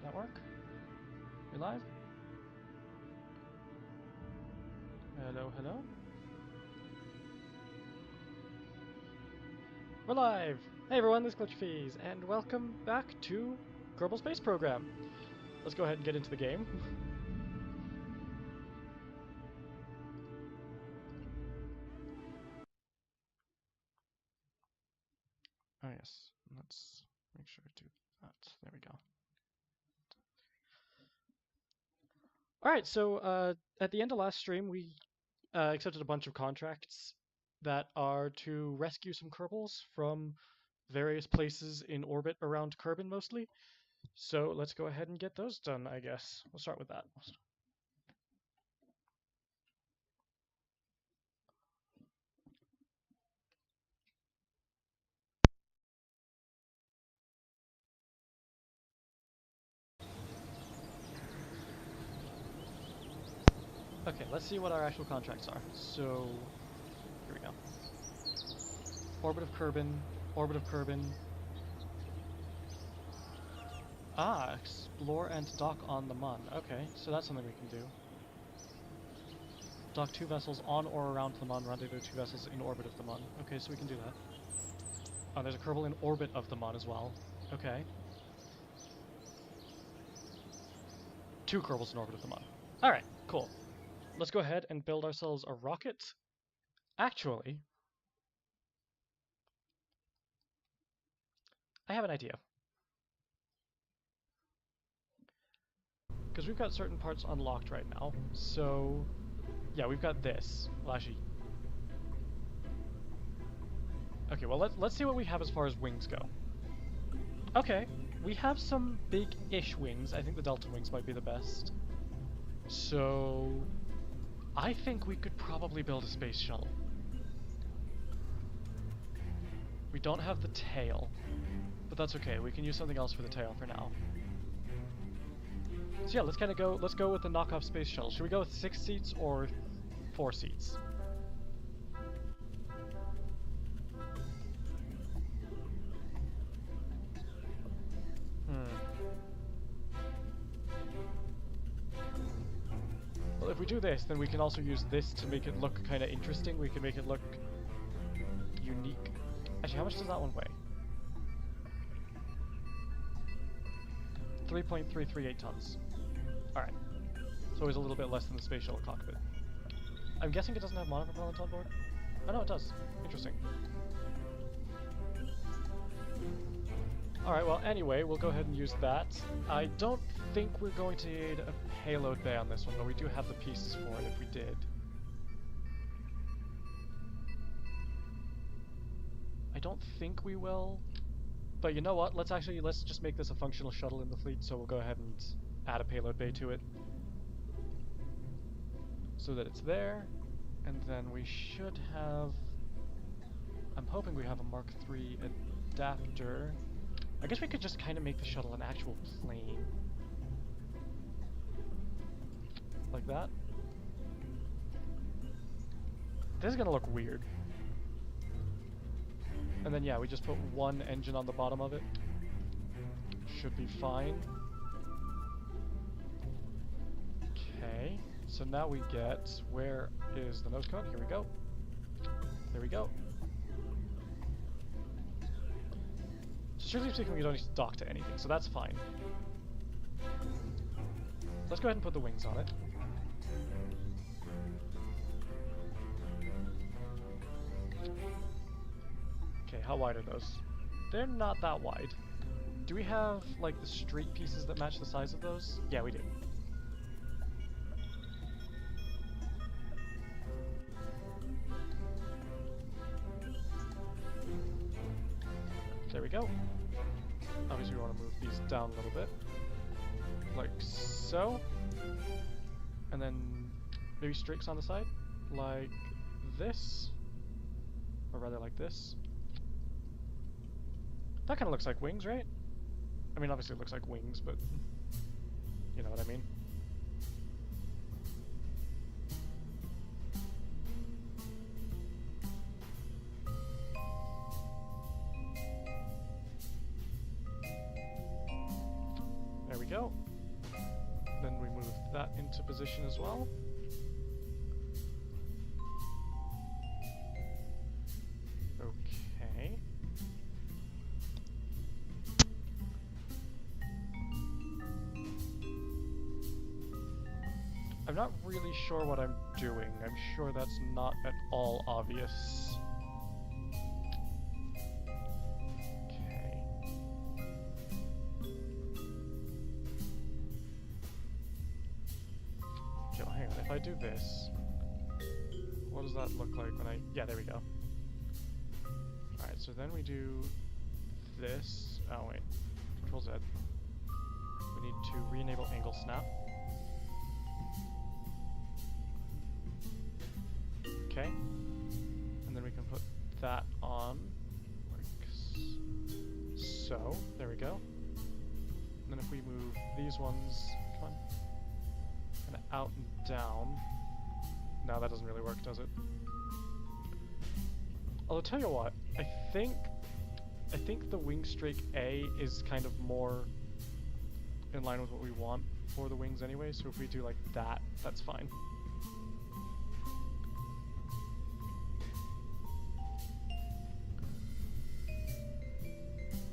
that work? We live? Hello, hello? We're live! Hey everyone, this is Glitchfees, and welcome back to Kerbal Space Program. Let's go ahead and get into the game. Oh yes, let's make sure to do that. There we go. Alright, so at the end of last stream, we accepted a bunch of contracts that are to rescue some Kerbals from various places in orbit around Kerbin mostly. So let's go ahead and get those done, I guess. We'll start with that. Okay, let's see what our actual contracts are. So, here we go. Orbit of Kerbin, Orbit of Kerbin. Ah, explore and dock on the Mun. Okay, so that's something we can do. Dock 2 vessels on or around the Mun, rendezvous 2 vessels in orbit of the Mun. Okay, so we can do that. Oh, there's a Kerbal in orbit of the Mun as well. Okay. 2 Kerbals in orbit of the Mun. Alright, cool. Let's go ahead and build ourselves a rocket. Actually, I have an idea. Because we've got certain parts unlocked right now. So, yeah, we've got this. Well, actually... Okay, well, let's see what we have as far as wings go. Okay, we have some big-ish wings. I think the Delta wings might be the best. So... I think we could probably build a space shuttle. We don't have the tail, but that's okay. We can use something else for the tail for now. So yeah, let's kind of go. Let's go with the knockoff space shuttle. Should we go with 6 seats or 4 seats? Well, if we do this, then we can also use this to make it look kind of interesting. We can make it look unique. Actually, how much does that one weigh? 3.338 tons. Alright. So always a little bit less than the space shuttle cockpit. I'm guessing it doesn't have monopropellant on board? Oh no, it does. Interesting. Alright, well anyway, we'll go ahead and use that. I don't think we're going to need a payload bay on this one, but we do have the pieces for it if we did. I don't think we will, but you know what, let's just make this a functional shuttle in the fleet, so we'll go ahead and add a payload bay to it. So that it's there, and then we should have... I'm hoping we have a Mark III adapter. I guess we could just kind of make the shuttle an actual plane. Like that. This is gonna look weird. And then yeah, we just put one engine on the bottom of it. Should be fine. Okay, so now we get, where is the nose cone? Here we go. There we go. So strictly speaking, we don't need to dock to anything, so that's fine. Let's go ahead and put the wings on it. Okay, how wide are those? They're not that wide. Do we have, like, the street pieces that match the size of those? Yeah, we do. There we go. Obviously we want to move these down a little bit. Like so. And then maybe streaks on the side. Like this. Or rather like this. That kind of looks like wings, right? I mean, obviously it looks like wings, but you know what I mean. There we go. Then we move that into position as well. Okay. I'm not really sure what I'm doing. I'm sure that's not at all obvious. Okay. Okay, well, hang on. If I do this, what does that look like when I... Yeah, there we go. Alright, so then we do this. Oh, wait. Control Z. We need to re-enable angle snap. Okay. And then we can put that on like so. There we go. And then if we move these ones, come on, kind of out and down. No, that doesn't really work, does it? Although, tell you what, I think the wing streak A is kind of more in line with what we want for the wings anyway, so if we do like that, that's fine.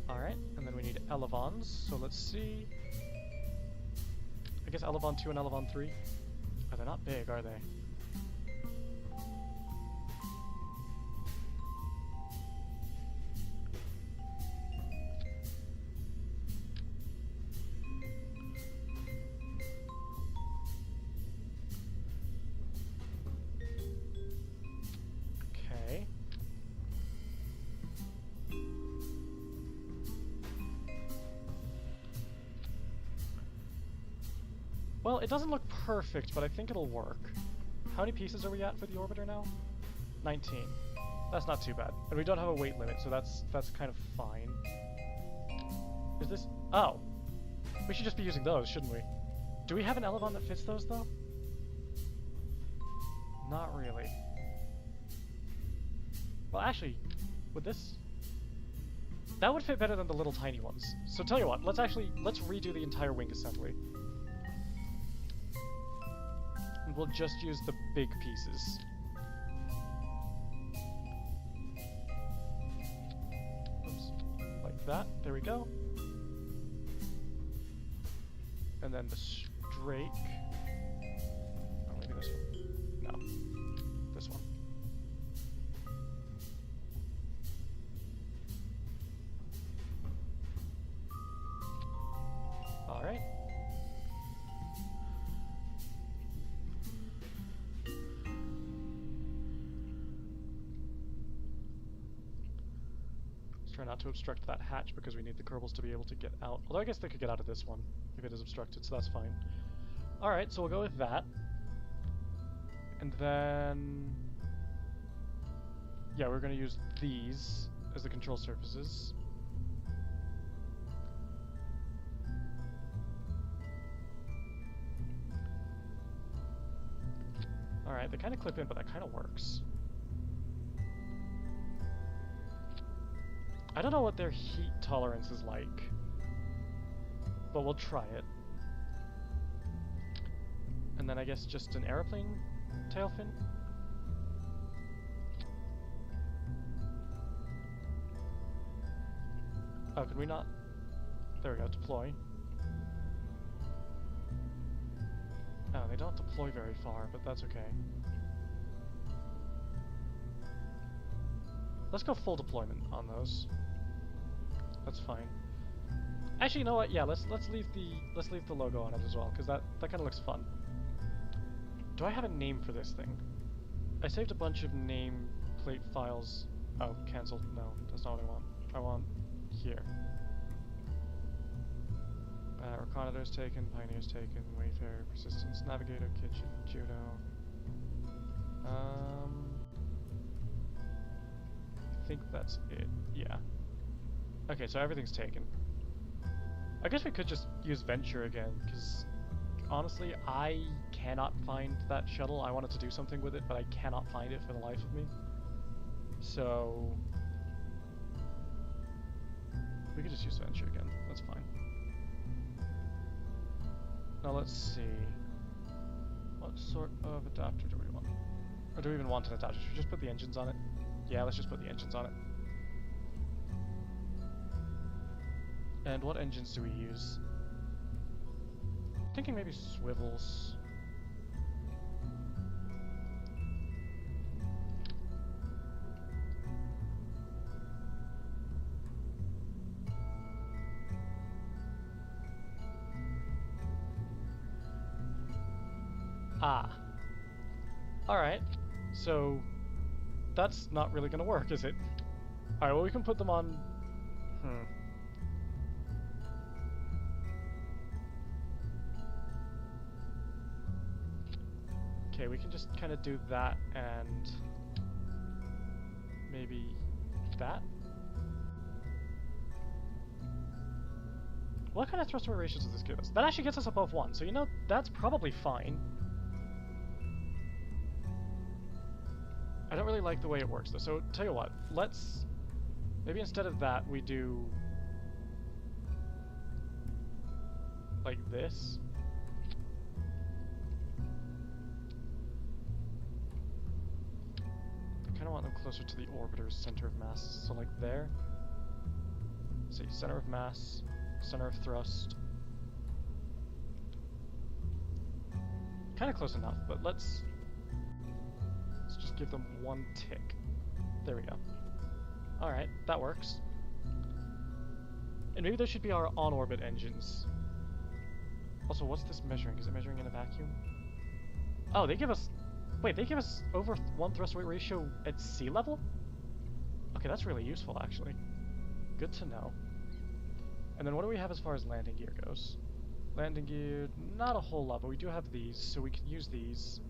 Alright, and then we need elevons, so let's see. I guess elevon 2 and elevon 3. Oh, they're not big, are they? Okay. Well, it doesn't look perfect, but I think it'll work. How many pieces are we at for the orbiter now? 19. That's not too bad. And we don't have a weight limit, so that's kind of fine. Is this... Oh! We should just be using those, shouldn't we? Do we have an elevon that fits those, though? Not really. Well, actually, would this... That would fit better than the little tiny ones. So tell you what, let's redo the entire wing assembly. And we'll just use the big pieces. Oops. Like that. There we go. And then the strake. Oh, maybe this one. No. This one. Alright. Try not to obstruct that hatch because we need the Kerbals to be able to get out. Although I guess they could get out of this one if it is obstructed, so that's fine. Alright, so we'll go with that. And then... yeah, we're going to use these as the control surfaces. Alright, they kind of clip in, but that kind of works. I don't know what their heat tolerance is like, but we'll try it. And then I guess just an airplane tail fin? Oh, can we not? There we go, deploy. Oh, they don't deploy very far, but that's okay. Let's go full deployment on those. That's fine. Actually, you know what? Yeah, let's leave the logo on it as well, because that kind of looks fun. Do I have a name for this thing? I saved a bunch of nameplate files. Oh, cancelled. No, that's not what I want. I want here. Reconnaitors taken, Pioneers taken, Wayfarer, Persistence, Navigator, Kitchen, Juno. I think that's it. Yeah. Okay, so everything's taken. I guess we could just use Venture again, because honestly, I cannot find that shuttle. I wanted to do something with it, but I cannot find it for the life of me. So... we could just use Venture again. That's fine. Now let's see. What sort of adapter do we want? Or do we even want an adapter? Should we just put the engines on it? Yeah, let's just put the engines on it. And what engines do we use? Thinking maybe swivels. Ah. Alright. So, that's not really gonna work, is it? Alright, well we can put them on... Okay, we can just kind of do that and... maybe... that? What kind of thrust weight ratio does this give us? That actually gets us above 1, so you know, that's probably fine. I don't really like the way it works though, so tell you what, let's... maybe instead of that we do... like this. I kind of want them closer to the orbiter's center of mass, so like there. Let's see, center of mass, center of thrust. Kind of close enough, but let's just give them one tick. There we go. Alright, that works. And maybe those should be our on-orbit engines. Also, what's this measuring? Is it measuring in a vacuum? Oh, they give us... wait, they give us over 1 thrust weight ratio at sea level? Okay, that's really useful, actually. Good to know. And then what do we have as far as landing gear goes? Landing gear, not a whole lot, but we do have these, so we can use these.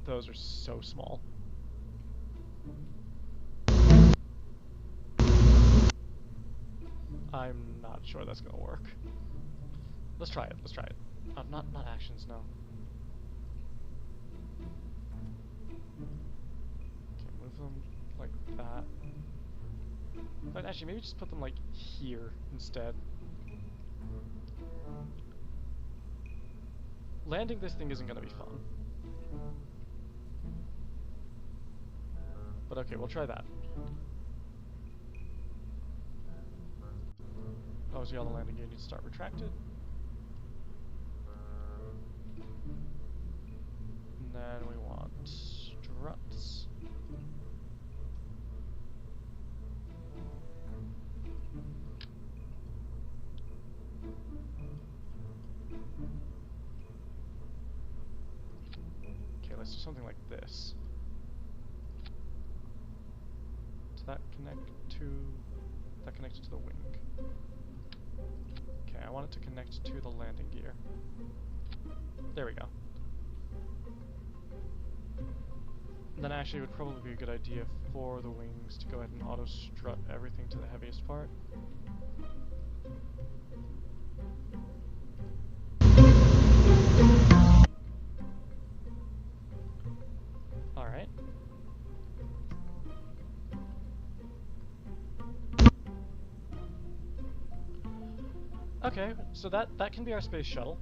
Those are so small. I'm not sure that's gonna work. Let's try it, let's try it. Not actions, no. Okay, move them like that. But actually, maybe just put them like here instead. Landing this thing isn't gonna be fun. But okay, we'll try that. Oh, so all the landing gear needs to start retracted. And then we want struts. Okay, let's do something like this. Does that connect to... that connected to the wing. Okay, I want it to connect to the landing gear. There we go. And then actually it would probably be a good idea for the wings to go ahead and auto-strut everything to the heaviest part. Alright. Okay, so that can be our space shuttle.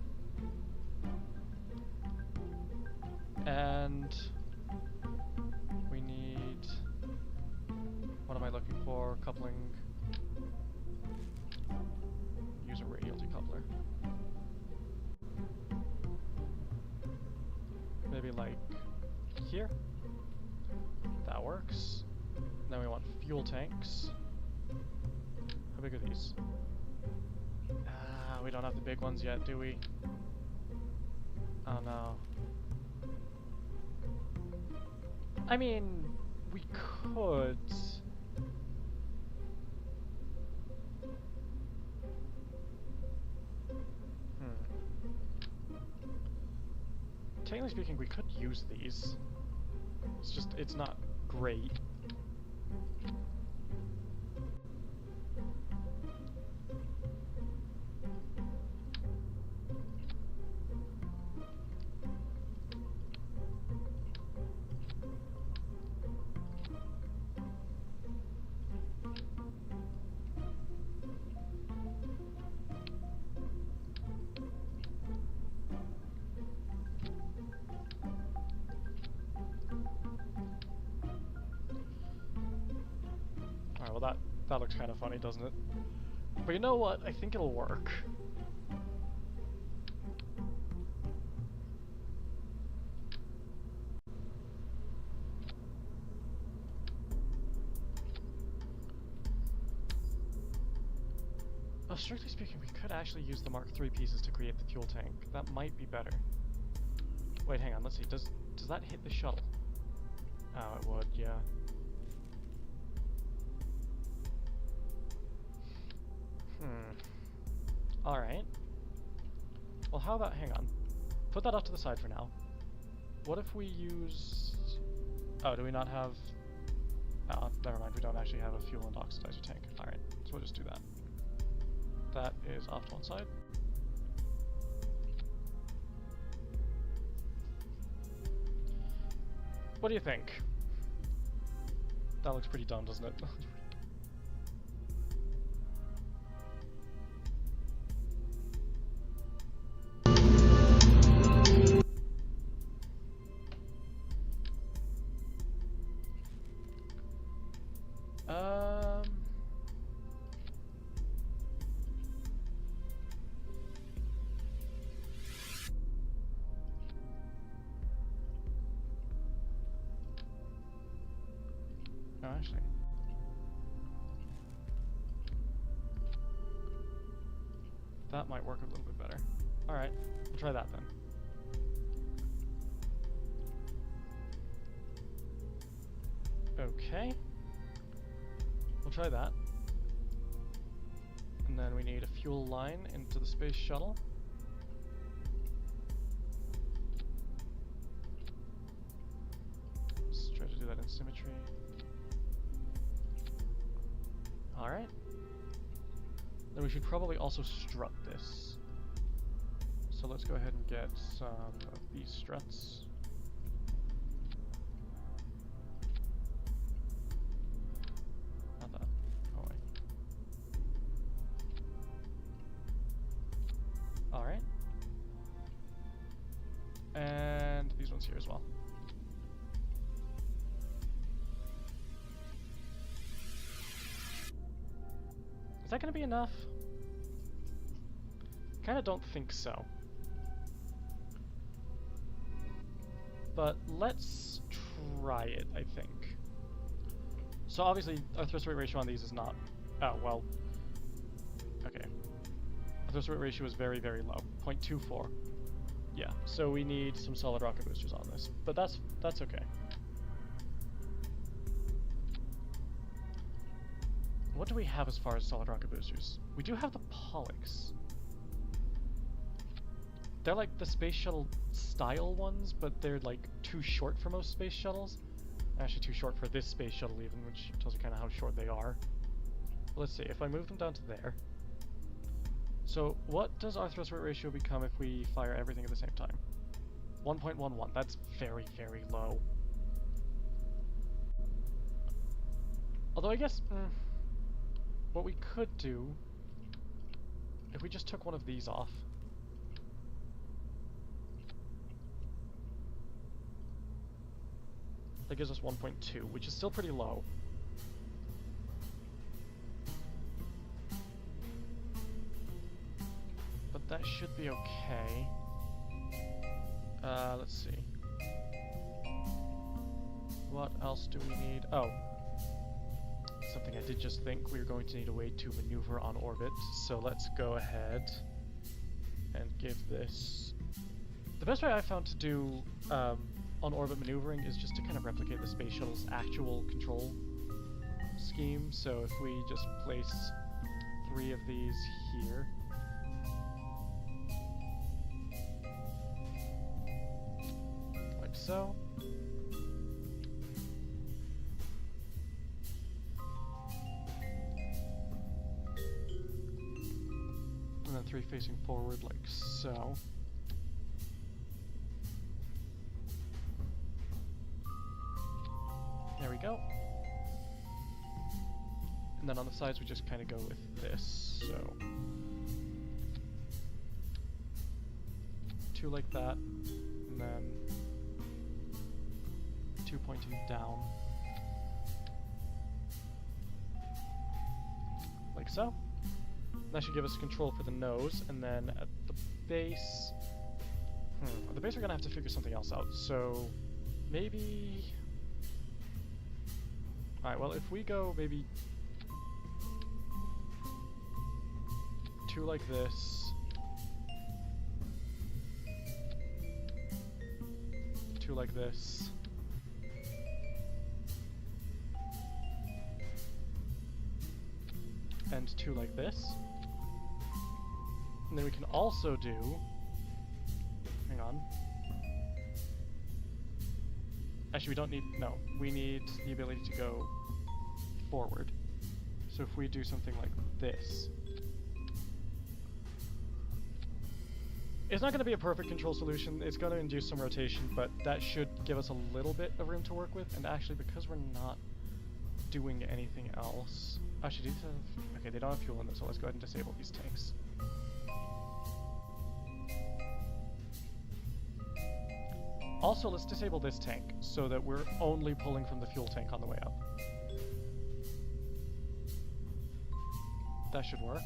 And we need, what am I looking for? Coupling. Use a radial decoupler. Maybe like here. That works. Then we want fuel tanks. How big are these? We don't have the big ones yet, do we? Oh no. I mean, we could... Technically speaking, we could use these. It's just, it's not great. well that looks kind of funny, doesn't it? But you know what? I think it'll work. Strictly speaking, we could actually use the Mark III pieces to create the fuel tank. That might be better. Wait, hang on, let's see. Does that hit the shuttle? Oh, it would, yeah. Alright. Well, how about, hang on. Put that off to the side for now. What if we used... Oh, do we not have... Oh, never mind, we don't actually have a fuel and oxidizer tank. Alright, so we'll just do that. That is off to one side. What do you think? That looks pretty dumb, doesn't it? No, actually. That might work a little bit better. Alright, we'll try that then. Okay. We'll try that. And then we need a fuel line into the space shuttle. Let's try to do that in symmetry. Alright. Then we should probably also strut this. So let's go ahead and get some of these struts. Not that. Oh wait. Alright. And these ones here as well. Is that going to be enough? Kind of don't think so. But let's try it, I think. So obviously, our thrust weight ratio on these is not... Oh, well... Okay. Our thrust weight ratio is very, very low. 0.24. Yeah, so we need some solid rocket boosters on this. But that's okay. What do we have as far as solid rocket boosters? We do have the Pollux. They're like the space shuttle style ones, but they're like too short for most space shuttles. Actually too short for this space shuttle even, which tells you kind of how short they are. Let's see, if I move them down to there. So what does our thrust weight ratio become if we fire everything at the same time? 1.11, that's very, very low. Although I guess... what we could do, if we just took one of these off, that gives us 1.2, which is still pretty low. But that should be okay. Let's see. What else do we need? Oh. Something I did just think, we were going to need a way to maneuver on orbit, so let's go ahead and give this... The best way I found to do on-orbit maneuvering is just to kind of replicate the space shuttle's actual control scheme. So if we just place 3 of these here, like so. And then 3 facing forward like so. There we go. And then on the sides we just kind of go with this, so 2 like that, and then 2 pointing down. like so. That should give us control for the nose, and then at the base... at the base we're gonna have to figure something else out, so... maybe... Alright, well, if we go maybe... 2 like this... 2 like this... and 2 like this. And then we can also do... hang on. Actually, we don't need... no. We need the ability to go forward. So if we do something like this... it's not going to be a perfect control solution. It's going to induce some rotation, but that should give us a little bit of room to work with. And actually, because we're not doing anything else... actually, these have... okay, they don't have fuel in them, so let's go ahead and disable these tanks. Also, let's disable this tank, so that we're only pulling from the fuel tank on the way up. That should work.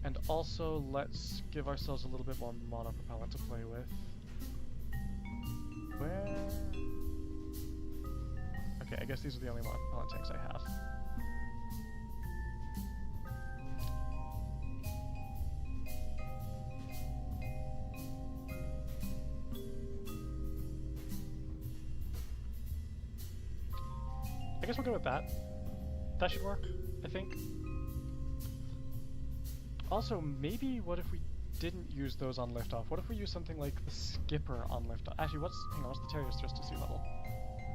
And also, let's give ourselves a little bit more monopropellant to play with. Where... okay, I guess these are the only monopropellant tanks I have. I guess we'll go with that. That should work, I think. Also, maybe what if we didn't use those on liftoff? What if we use something like the skipper on liftoff? Actually, hang on, what's the Terrier's thrust to sea level?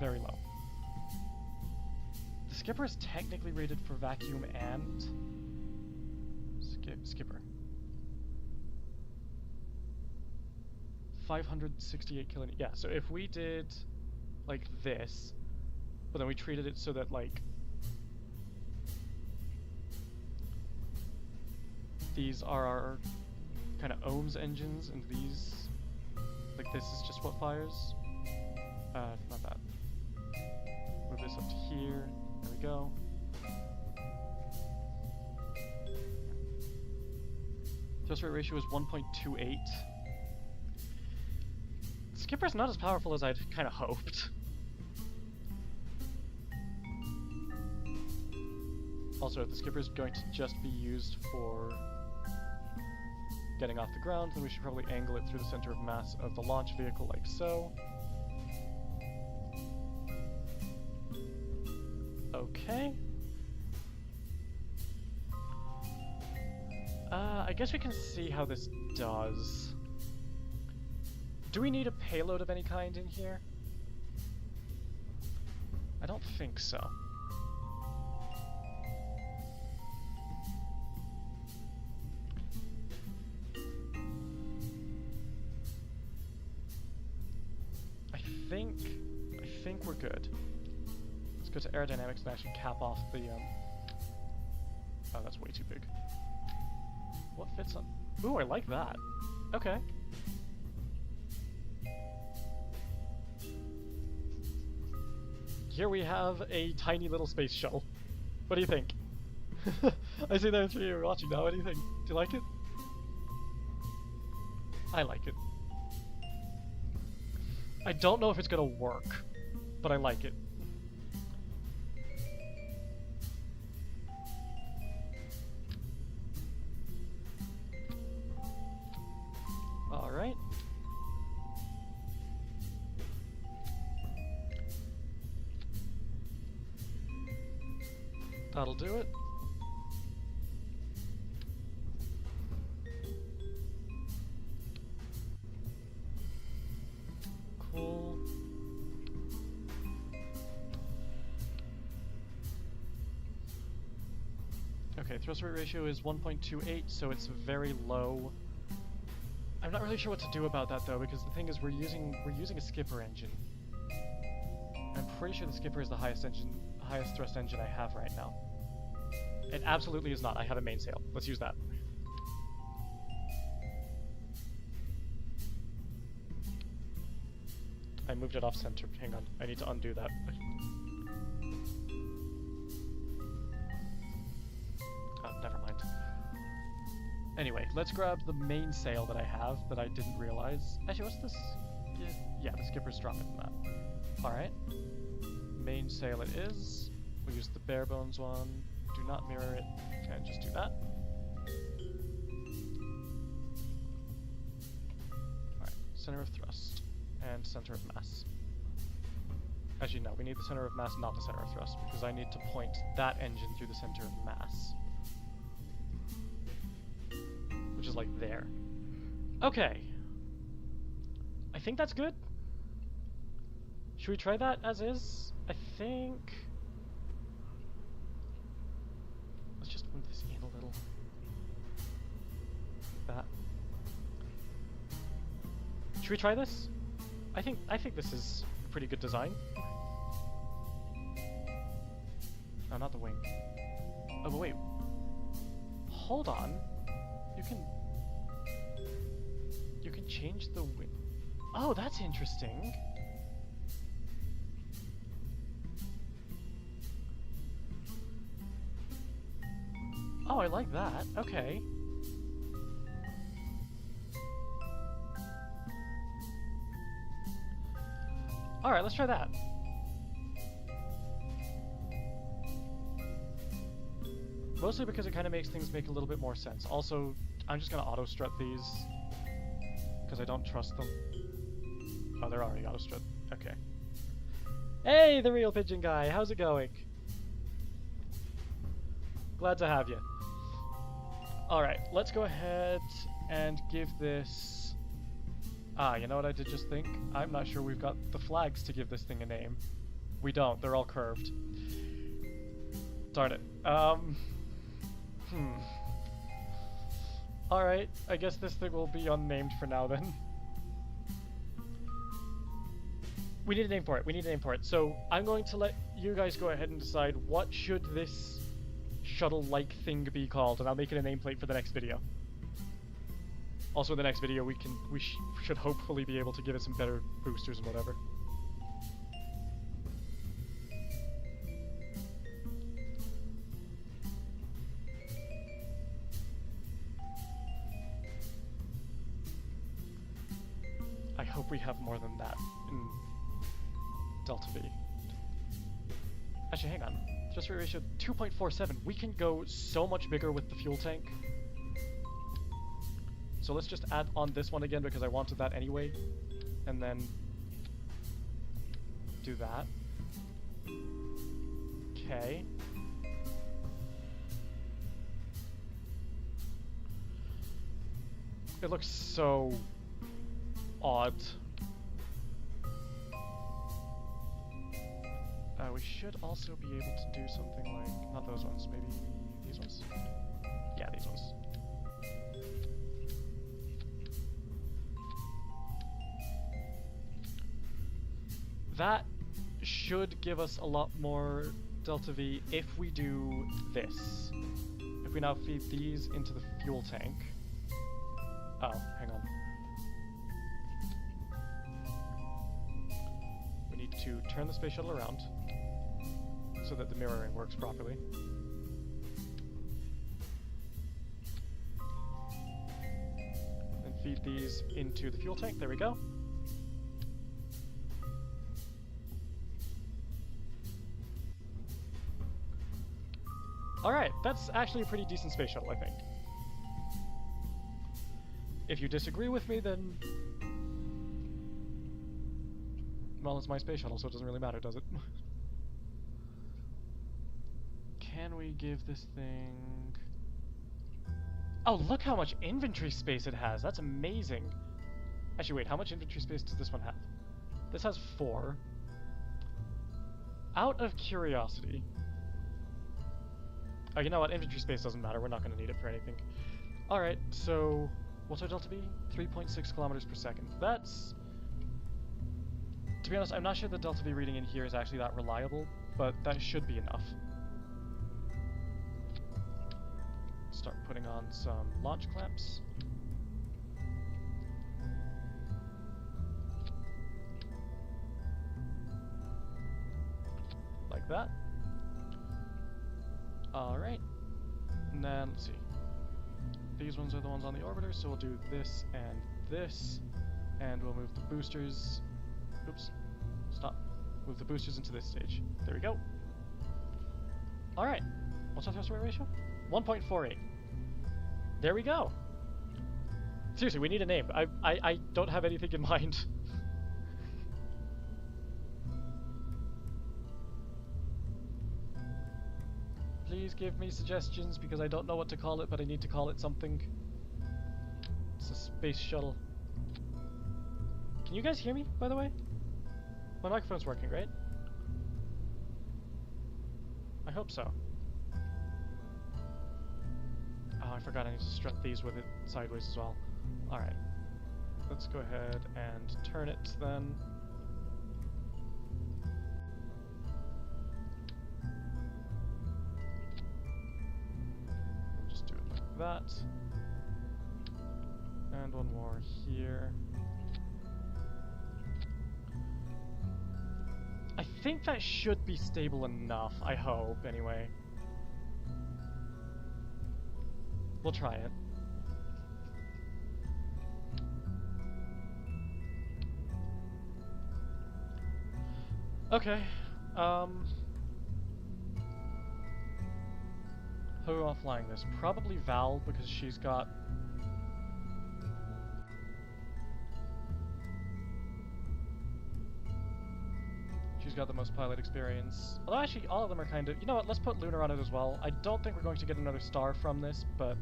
Very low. The skipper is technically rated for vacuum and... skipper. 568 kilonewtons. Yeah, so if we did like this, but then we treated it so that like these are our kind of ohms engines, and these, like this is just what fires. Not that. Move this up to here. There we go. Thrust rate ratio is 1.28. Skipper's not as powerful as I'd kind of hoped. Also, if the skipper is going to just be used for getting off the ground, then we should probably angle it through the center of mass of the launch vehicle like so. Okay. I guess we can see how this does. Do we need a payload of any kind in here? I don't think so. I think we're good. Let's go to aerodynamics and actually cap off the, oh, that's way too big. What fits on? Ooh, I like that. Okay. Here we have a tiny little space shuttle. What do you think? I see there are 3 of you watching now. What do you think? Do you like it? I like it. I don't know if it's gonna work, but I like it. Alright. That'll do it. Cool. Okay, thrust rate ratio is 1.28, so it's very low. I'm not really sure what to do about that though, because the thing is we're using a skipper engine. I'm pretty sure the skipper is the highest thrust engine I have right now. It absolutely is not. I have a mainsail. Let's use that. I moved it off center. Hang on. I need to undo that. Anyway, let's grab the mainsail that I have that I didn't realize. Actually, what's this? Yeah, the skipper's dropping that. Alright. Mainsail it is. We'll use the bare bones one. Do not mirror it. And just do that. Alright, center of thrust. And center of mass. Actually, no, we need the center of mass, not the center of thrust, because I need to point that engine through the center of mass. Which is like there. Okay. I think that's good. Should we try that as is? I think... Let's just move this in a little. Like that. Should we try this? I think this is a pretty good design. No, not the wing. Oh, but wait. Hold on. You can change the wing. Oh, that's interesting. Oh, I like that. Okay. Alright, let's try that. Mostly because it kind of makes things make a little bit more sense. Also, I'm just going to auto-strut these, because I don't trust them. Oh, they're already auto-strut. Okay. Hey, the real pigeon guy! How's it going? Glad to have you. Alright, let's go ahead and give this... Ah, you know what I did just think? I'm not sure we've got the flags to give this thing a name. We don't. They're all curved. Darn it. Alright, I guess this thing will be unnamed for now then. We need a name for it. We need a name for it. So I'm going to let you guys go ahead and decide what should this shuttle-like thing be called, and I'll make it a nameplate for the next video. Also in the next video we should hopefully be able to give it some better boosters and whatever. I hope we have more than that in Delta V. Actually, hang on. Thrust rate ratio 2.47. We can go so much bigger with the fuel tank. So let's just add on this one again because I wanted that anyway. And then do that. Okay. It looks so odd. We should also be able to do something like, not those ones, maybe these ones. Yeah, these ones. That should give us a lot more Delta V if we do this. If we now feed these into the fuel tank. Oh, hang on. We need to turn the space shuttle around so that the mirroring works properly. And feed these into the fuel tank. There we go. Alright, that's actually a pretty decent space shuttle, I think. If you disagree with me, then... well, it's my space shuttle, so it doesn't really matter, does it? Can we give this thing... oh, look how much inventory space it has! That's amazing! Actually, wait, how much inventory space does this one have? This has 4. Out of curiosity... oh, you know what? Inventory space doesn't matter. We're not going to need it for anything. Alright, so... what's our delta V? 3.6 kilometers per second. That's... to be honest, I'm not sure the delta V reading in here is actually that reliable, but that should be enough. Start putting on some launch clamps. Like that. Alright. And then, let's see. these ones are the ones on the orbiter, so we'll do this and this, and we'll move the boosters. Oops, stop. Move the boosters into this stage. There we go. All right. What's our thrust rate ratio? 1.48. There we go. Seriously, we need a name. I don't have anything in mind. Please give me suggestions because I don't know what to call it, but I need to call it something. It's a space shuttle. Can you guys hear me, by the way? My microphone's working, right? I hope so. Oh, I forgot I need to strut these with it sideways as well. Alright. Let's go ahead and turn it then. We'll just do it like that. And one more here. I think that should be stable enough, I hope, anyway. We'll try it. Okay, who am I flying this? Probably Val, because she's got... She's got the most pilot experience. Although actually, all of them are kind of... You know what, let's put Lunar on it as well. I don't think we're going to get another star from this, but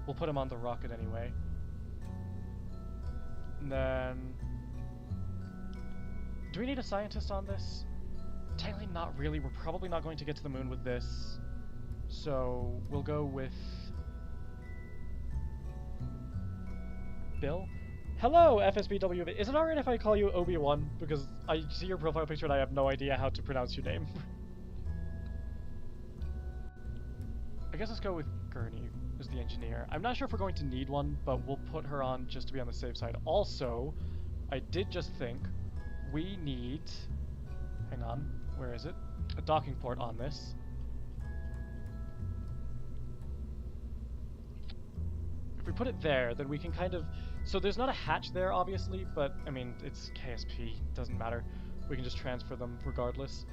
we'll put him on the rocket anyway. And then... Do we need a scientist on this? Technically not really. We're probably not going to get to the moon with this. So we'll go with... Bill? Hello, FSBW. Is it alright if I call you Obi-Wan? Because I see your profile picture and I have no idea how to pronounce your name. I guess let's go with Gurney as the engineer. I'm not sure if we're going to need one, but we'll put her on just to be on the safe side. Also, I did just think we need... Hang on, where is it? A docking port on this. If we put it there, then we can kind of... So there's not a hatch there, obviously, but, I mean, it's KSP, doesn't matter. We can just transfer them regardless.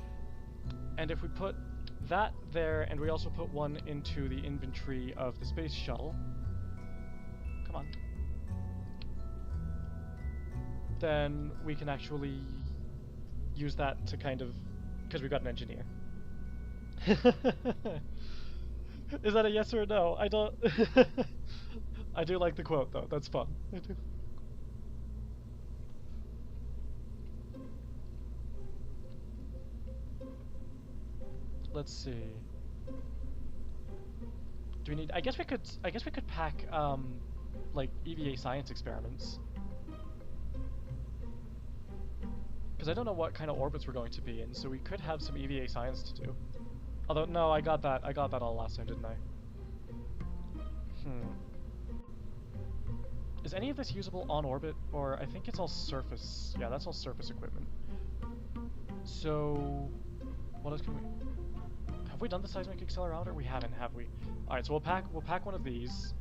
And if we put that there, and we also put one into the inventory of the space shuttle... Come on. Then we can actually use that to kind of... Because we've got an engineer. Is that a yes or a no? I don't... I do like the quote, though. That's fun. I do. Let's see. Do we need... I guess we could pack, like, EVA science experiments. Because I don't know what kind of orbits we're going to be in, so we could have some EVA science to do. Although, no, I got that all last time, didn't I? Is any of this usable on orbit, or I think it's all surface? Yeah, that's all surface equipment. So, what else can we... Have we done the seismic accelerometer? We haven't, have we? All right, so we'll pack one of these.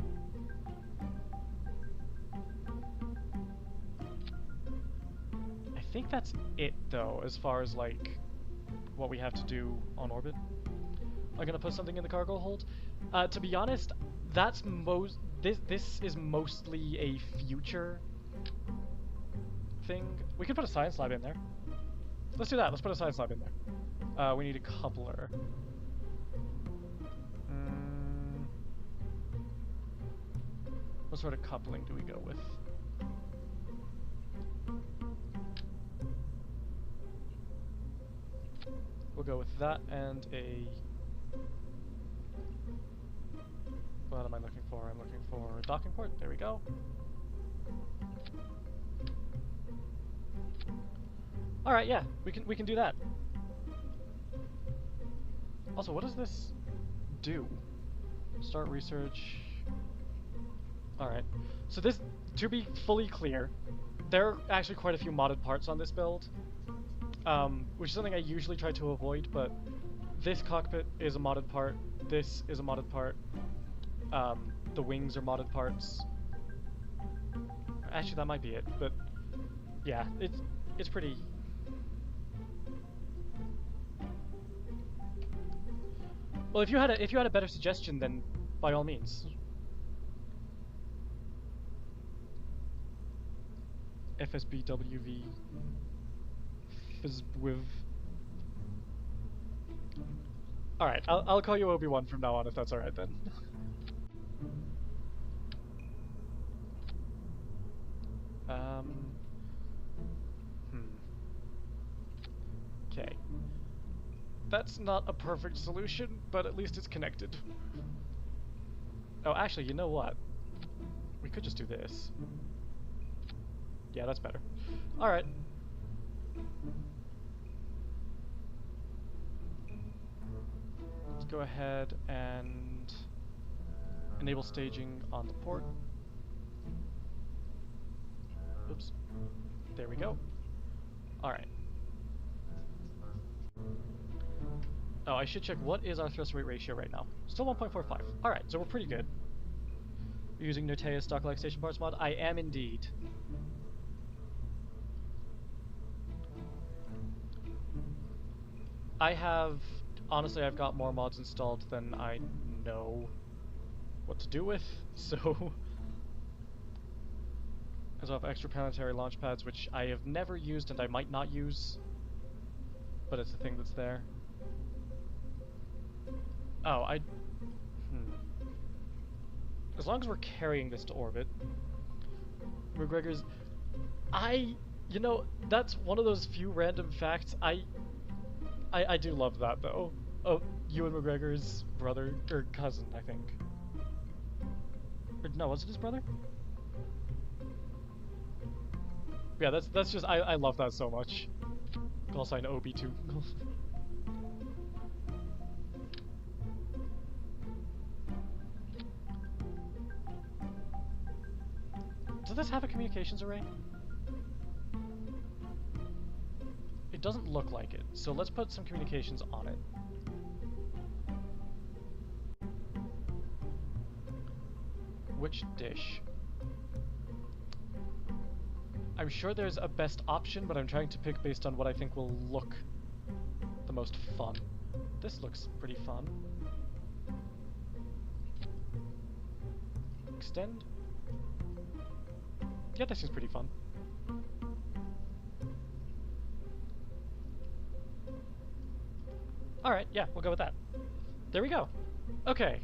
I think that's it, though, as far as like what we have to do on orbit. I'm gonna put something in the cargo hold. To be honest, that's most. This is mostly a future thing. We could put a science lab in there. Let's do that. Let's put a science lab in there. We need a coupler. What sort of coupling do we go with? We'll go with that and a... What am I looking for? I'm looking for a docking port. There we go. All right, yeah, we can do that. Also, what does this do? Start research. All right. So this, to be fully clear, there are actually quite a few modded parts on this build, which is something I usually try to avoid. But this cockpit is a modded part. This is a modded part. the wings are modded parts. Actually, that might be it, but yeah, it's pretty. Well, if you had a better suggestion, then by all means. FSBWV Fizzwiv. Alright, I'll call you Obi-Wan from now on if that's alright then. Okay. That's not a perfect solution, but at least it's connected. Oh, actually, you know what? We could just do this. Yeah, that's better. Alright. Let's go ahead and enable staging on the port. Oops. There we go. Alright. Oh, I should check what is our thrust weight ratio right now. Still 1.45. Alright, so we're pretty good. You're using Notea's stock-like station parts mod? I am indeed. Honestly, I've got more mods installed than I know what to do with, so... As well, I have extra planetary launch pads, which I have never used and I might not use, but it's a thing that's there. Oh, as long as we're carrying this to orbit. McGregor's... You know, that's one of those few random facts. I do love that, though. Oh, Ewan McGregor's brother, or cousin, I think. Or, no, was it his brother? Yeah, that's just, I love that so much. Call sign Obi too. Does this have a communications array? It doesn't look like it, so let's put some communications on it. Which dish? I'm sure there's a best option, but I'm trying to pick based on what I think will look the most fun. This looks pretty fun. Extend? Yeah, this seems pretty fun. Alright, yeah, we'll go with that. There we go. Okay.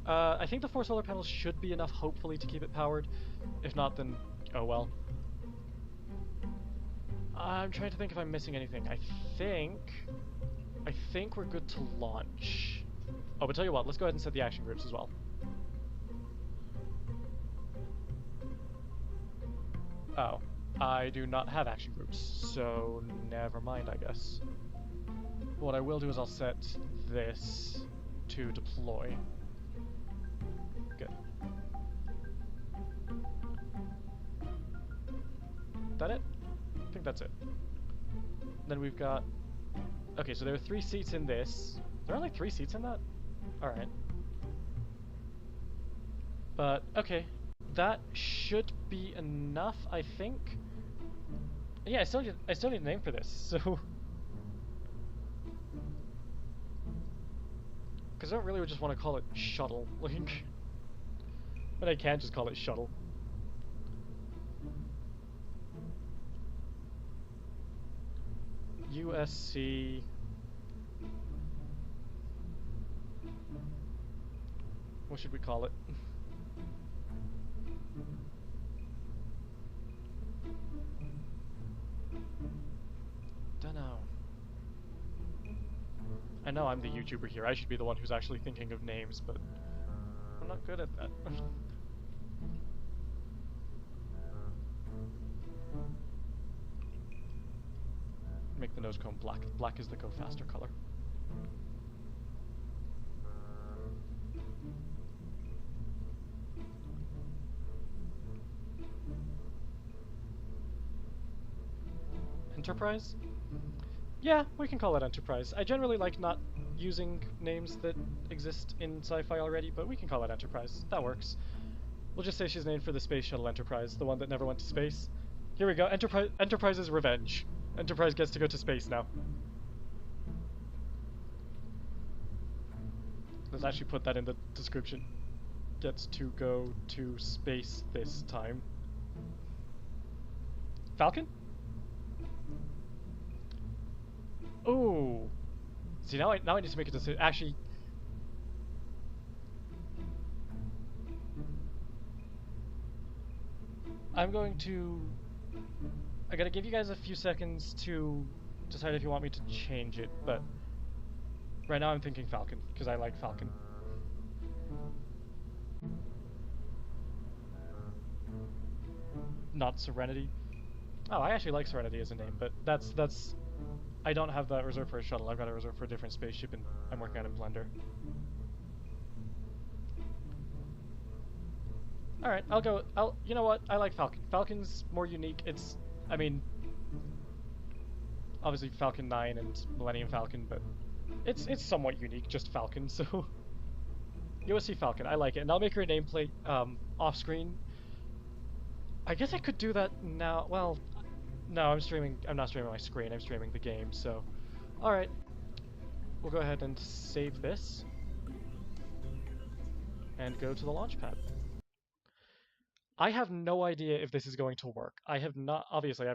I think the 4 solar panels should be enough, hopefully, to keep it powered. If not, then oh well. I'm trying to think if I'm missing anything. I think we're good to launch. Oh, but tell you what, let's go ahead and set the action groups as well. Oh, I do not have action groups, so never mind, I guess. What I will do is I'll set this to deploy. Good. That it? I think that's it. Then we've got... Okay, so there are 3 seats in this. There are only 3 seats in that? Alright. But, okay. That should be enough, I think. Yeah, I still need a name for this, so... Because I don't really just want to call it Shuttle, like... But I can't just call it Shuttle. USC... What should we call it? Dunno. I know I'm the YouTuber here. I should be the one who's actually thinking of names, but I'm not good at that. Make the nose cone black. Black is the go faster color. Enterprise? Yeah, we can call it Enterprise. I generally like not using names that exist in sci-fi already, but we can call it Enterprise. That works. We'll just say she's named for the Space Shuttle Enterprise, the one that never went to space. Here we go, Enterprise's revenge. Enterprise gets to go to space now. Let's actually put that in the description. Gets to go to space this time. Falcon? Oh. See, now I need to make a decision. Actually, I gotta give you guys a few seconds to decide if you want me to change it, but right now I'm thinking Falcon, because I like Falcon. Not Serenity. Oh, I actually like Serenity as a name, but that's I don't have that reserved for a shuttle. I've got a reserved for a different spaceship, and I'm working on it in Blender. Alright, you know what? I like Falcon. Falcon's more unique. I mean, obviously Falcon 9 and Millennium Falcon, but it's somewhat unique, just Falcon, so USC Falcon, I like it. And I'll make her a nameplate off screen. I guess I could do that now. Well, no, I'm not streaming my screen, I'm streaming the game, so alright. We'll go ahead and save this and go to the launch pad. I have no idea if this is going to work. Obviously I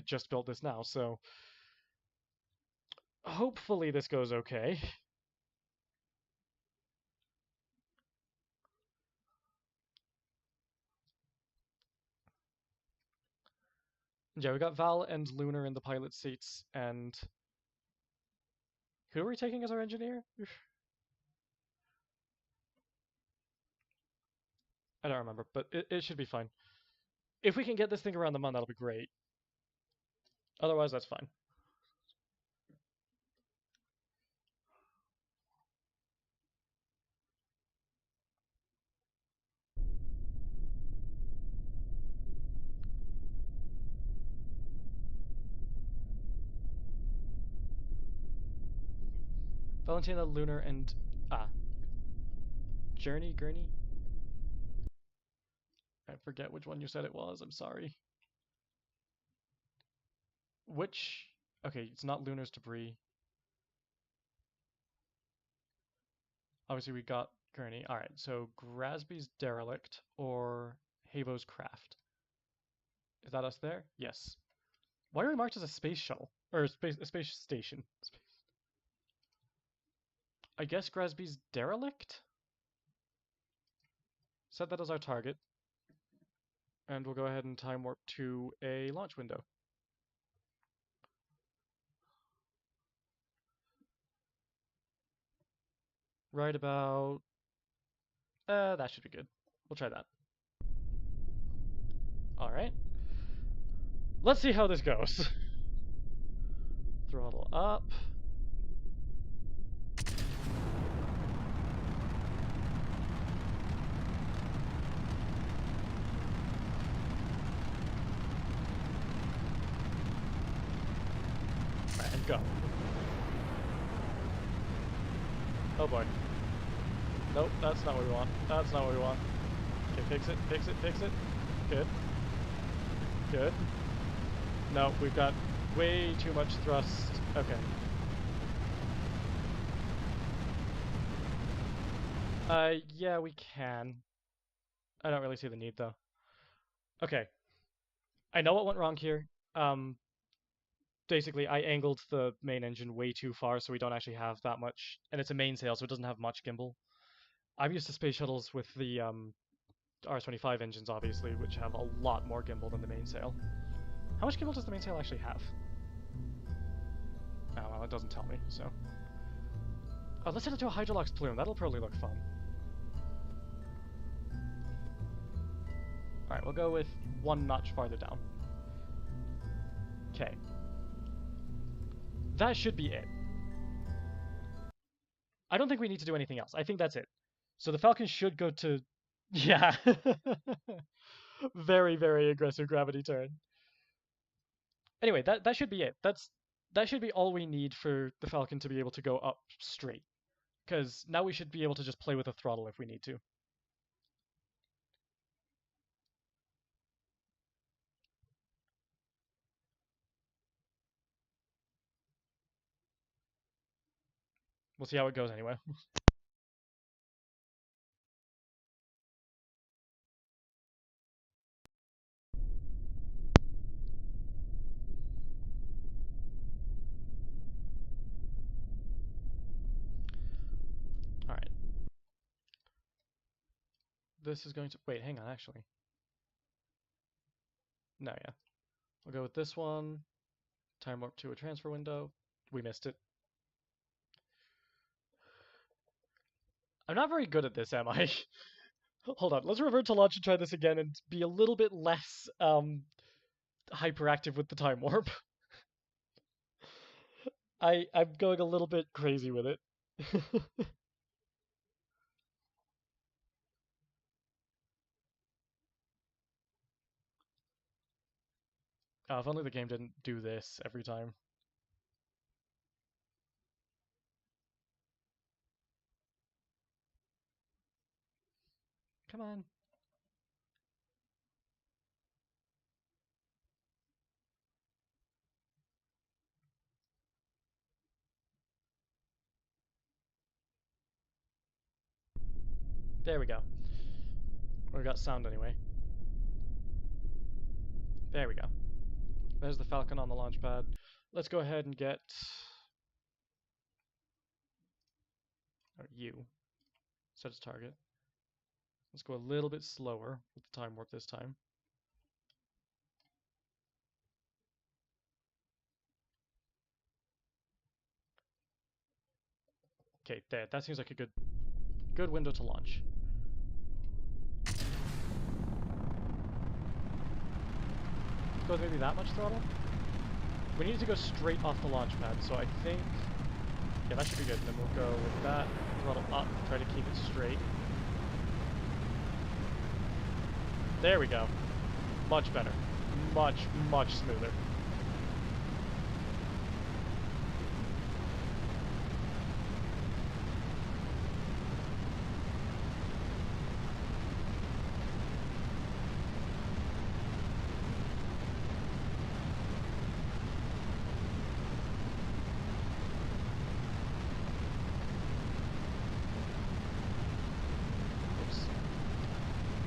just built this now, so hopefully this goes okay. Yeah, we got Val and Lunar in the pilot seats, and who are we taking as our engineer? I don't remember, but it should be fine. If we can get this thing around the moon, that'll be great. Otherwise, that's fine. Valentina, Lunar, and Gurney? I forget which one you said it was, I'm sorry. Okay, it's not Lunar's debris. Obviously we got Gurney. Alright, so Grasby's derelict or Havo's craft. Is that us there? Yes. Why are we marked as a space shuttle? Or a space station? I guess Grasby's derelict? Set that as our target. And we'll go ahead and time warp to a launch window. Right about... that should be good. We'll try that. Alright. Let's see how this goes. Throttle up. Alright, and go. Oh boy. Nope, that's not what we want. That's not what we want. Okay, fix it, fix it, fix it. Good. Good. No, we've got way too much thrust. Okay. Yeah, we can. I don't really see the need, though. Okay. I know what went wrong here. Basically, I angled the main engine way too far, so we don't actually have that much. And it's a mainsail, so it doesn't have much gimbal. I'm used to space shuttles with the RS-25 engines, obviously, which have a lot more gimbal than the mainsail. How much gimbal does the mainsail actually have? Oh, well, it doesn't tell me, so... Oh, let's set it to a Hydrolox plume. That'll probably look fun. Alright, we'll go with one notch farther down. Okay. That should be it. I don't think we need to do anything else. I think that's it. So the Falcon should go to... Yeah. Very, very aggressive gravity turn. Anyway, that should be it. that should be all we need for the Falcon to be able to go up straight. Because now we should be able to just play with the throttle if we need to. We'll see how it goes anyway. Alright. This is going to... Wait, hang on, actually. No, yeah. We'll go with this one. Time warp to a transfer window. We missed it. I'm not very good at this, am I? Hold on, let's revert to launch and try this again and be a little bit less hyperactive with the time warp. I'm going a little bit crazy with it. If only the game didn't do this every time. Come on. There we go. We got sound anyway. There we go. There's the Falcon on the launch pad. Let's go ahead and get... Or you. Set its target. Let's go a little bit slower with the time warp this time. Okay, there. That seems like a good window to launch. Go with maybe that much throttle? We need to go straight off the launch pad, so I think... Yeah, that should be good. Then we'll go with that, throttle up, try to keep it straight. There we go. Much better. Much, much smoother.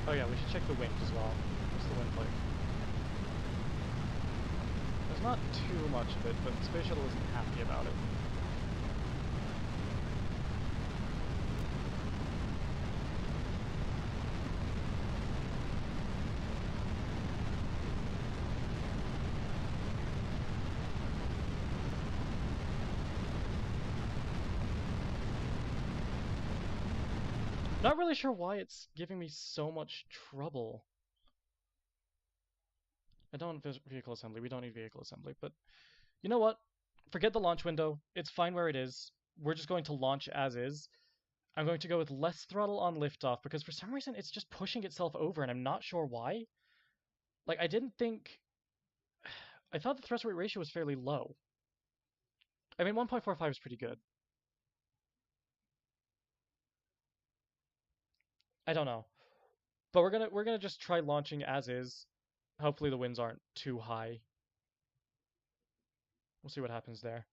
Oh yeah, we should check the wind as well. What's the wind like? There's not too much of it, but the Space Shuttle isn't happy about it. Not really sure why it's giving me so much trouble. I don't want vehicle assembly. We don't need vehicle assembly, but you know what? Forget the launch window. It's fine where it is. We're just going to launch as is. I'm going to go with less throttle on liftoff because for some reason it's just pushing itself over and I'm not sure why. Like, I didn't think... I thought the thrust weight ratio was fairly low. I mean, 1.45 is pretty good. I don't know. But we're gonna just try launching as is. Hopefully the winds aren't too high. We'll see what happens there.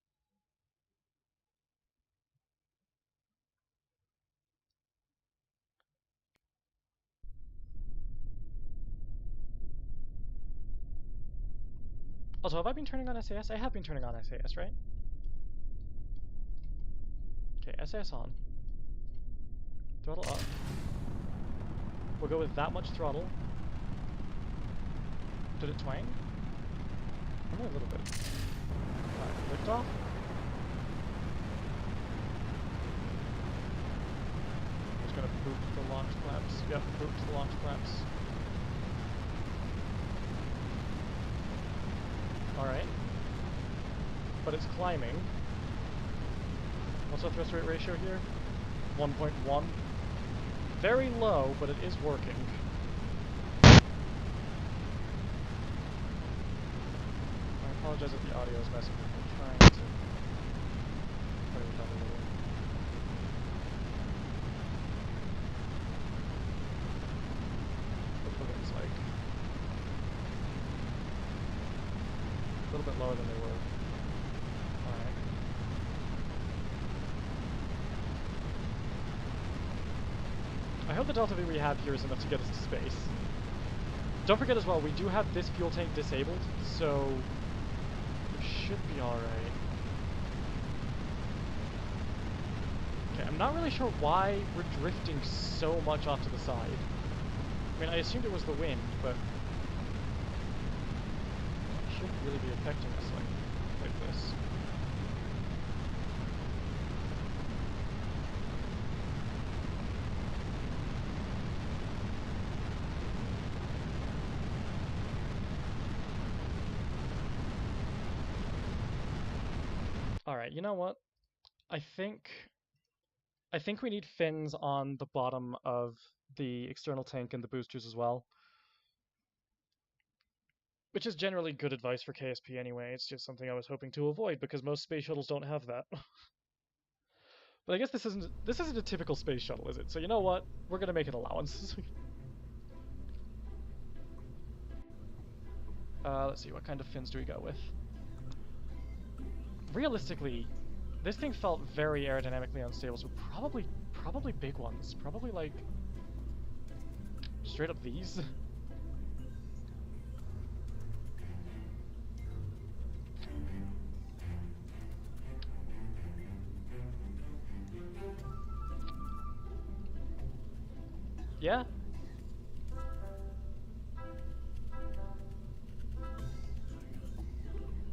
Also, have I been turning on SAS? I have been turning on SAS, right? Okay, SAS on. Throttle up. We'll go with that much throttle. Did it twang? Only a little bit. Alright, lift off. I'm just gonna boot the launch clamps. Yep, boot the launch clamps. Alright. But it's climbing. What's our thrust weight ratio here? 1.1. Very low, but it is working. I apologize if the audio is messing with me. little bit lower than they were. Alright. I hope the Delta V we have here is enough to get us to space. Don't forget as well, we do have this fuel tank disabled, so we should be alright. Okay, I'm not really sure why we're drifting so much off to the side. I mean, I assumed it was the wind, but it shouldn't really be affecting us like this. Alright, you know what? I think we need fins on the bottom of the external tank and the boosters as well. Which is generally good advice for KSP anyway, it's just something I was hoping to avoid because most space shuttles don't have that. But I guess this isn't a typical space shuttle, is it? So you know what? We're gonna make an allowance. Let's see, what kind of fins do we go with? Realistically, this thing felt very aerodynamically unstable, so probably big ones. Probably like straight up these. Yeah?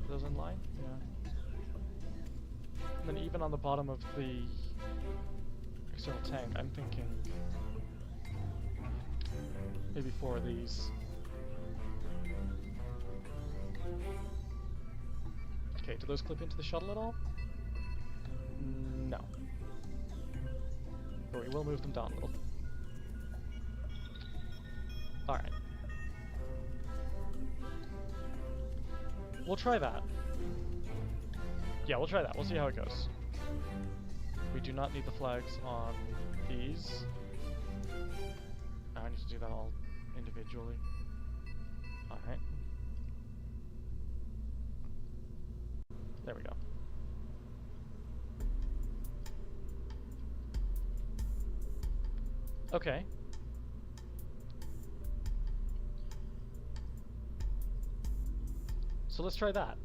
Those in line? Yeah. And then even on the bottom of the external tank, I'm thinking maybe 4 of these. Okay, do those clip into the shuttle at all? No. But we will move them down a little. Alright. We'll try that. Yeah, we'll try that. We'll see how it goes. We do not need the flags on these. I need to do that all individually. Alright. There we go. Okay. So let's try that.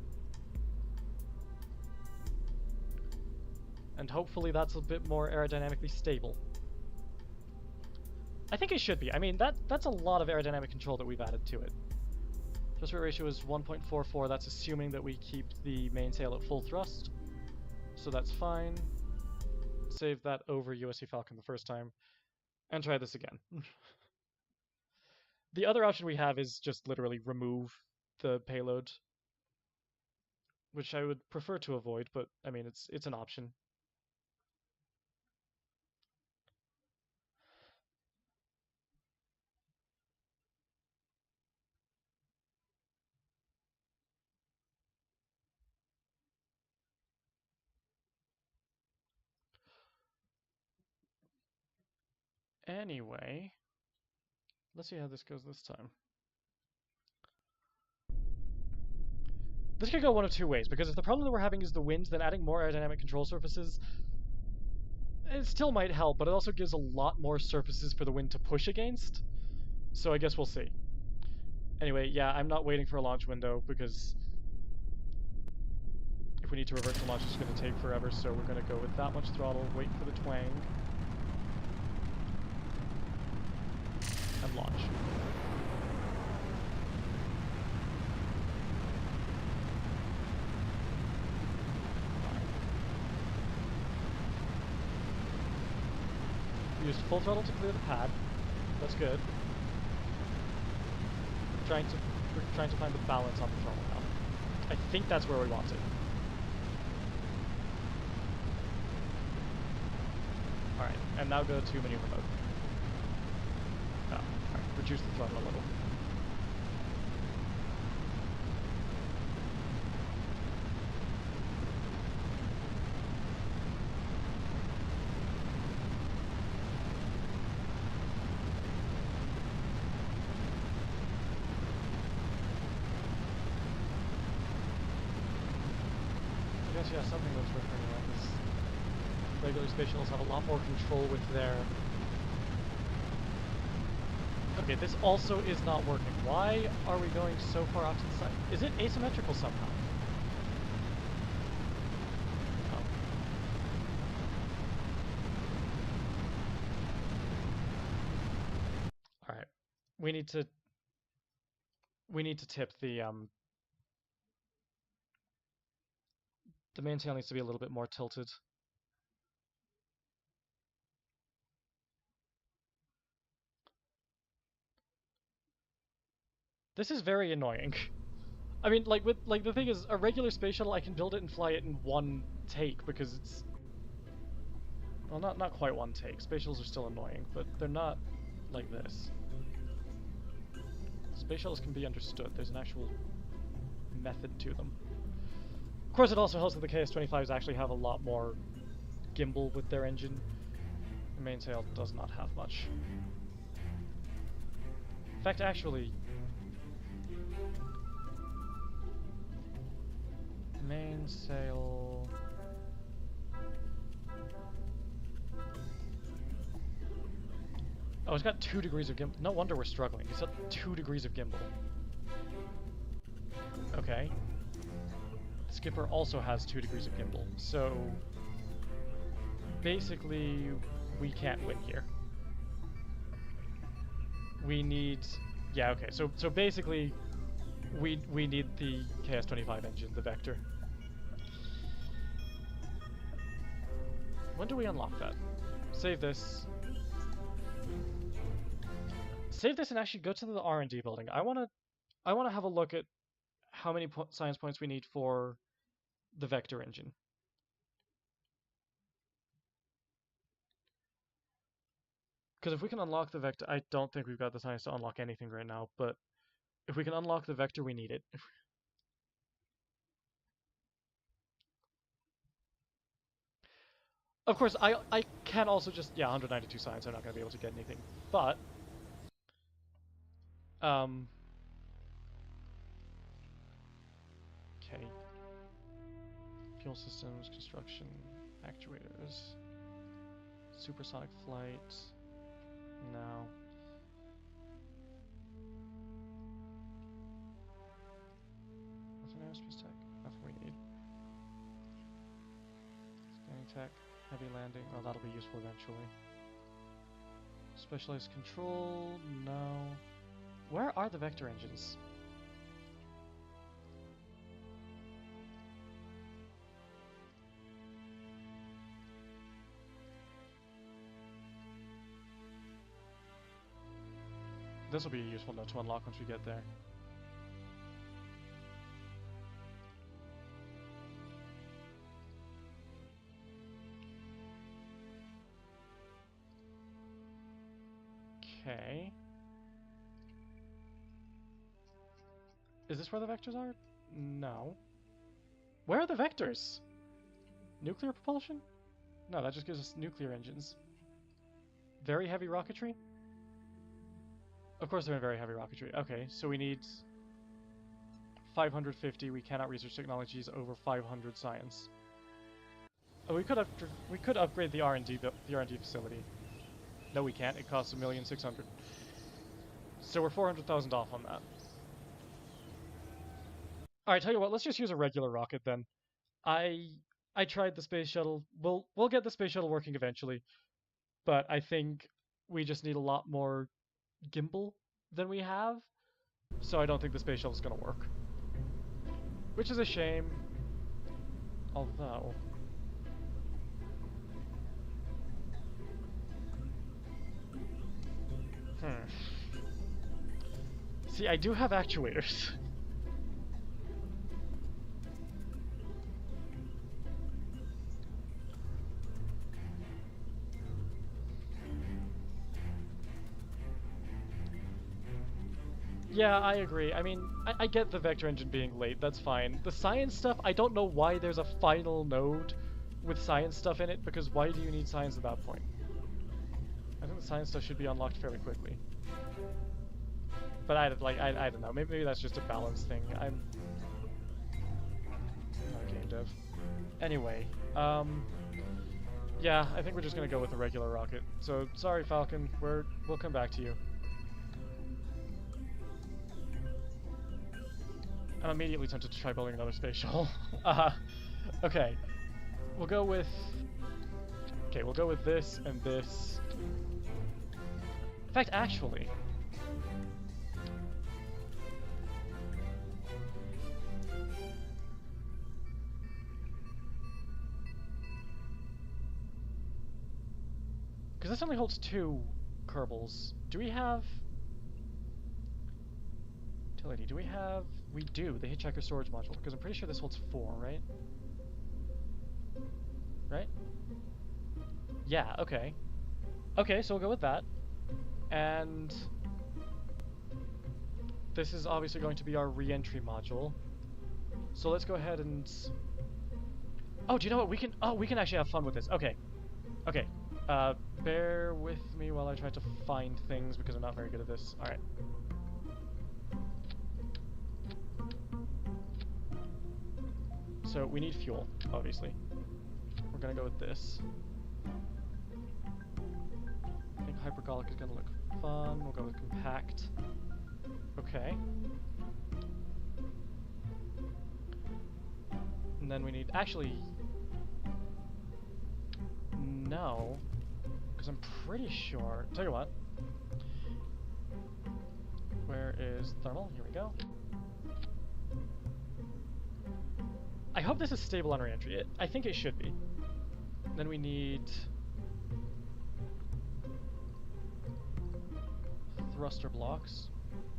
And hopefully that's a bit more aerodynamically stable. I think it should be. I mean, that's a lot of aerodynamic control that we've added to it. Thrust weight ratio is 1.44. That's assuming that we keep the mainsail at full thrust. So that's fine. Save that over USC Falcon the first time. And try this again. The other option we have is just literally remove the payload. Which I would prefer to avoid, but I mean, it's an option. Anyway, let's see how this goes this time. This could go one of 2 ways, because if the problem that we're having is the wind, then adding more aerodynamic control surfaces, it still might help, but it also gives a lot more surfaces for the wind to push against. So I guess we'll see. Anyway, yeah, I'm not waiting for a launch window, because if we need to revert to launch, it's going to take forever, so we're going to go with that much throttle, wait for the twang, and launch. Used full throttle to clear the pad. That's good. We're trying to find the balance on the throttle now. I think that's where we want it. Alright, and now go to maneuver mode. Oh, alright, reduce the throttle a little. guess, yeah, something looks worth bringing up is regular space shuttles have a lot more control with their... Okay, this also is not working. Why are we going so far off to the side? Is it asymmetrical somehow? Oh. Alright. We need to tip the mainsail needs to be a little bit more tilted. This is very annoying. I mean, the thing is, a regular space shuttle, I can build it and fly it in one take because it's... Well, not quite one take. Space shuttles are still annoying, but they're not like this. Space shuttles can be understood. There's an actual method to them. Of course, it also helps that the KS-25s actually have a lot more gimbal with their engine. The mainsail does not have much. In fact, actually... Mainsail... Oh, it's got 2 degrees of gimbal. No wonder we're struggling. It's at 2 degrees of gimbal. Okay. Skipper also has 2 degrees of gimbal, so... Basically, we can't win here. We need... Yeah, okay, so basically, we need the KS-25 engine, the Vector. When do we unlock that? Save this. Save this and actually go to the R&D building. I wanna have a look at how many science points we need for the Vector engine. Because if we can unlock the Vector, I don't think we've got the science to unlock anything right now, but if we can unlock the Vector, we need it. Of course, I can also just... Yeah, 192 science, I'm not going to be able to get anything. But... Okay. Fuel systems, construction, actuators, supersonic flight. No. What's an aerospace tech? Nothing we need. Scanning tech, heavy landing. Oh, that'll be useful eventually. Specialized control. No. Where are the Vector engines? This will be a useful note to unlock once we get there. Okay. Is this where the Vectors are? No. Where are the Vectors? Nuclear propulsion? No, that just gives us nuclear engines. Very heavy rocketry? Of course they're in very heavy rocketry. Okay, so we need 550. We cannot research technologies over 500 science. Oh, we could upgrade the R&D facility. No, we can't. It costs 1,600,000. So we're 400,000 off on that. All right, tell you what. Let's just use a regular rocket then. I tried the space shuttle. We'll get the space shuttle working eventually, but I think we just need a lot more gimbal than we have, so I don't think the space shuttle is going to work. Which is a shame, although... See, I do have actuators. Yeah, I agree. I mean, I get the Vector engine being late, that's fine. The science stuff, I don't know why there's a final node with science stuff in it, because why do you need science at that point? I think the science stuff should be unlocked fairly quickly. But I don't know, maybe that's just a balance thing. I'm not a game dev. Anyway, yeah, I think we're just gonna go with a regular rocket. So, sorry Falcon, we'll come back to you. I'm immediately tempted to try building another space shuttle. Okay. We'll go with... Okay, we'll go with this and this. In fact, actually... Because this only holds 2 Kerbals. Do we have... Utility, do we have... We do, the Hitchhiker storage module, because I'm pretty sure this holds 4, right? Right? Yeah, okay. Okay, so we'll go with that. And... This is obviously going to be our re-entry module. So let's go ahead and... Oh, do you know what? We can actually have fun with this. Okay. Okay. Bear with me while I try to find things, because I'm not very good at this. Alright. So we need fuel, obviously. We're gonna go with this. I think hypergolic is gonna look fun. We'll go with compact. Okay. And then we need... Actually... No. Because I'm pretty sure... Tell you what. Where is thermal? Here we go. I hope this is stable on re-entry. I think it should be. And then we need... thruster blocks.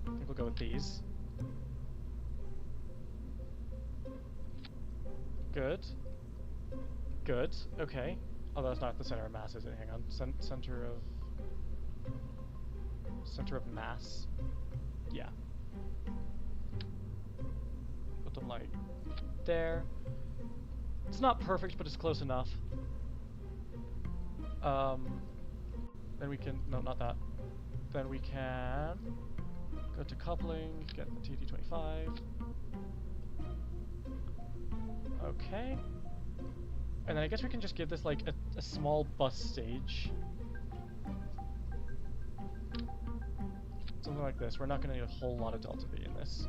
I think we'll go with these. Good. Good. Okay. Although that's not the center of mass, is it? Hang on. Center of mass. Yeah. Put them like there. It's not perfect, but it's close enough. Then we can... No, not that. Then we can go to coupling, get the TD25. Okay. And then I guess we can just give this like a small bus stage. Something like this. We're not going to need a whole lot of delta V in this.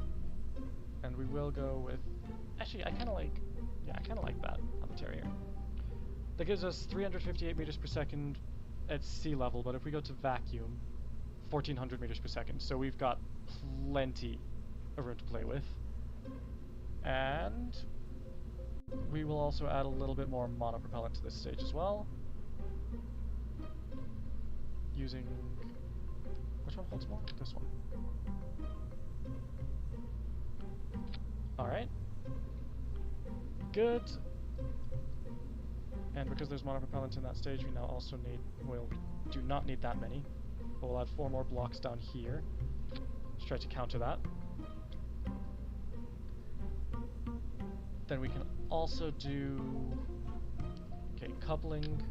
And we will go with... Actually, I kind of like... Yeah, I kind of like that on the Terrier. That gives us 358 meters per second at sea level, but if we go to vacuum, 1400 meters per second. So we've got plenty of room to play with. And we will also add a little bit more monopropellant to this stage as well. Using... Which one holds more? This one. Alright. Good. And because there's monopropellant in that stage, we now also need... Well, we do not need that many. But we'll add 4 more blocks down here. Let's try to counter that. Then we can also do... Okay, coupling.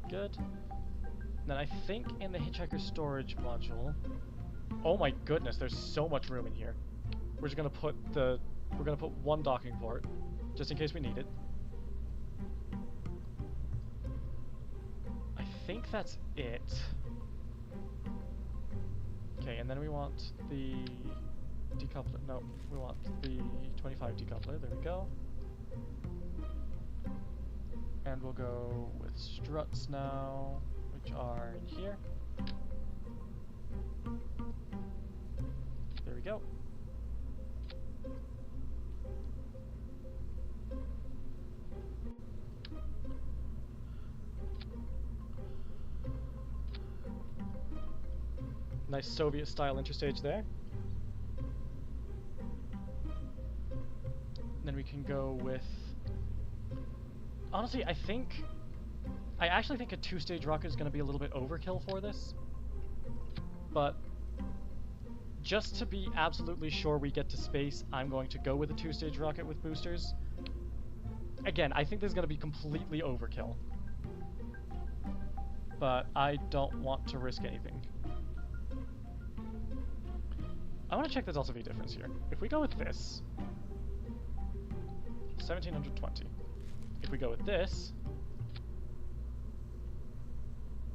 Good. Then I think in the Hitchhiker storage module... Oh my goodness, there's so much room in here. We're just gonna put the... We're gonna put 1 docking port, just in case we need it. I think that's it. Okay, and then we want the decoupler. No, we want the 25 decoupler. There we go. And we'll go with struts now, which are in here. There we go. Nice Soviet-style interstage there. Then we can go with... Honestly, I actually think a 2-stage rocket is going to be a little bit overkill for this. But just to be absolutely sure we get to space, I'm going to go with a 2-stage rocket with boosters. Again, I think this is going to be completely overkill. But I don't want to risk anything. I want to check the delta V difference here. If we go with this, 1720. If we go with this,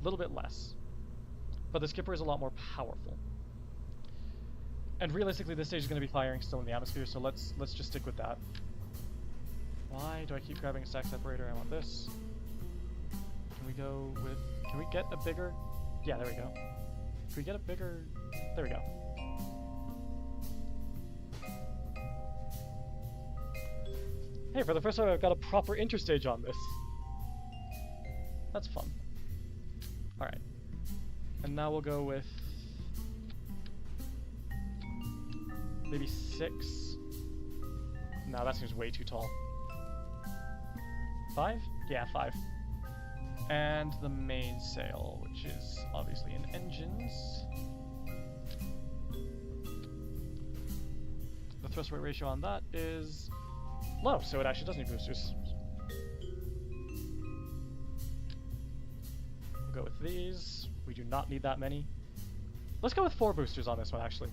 a little bit less. But the skipper is a lot more powerful. And realistically, this stage is going to be firing still in the atmosphere, so let's just stick with that. Why do I keep grabbing a stack separator? I want this. Can we go with... Can we get a bigger... Yeah, there we go. Can we get a bigger... There we go. Hey, for the first time I've got a proper interstage on this. That's fun. Alright. And now we'll go with... maybe 6? No, that seems way too tall. 5? Yeah, 5. And the mainsail, which is obviously in engines. The thrust weight ratio on that is low, so it actually doesn't need boosters. We'll go with these. We do not need that many. Let's go with 4 boosters on this one, actually.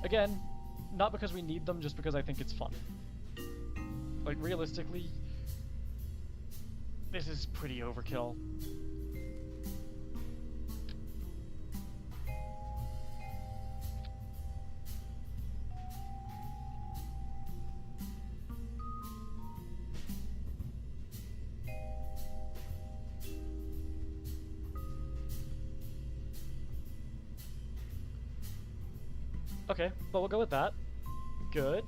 Again, not because we need them, just because I think it's fun. Like, realistically, this is pretty overkill. Okay, but we'll go with that. Good.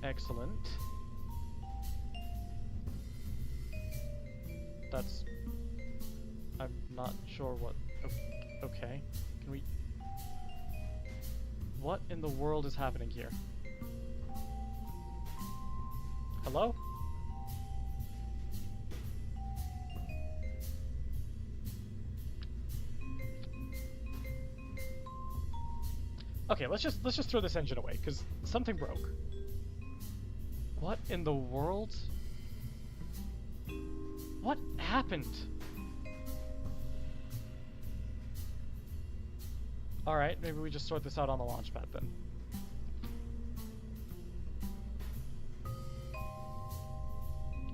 Excellent. That's... I'm not sure what... Okay. Can we... What in the world is happening here? Hello? Okay, let's just throw this engine away, because something broke. What in the world? What happened? Alright, maybe we just sort this out on the launch pad then.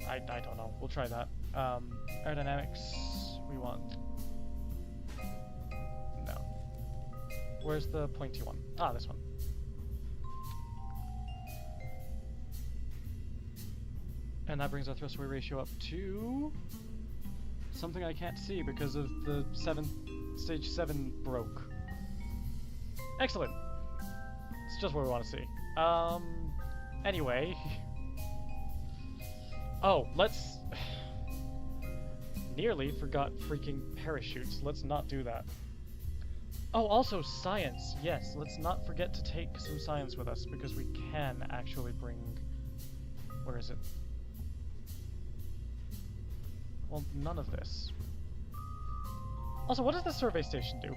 I don't know. We'll try that. Aerodynamics, we want... No. Where's the pointy one? Ah, this one. And that brings our thrust weight ratio up to... something I can't see because of the stage 7 broke. Excellent! It's just what we want to see. Anyway... Oh, let's... Nearly forgot freaking parachutes. Let's not do that. Oh, also science. Yes, let's not forget to take some science with us because we can actually bring... Where is it? Well, none of this. Also, what does the survey station do?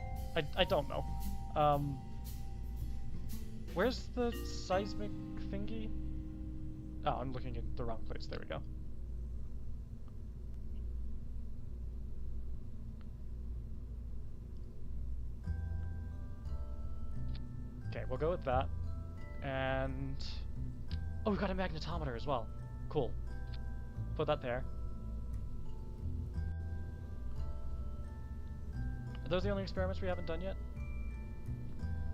I don't know. Where's the seismic thingy? Oh, I'm looking in the wrong place. There we go. Okay, we'll go with that. And... Oh, we've got a magnetometer as well. Cool. Put that there. Are those the only experiments we haven't done yet?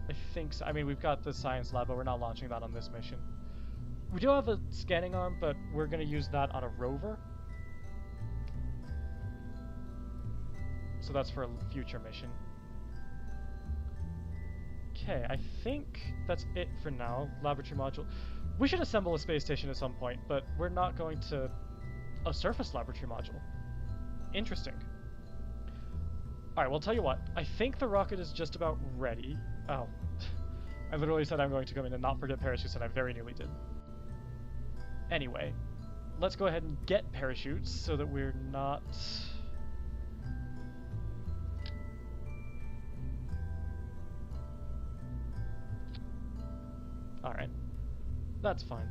I think so. I mean, we've got the science lab, but we're not launching that on this mission. We do have a scanning arm, but we're going to use that on a rover. So that's for a future mission. Okay, I think that's it for now. Laboratory module. We should assemble a space station at some point, but we're not going to... A surface laboratory module. Interesting. Alright, well, tell you what. I think the rocket is just about ready. Oh. I literally said I'm going to come in and not forget parachutes, and I very nearly did. Anyway, let's go ahead and get parachutes so that we're not... Alright. That's fine.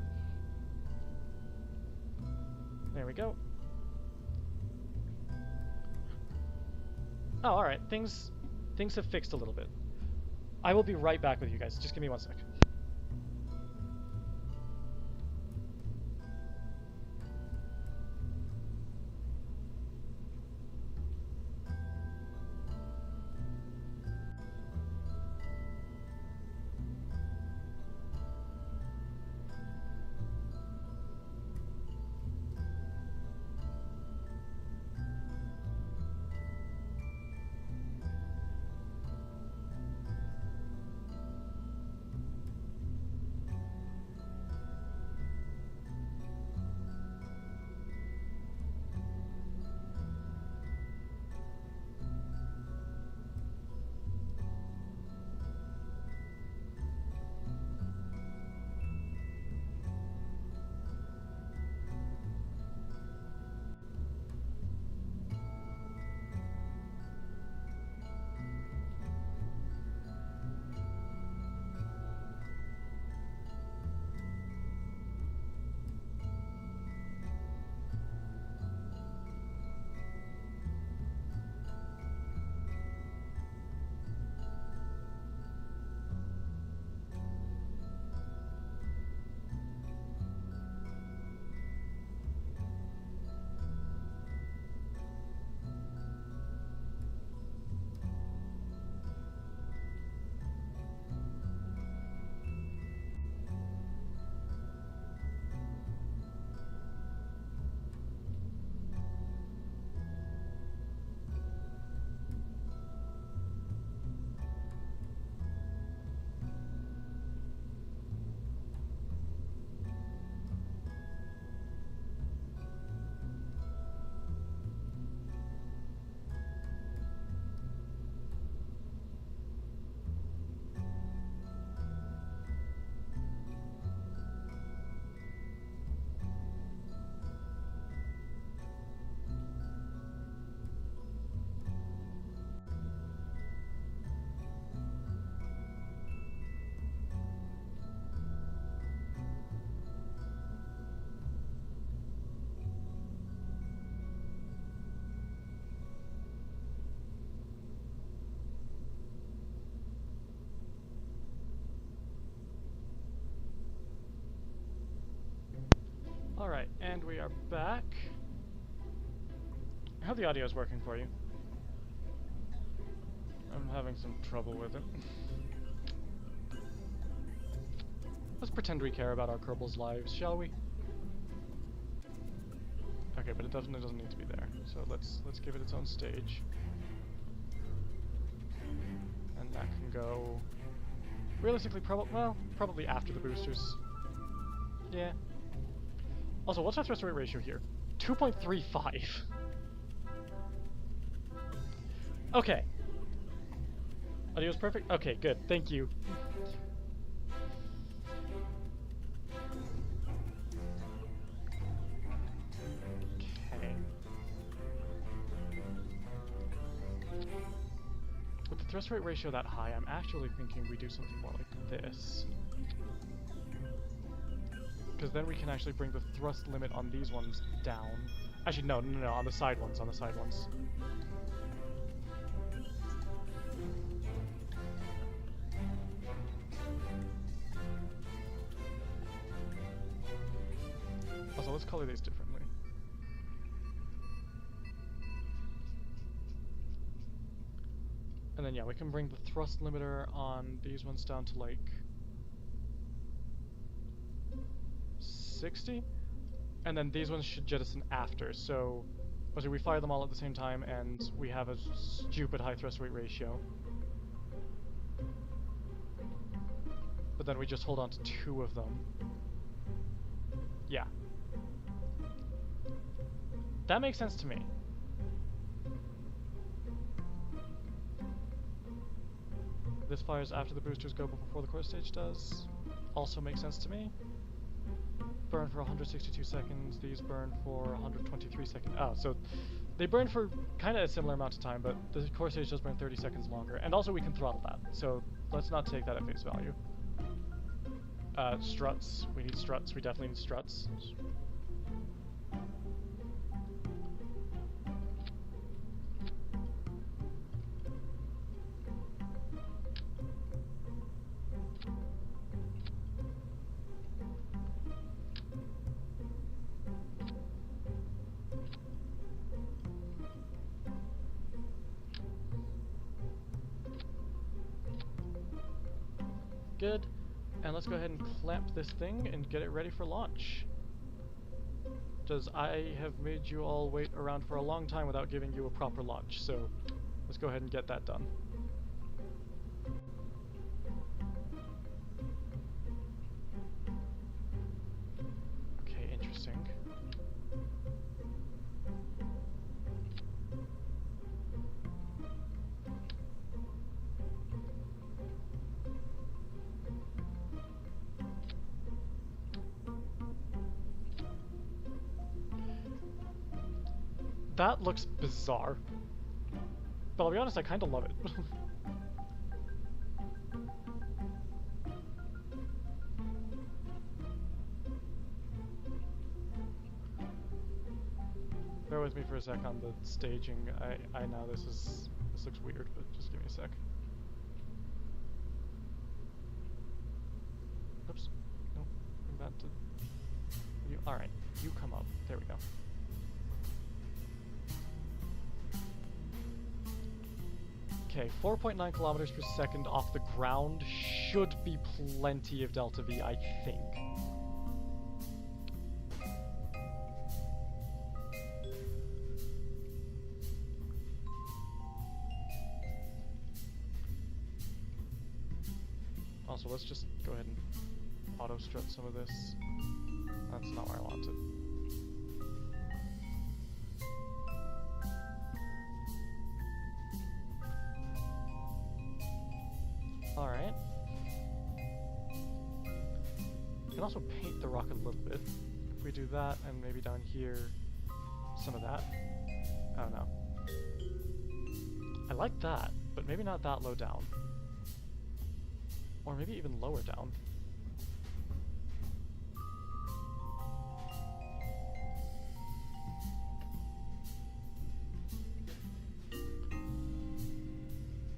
There we go. Oh, alright. Things have fixed a little bit. I will be right back with you guys. Just give me 1 sec. Alright, and we are back. I hope the audio is working for you. I'm having some trouble with it. Let's pretend we care about our Kerbals' lives, shall we? Okay, but it definitely doesn't need to be there. So let's give it its own stage. And that can go realistically probably after the boosters. Yeah. Also, what's our thrust rate ratio here? 2.35. Okay. Audio's perfect? Okay, good. Thank you. Okay. With the thrust rate ratio that high, I'm actually thinking we do something more like this. Because then we can actually bring the thrust limit on these ones down. Actually, no, on the side ones, Also, let's color these differently. And then, yeah, we can bring the thrust limiter on these ones down to, like, 60? And then these ones should jettison after, so we fire them all at the same time, and we have a stupid high thrust rate ratio. But then we just hold on to 2 of them. Yeah. That makes sense to me. This fires after the boosters go, but before the core stage does. Also makes sense to me. Burn for 162 seconds, these burn for 123 seconds. Oh, so they burn for kind of a similar amount of time, but the core stage does burn 30 seconds longer. And also we can throttle that, so let's not take that at face value. Struts. We need struts. We definitely need struts. Good. And let's go ahead and clamp this thing and get it ready for launch. Because I have made you all wait around for a long time without giving you a proper launch, so let's go ahead and get that done. Okay, interesting. That looks bizarre. But I'll be honest, I kind of love it. Bear with me for a sec on the staging. I know this looks weird, but just give me a sec. Oops. Nope. I'm about to... Alright, you come up. There we go. Okay, 4.9 kilometers per second off the ground should be plenty of delta V, I think. Also, let's just go ahead and auto-strut some of this. That's not where I want it. Alright. We can also paint the rocket a little bit. If we do that, and maybe down here, some of that. I don't know. I like that, but maybe not that low down. Or maybe even lower down.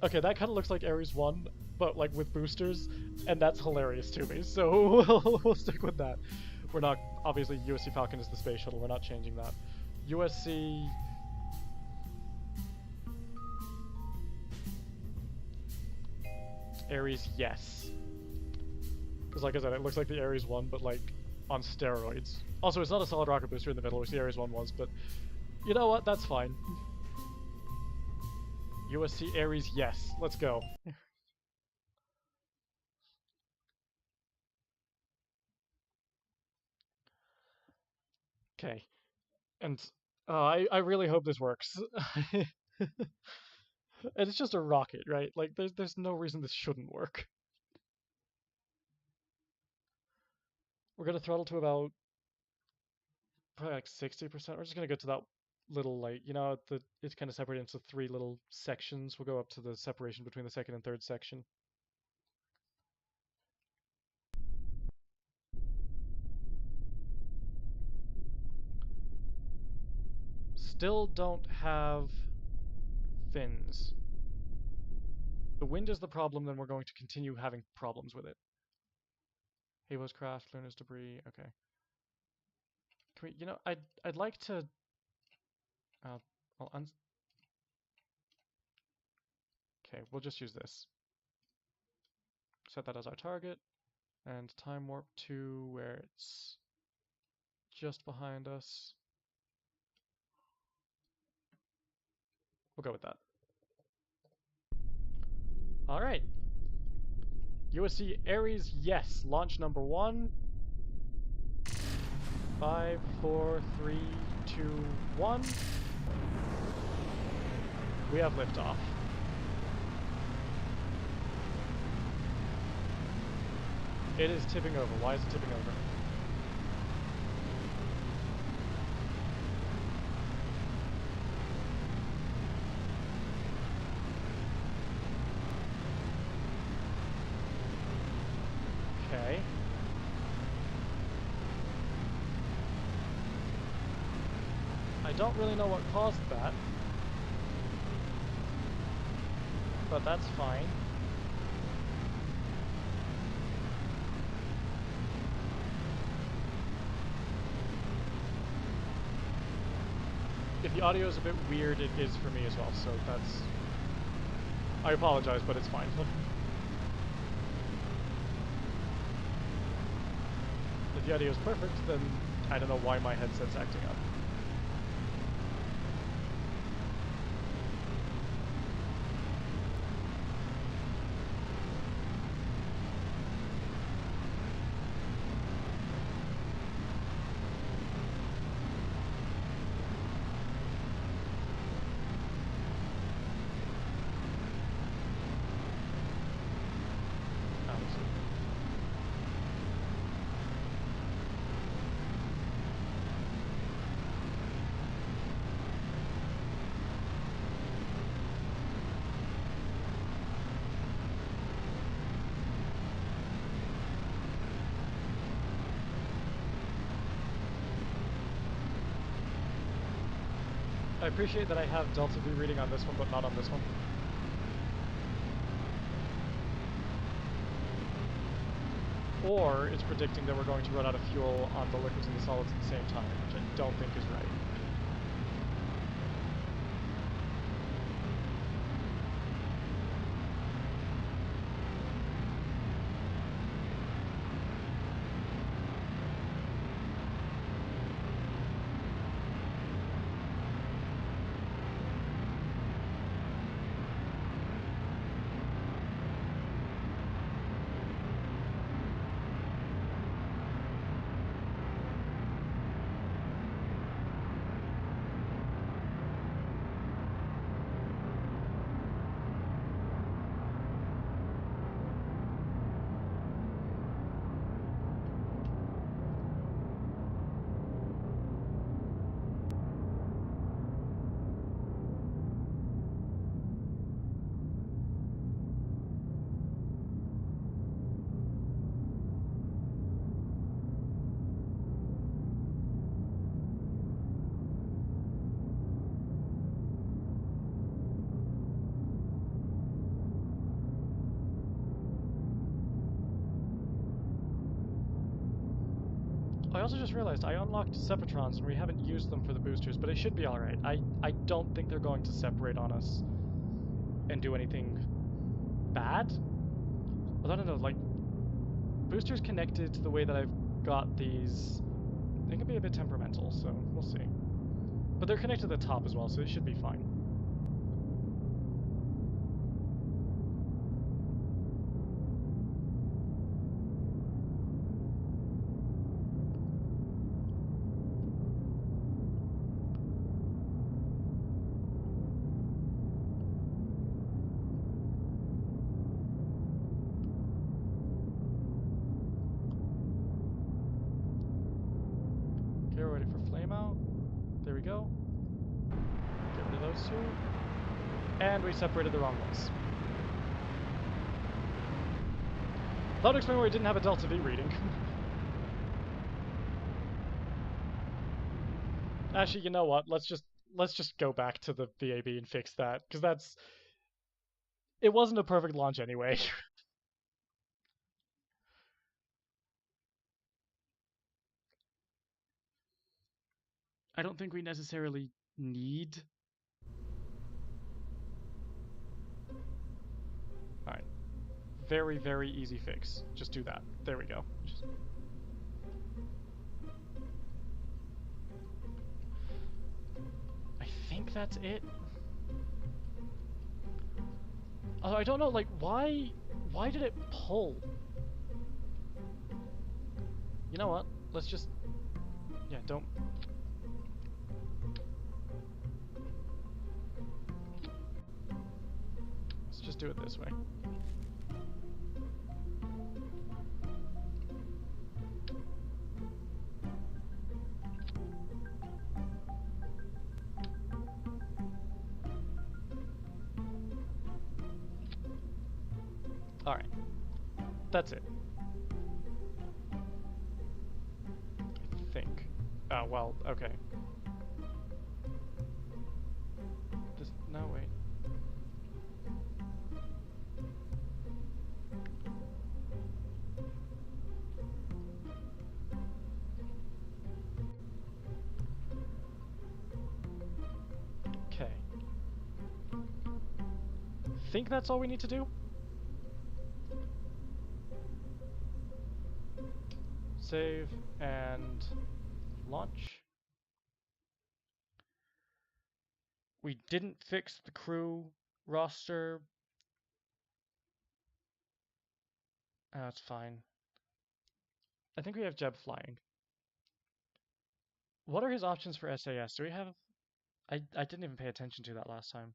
Okay, that kind of looks like Ares 1, but like with boosters, and that's hilarious to me, so we'll stick with that. we're not, obviously USC Falcon is the space shuttle, we're not changing that. USC... Ares, yes. Because like I said, it looks like the Ares 1, but like on steroids. Also, it's not a solid rocket booster in the middle, which the Ares 1 was, but you know what? That's fine. USC Ares, yes. Let's go. Okay. And I really hope this works. And it's just a rocket, right? Like, there's no reason this shouldn't work. We're gonna throttle to about probably like 60%. We're just gonna go to that little, like, you know, it's kind of separated into 3 little sections. We'll go up to the separation between the second and third section. Still don't have fins. The wind is the problem, then we're going to continue having problems with it. Havo's craft, Luna's debris, okay. Can we, you know, I'd like to... I'll okay, we'll just use this. Set that as our target, and time warp to where it's just behind us. We'll go with that. Alright. USC Ares, yes. Launch number 1. 5, 4, 3, 2, 1. We have liftoff. It is tipping over. Why is it tipping over? Okay. I don't really know what caused that, but that's fine. If the audio is a bit weird, it is for me as well, so that's... I apologize, but it's fine. If the audio is perfect, then I don't know why my headset's acting up. I appreciate that I have Delta V reading on this one, but not on this one. Or it's predicting that we're going to run out of fuel on the liquids and the solids at the same time, which I don't think is right. also just realized I unlocked Separatrons and we haven't used them for the boosters, but it should be alright. I don't think they're going to separate on us and do anything bad. I don't know, like, boosters connected to the way that I've got these, they can be a bit temperamental, so we'll see. But they're connected to the top as well, so it should be fine. Okay, we're ready for flame out. There we go. Get rid of those two. And we separated the wrong ones. That would explain why we didn't have a Delta V reading. Actually, you know what? Let's just go back to the VAB and fix that, because it wasn't a perfect launch anyway. I don't think we necessarily need. Alright. Very, very easy fix. Just do that. There we go. I think that's it. Although I don't know, like, why did it pull? You know what? Let's just, yeah, don't. Let's just do it this way. Alright. That's it. I think. Oh, well, okay. No, wait. Okay. Think that's all we need to do? Save and launch. We didn't fix the crew roster. That's fine. I think we have Jeb flying. What are his options for SAS? Do we have... I didn't even pay attention to that last time.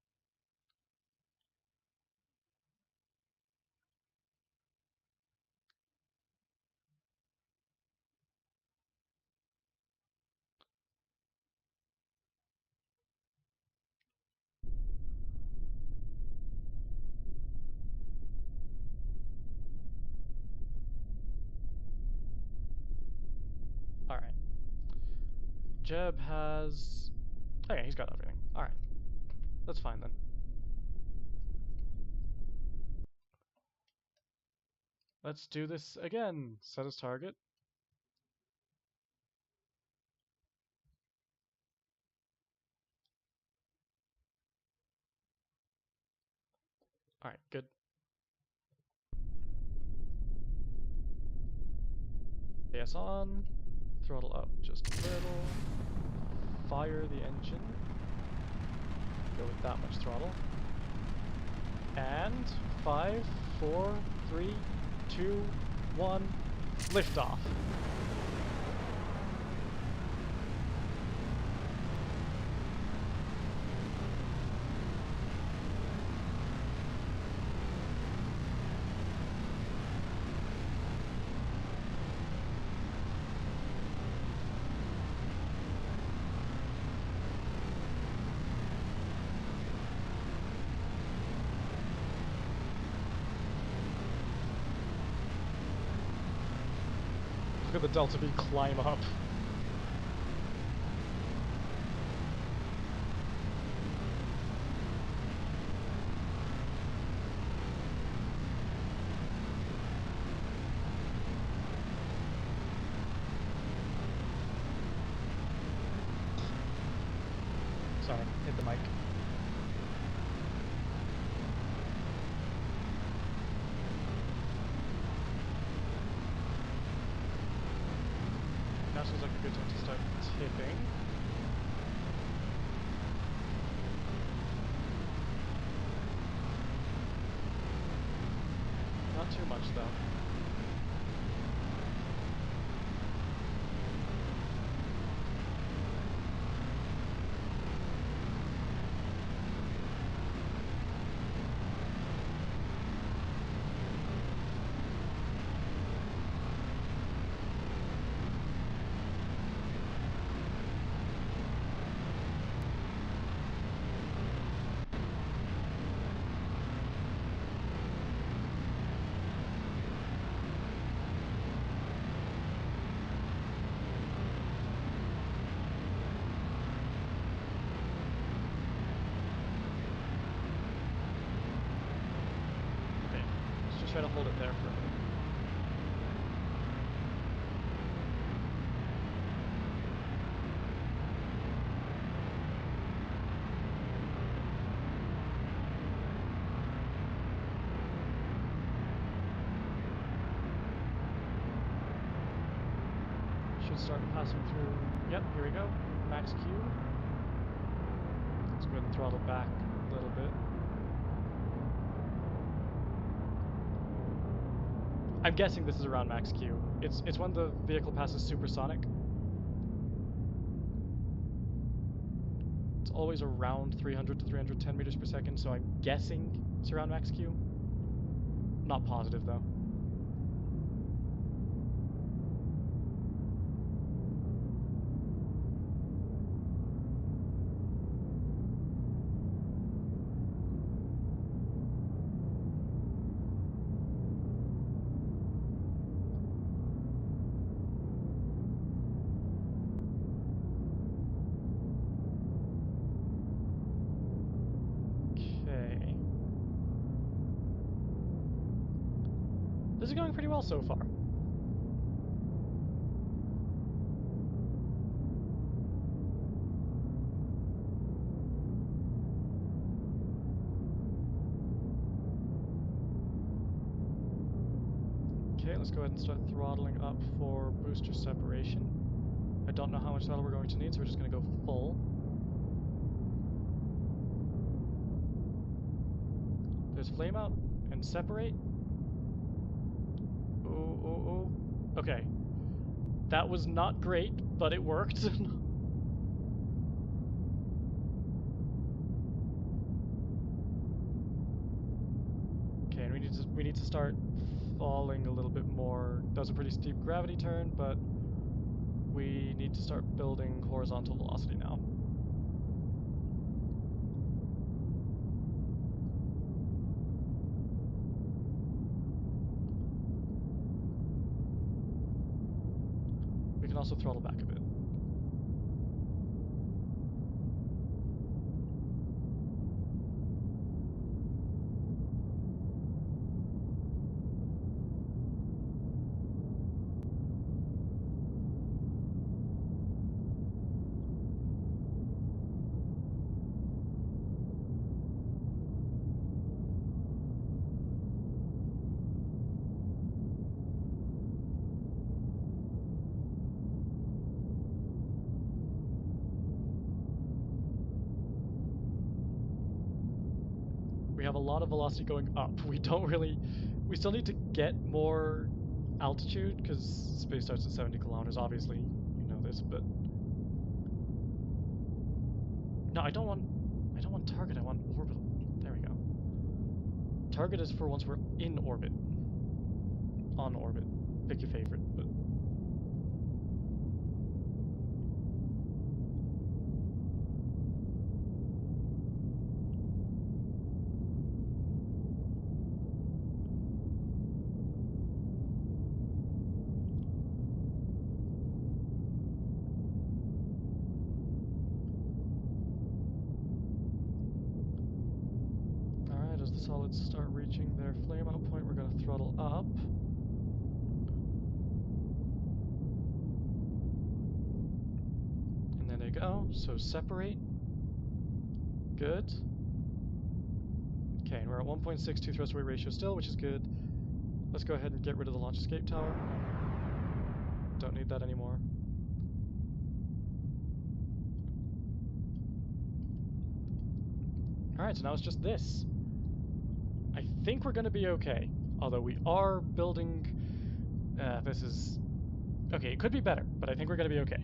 Alright. Jeb has... Oh yeah, he's got everything. Alright. That's fine then. Let's do this again. Set as target. Alright, good. AS on. Throttle up just a little. Fire the engine. Go with that much throttle. And 5, 4, 3, 2, 1, liftoff. Look at the Delta V climb up. a good time to start tipping. Not too much though. Try to hold it there for a bit. Should start passing through. Yep, here we go. Max Q. Let's go ahead and throttle back a little bit. I'm guessing this is around max Q. It's when the vehicle passes supersonic. It's always around 300 to 310 meters per second, so I'm guessing it's around max Q. Not positive though. This is going pretty well so far. Okay, let's go ahead and start throttling up for booster separation. I don't know how much throttle we're going to need, so we're just going to go full. There's flame out and separate. Oh. Okay. That was not great, but it worked. Okay, and we need to start falling a little bit more. That was a pretty steep gravity turn, but we need to start building horizontal velocity now. We can also throttle back a bit. We have a lot of velocity going up. We still need to get more altitude because space starts at 70 kilometers. Obviously, you know this, but no, I don't want target. I want orbital. There we go. Target is for once we're in orbit. On orbit. Pick your favorite, but. As the solids start reaching their flame out point, we're going to throttle up. And there they go. So separate. Good. Okay, and we're at 1.62 thrust weight ratio still, which is good. Let's go ahead and get rid of the launch escape tower. Don't need that anymore. Alright, so now it's just this. I think we're going to be okay. Although we are building... this is... Okay, it could be better, but I think we're going to be okay.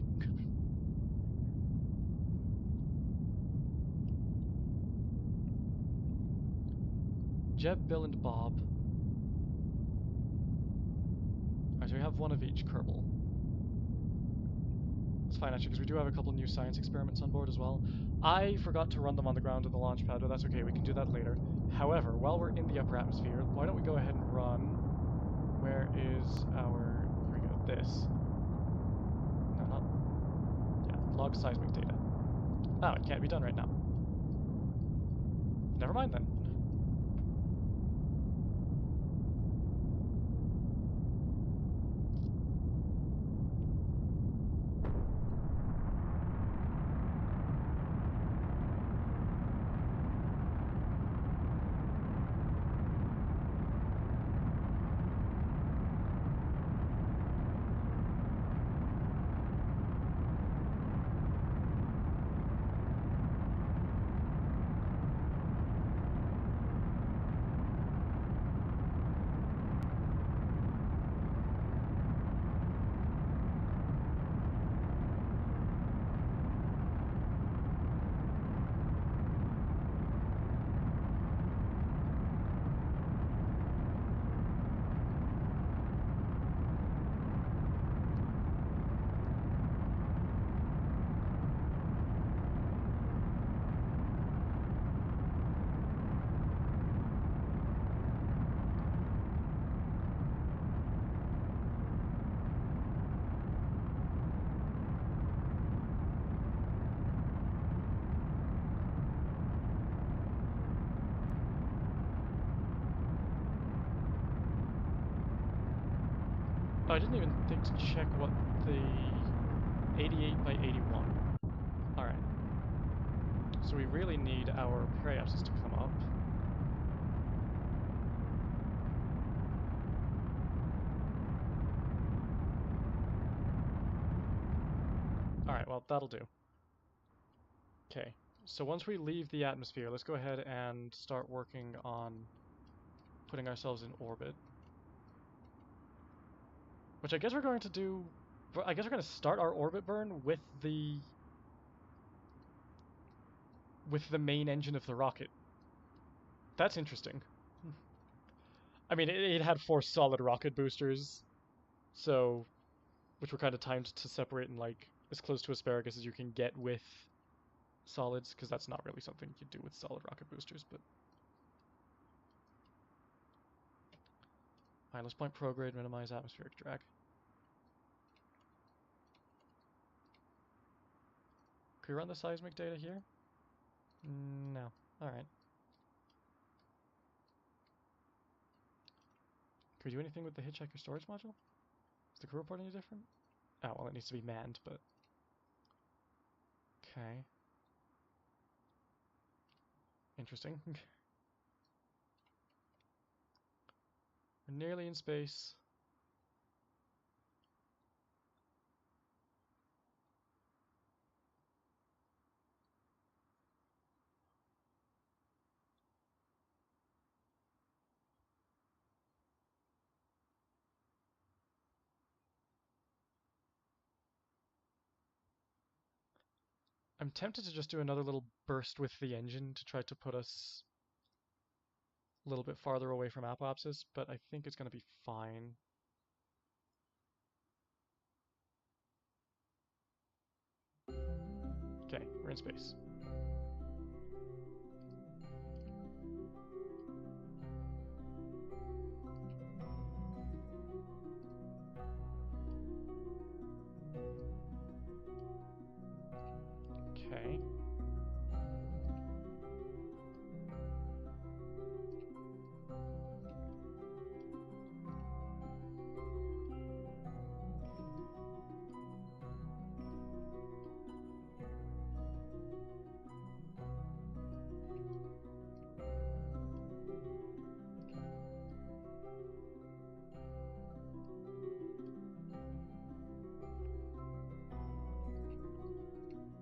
Jeb, Bill, and Bob. Alright, so we have one of each Kerbal. That's fine, actually, because we do have a couple new science experiments on board as well. I forgot to run them on the ground in the launch pad, but that's okay, we can do that later. However, while we're in the upper atmosphere, why don't we go ahead and run... Where is our... Here we go, this. No, not... Yeah, log seismic data. Oh, it can't be done right now. Never mind then. Oh, I didn't even think to check what the 88 by 81. Alright. So we really need our periapsis to come up. Alright, well, that'll do. Okay, so once we leave the atmosphere, let's go ahead and start working on putting ourselves in orbit. Which I guess we're going to do... I guess we're going to start our orbit burn with the main engine of the rocket. That's interesting. I mean, it had 4 solid rocket boosters, so... which were kind of timed to separate in, like, as close to asparagus as you can get with solids, because that's not really something you do with solid rocket boosters, but... Alright, let's point prograde, minimize atmospheric drag. Can we run the seismic data here? No. Alright. Can we do anything with the hitchhiker storage module? Is the crew report any different? Oh, well, it needs to be manned, but... Okay. Interesting. We're nearly in space. I'm tempted to just do another little burst with the engine to try to put us a little bit farther away from apopsis, but I think it's going to be fine. Okay, we're in space. Okay.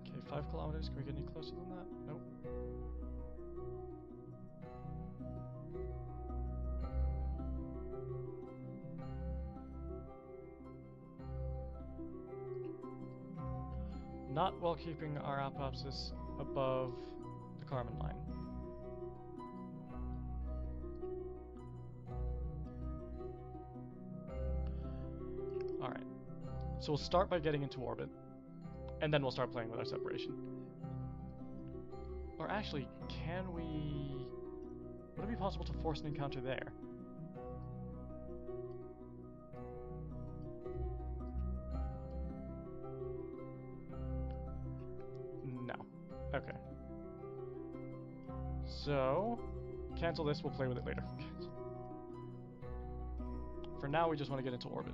Okay, 5 kilometers. Can we get any closer than that? Nope. not while keeping our apopsis above the Kármán line. Alright, so we'll start by getting into orbit, and then we'll start playing with our separation. Or actually, can we... would it be possible to force an encounter there? No. Okay. So, cancel this, we'll play with it later. For now, we just want to get into orbit.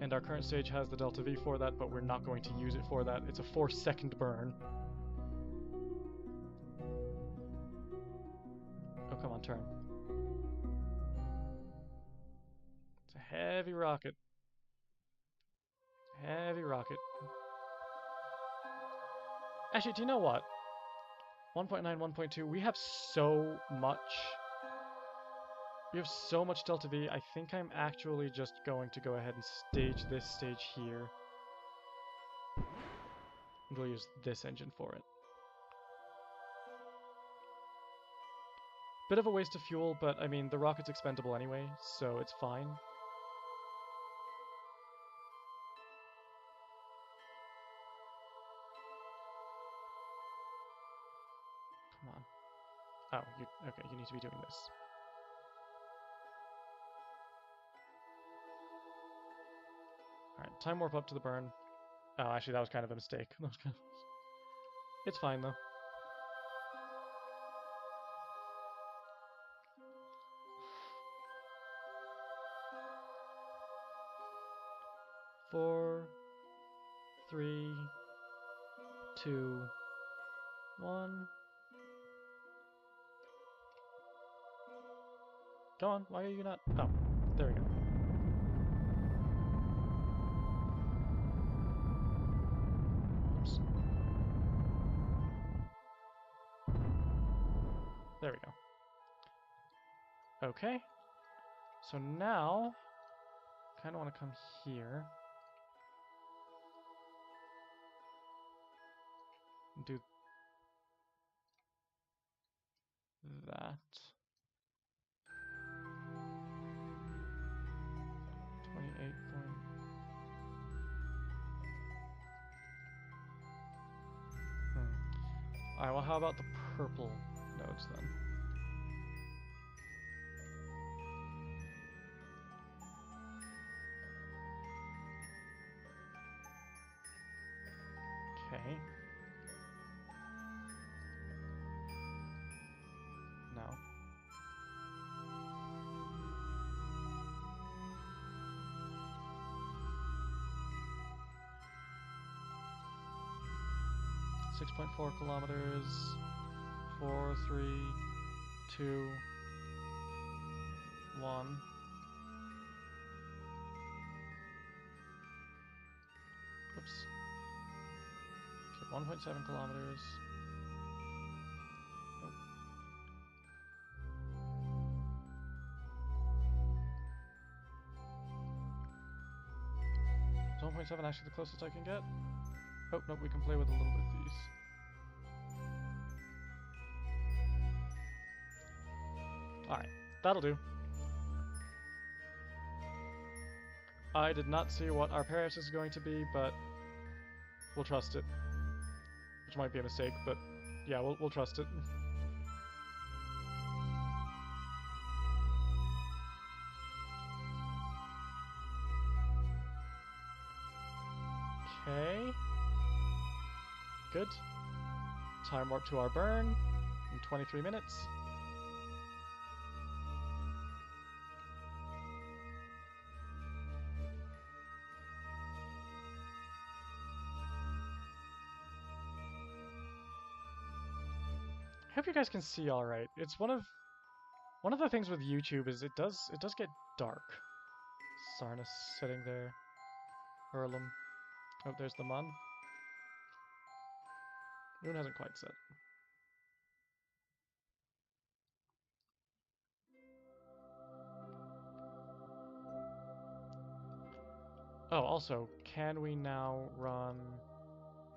And our current stage has the delta V for that, but we're not going to use it for that. It's a 4-second burn. Oh, come on, turn. It's a heavy rocket. Heavy rocket. Actually, do you know what? 1.9, 1.2, we have so much... we have so much delta V, I think I'm actually just going to go ahead and stage this stage here. And we'll use this engine for it. Bit of a waste of fuel, but I mean, the rocket's expendable anyway, so it's fine. Come on. Oh, okay, you need to be doing this. Alright, time warp up to the burn. Oh, actually, that was kind of a mistake. It's fine, though. Four, 3, 2, 1. Go on, why are you not? Oh, there we go. Oops. There we go. Okay. So now, kind of want to come here. And do that. 28 point. Alright, well how about the purple nodes then? Okay. No. .4 kilometers. 4, 3, 2, 1. Oops. Okay, 1.7 kilometers. Nope. Is 1.7 actually the closest I can get? Oh, nope, we can play with a little bit of these. Alright, that'll do. I did not see what our Paris is going to be, but we'll trust it. Which might be a mistake, but yeah, we'll trust it. Okay. Good. Time warp to our burn in 23 minutes. I hope you guys can see all right. It's one of the things with YouTube is it does get dark. Sarna's sitting there. Hurlum. Oh, there's the Mun. Moon hasn't quite set. Oh, also, can we now run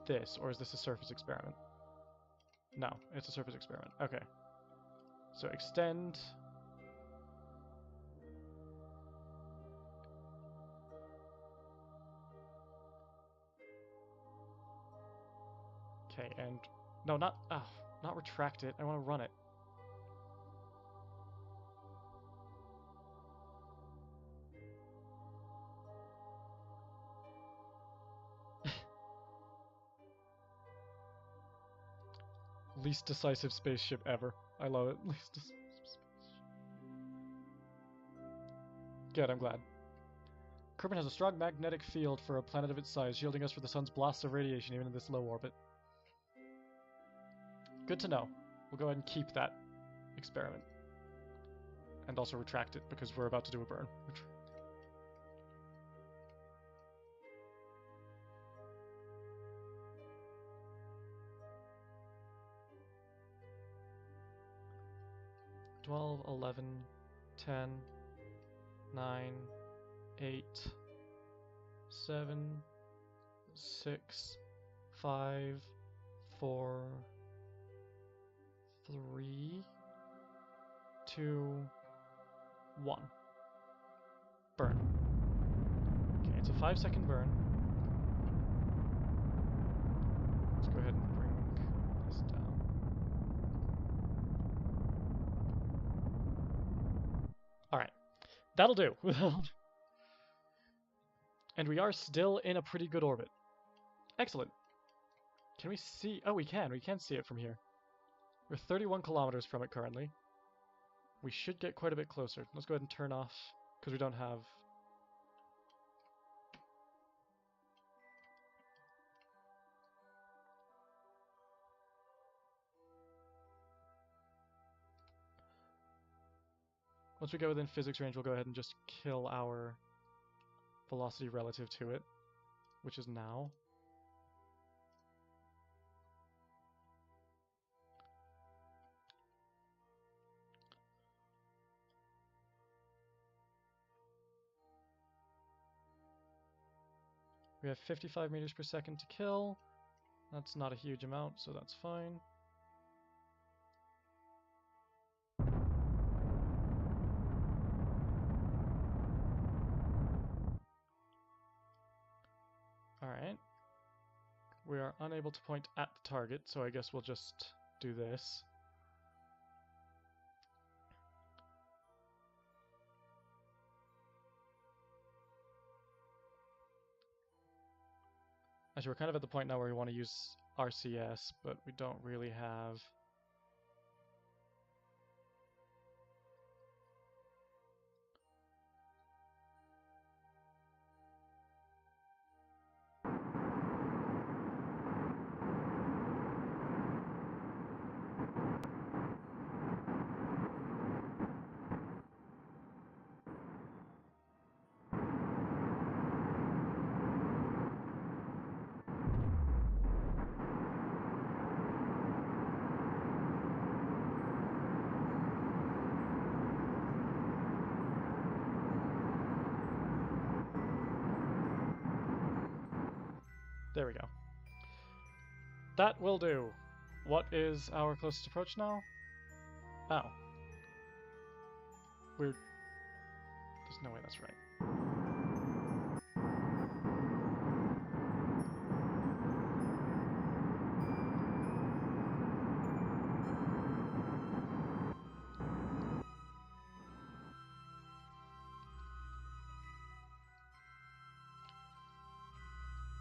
this, or is this a surface experiment? No, it's a surface experiment. Okay. So extend. Okay, and no, not retract it. I want to run it. Least decisive spaceship ever. I love it. Least decisive spaceship. Good, I'm glad. Kerbin has a strong magnetic field for a planet of its size, shielding us from the sun's blasts of radiation even in this low orbit. Good to know. We'll go ahead and keep that experiment. And also retract it, because we're about to do a burn. 12, 11, 10, 9, 8, 7, 6, 5, 4, 3, 2, 1. Burn. Okay, it's a 5-second burn. Let's go ahead and bring this down. Alright, that'll do. And we are still in a pretty good orbit. Excellent. Can we see? Oh, we can. We can see it from here. We're 31 kilometers from it currently. We should get quite a bit closer. Let's go ahead and turn off, because we don't have... Once we get within physics range, we'll go ahead and just kill our velocity relative to it, which is now. We have 55 meters per second to kill. That's not a huge amount, so that's fine. Alright. We are unable to point at the target, so I guess we'll just do this. Actually, we're kind of at the point now where we want to use RCS, but we don't really have... There we go. That will do. What is our closest approach now? Oh. There's no way that's right.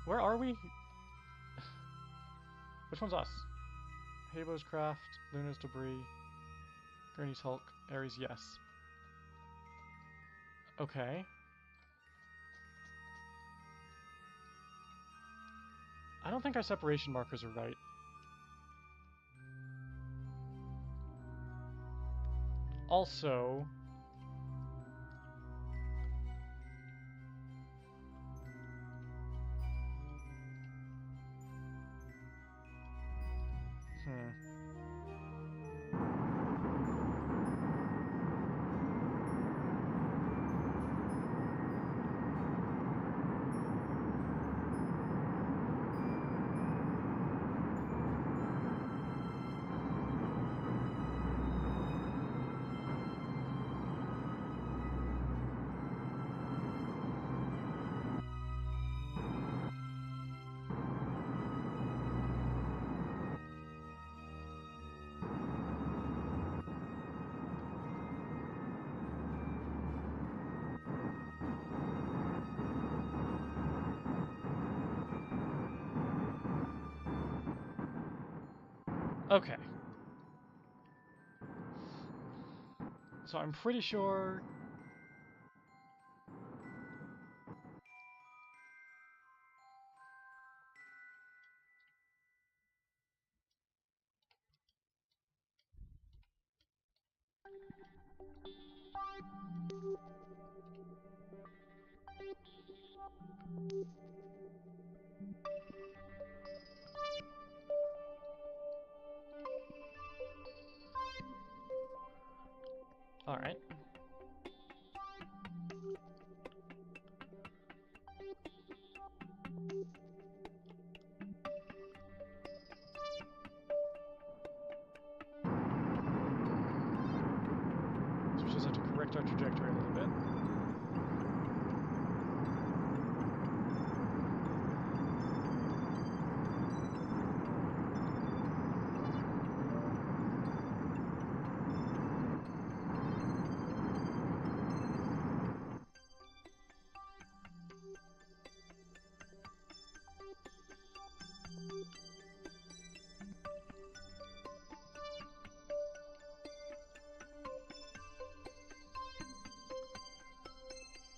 Where are we? Which one's us? Halo's craft, Luna's debris, Gurney's Hulk, Ares, yes. Okay. I don't think our separation markers are right. Also... Okay. So I'm pretty sure... Alright. So we just have to correct our trajectory a little bit.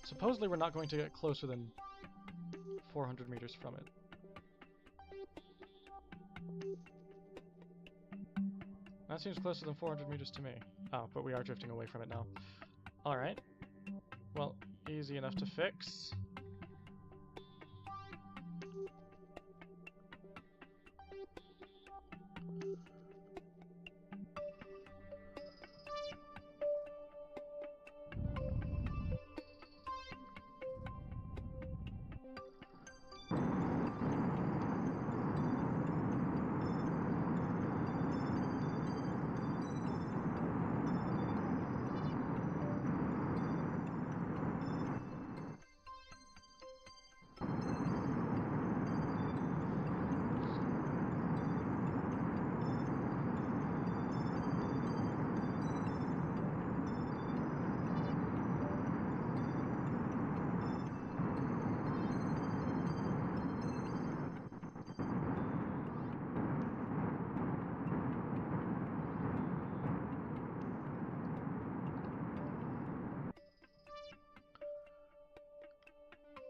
Supposedly we're not going to get closer than 400 meters from it. That seems closer than 400 meters to me. Oh, but we are drifting away from it now. Alright. Well, easy enough to fix.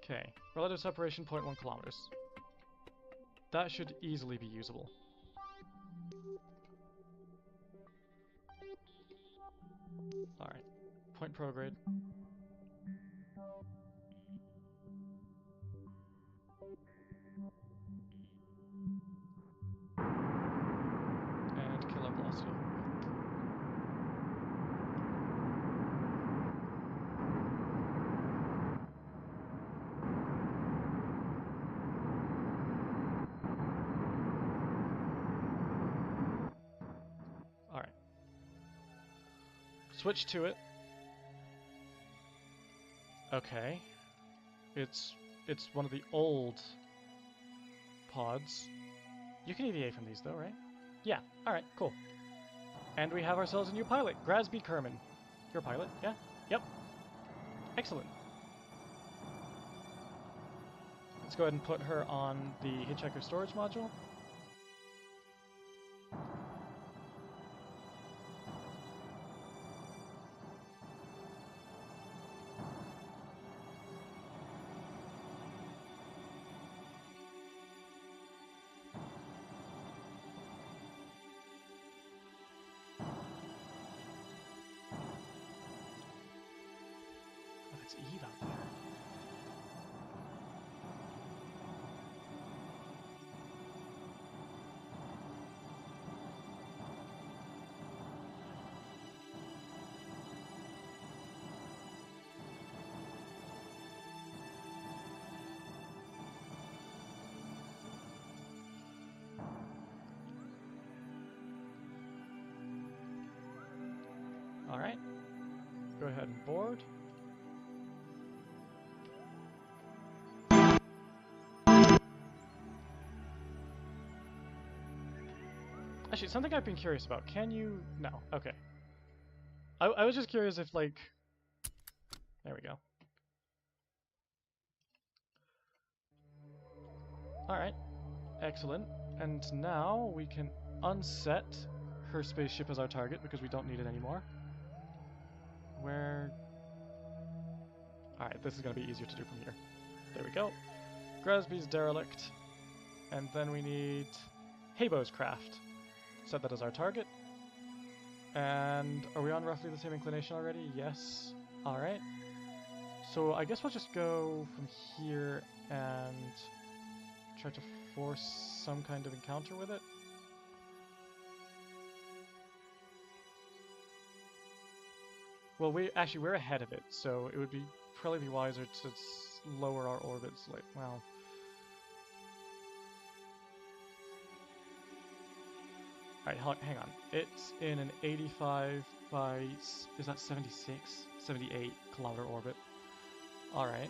Okay, relative separation 0.1 kilometers. That should easily be usable. Alright, point prograde. And kilo velocity. Alright. Switch to it. Okay. It's one of the old pods. You can EVA from these though, right? Yeah. Alright, cool. And we have ourselves a new pilot, Grasby Kerbin. You're a pilot, yeah? Yep. Excellent. Let's go ahead and put her on the Hitchhiker storage module. Oh, that's Eve out there. Alright. Go ahead and board. Actually, something I've been curious about. Can you... No. Okay. I was just curious if, like... There we go. Alright. Excellent. And now we can unset her spaceship as our target because we don't need it anymore. Where... Alright, this is going to be easier to do from here. There we go. Grasby's derelict. And then we need Habo's craft. Set that as our target. And are we on roughly the same inclination already? Yes. Alright. So I guess we'll just go from here and try to force some kind of encounter with it. Well, we're ahead of it, so it would be probably be wiser to lower our orbits. Like, well, all right, hang on. It's in an 85 by is that 76, 78 kilometer orbit. All right.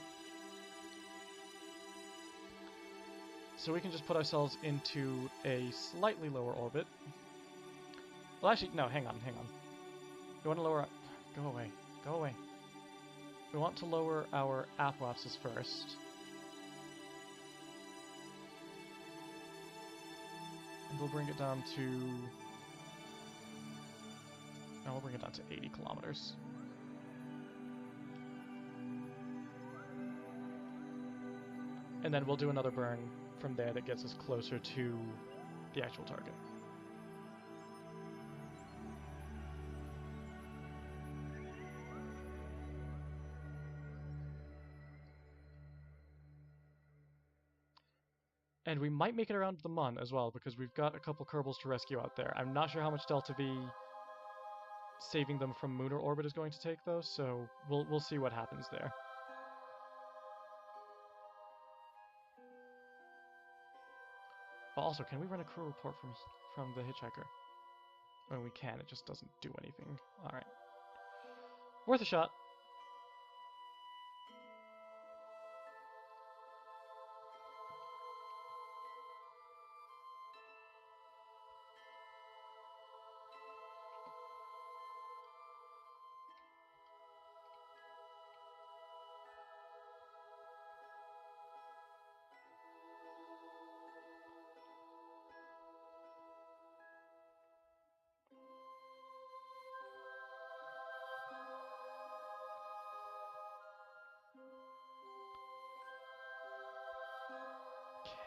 So we can just put ourselves into a slightly lower orbit. Well, actually, no. Hang on. We want to lower. Go away. We want to lower our apoapsis first. And we'll bring it down to... No, we'll bring it down to 80 kilometers. And then we'll do another burn from there that gets us closer to the actual target. And we might make it around the Mun as well, because we've got a couple Kerbals to rescue out there. I'm not sure how much Delta V saving them from Lunar orbit is going to take, though, so we'll see what happens there. Also, can we run a crew report from the Hitchhiker? When we can, it just doesn't do anything. Alright. Worth a shot.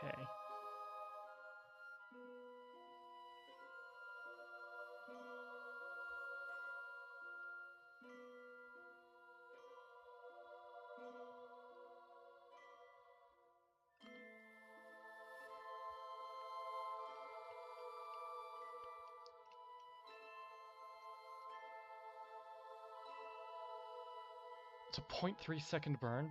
Okay. It's a 0.3 second burn.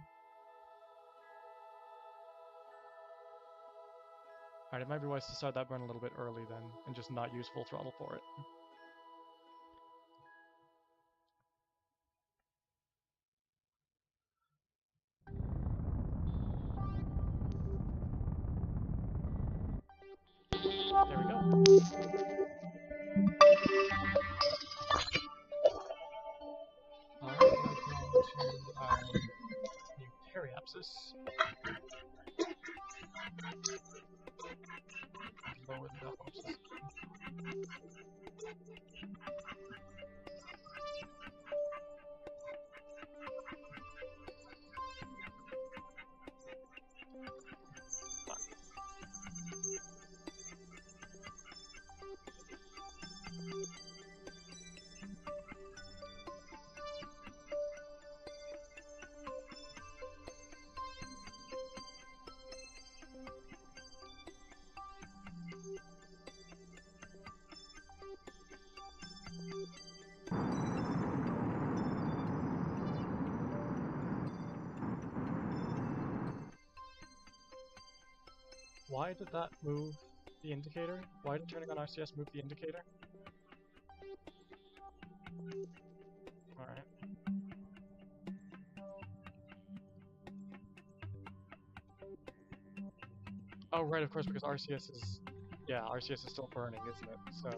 Alright, it might be wise to start that burn a little bit early then, and just not use full throttle for it. There we go. Alright, we're going to our new periapsis. Lower the apoapsis. Why did that move the indicator? Why did turning on RCS move the indicator? Alright. Oh, right, of course, because RCS is... Yeah, RCS is still burning, isn't it? So...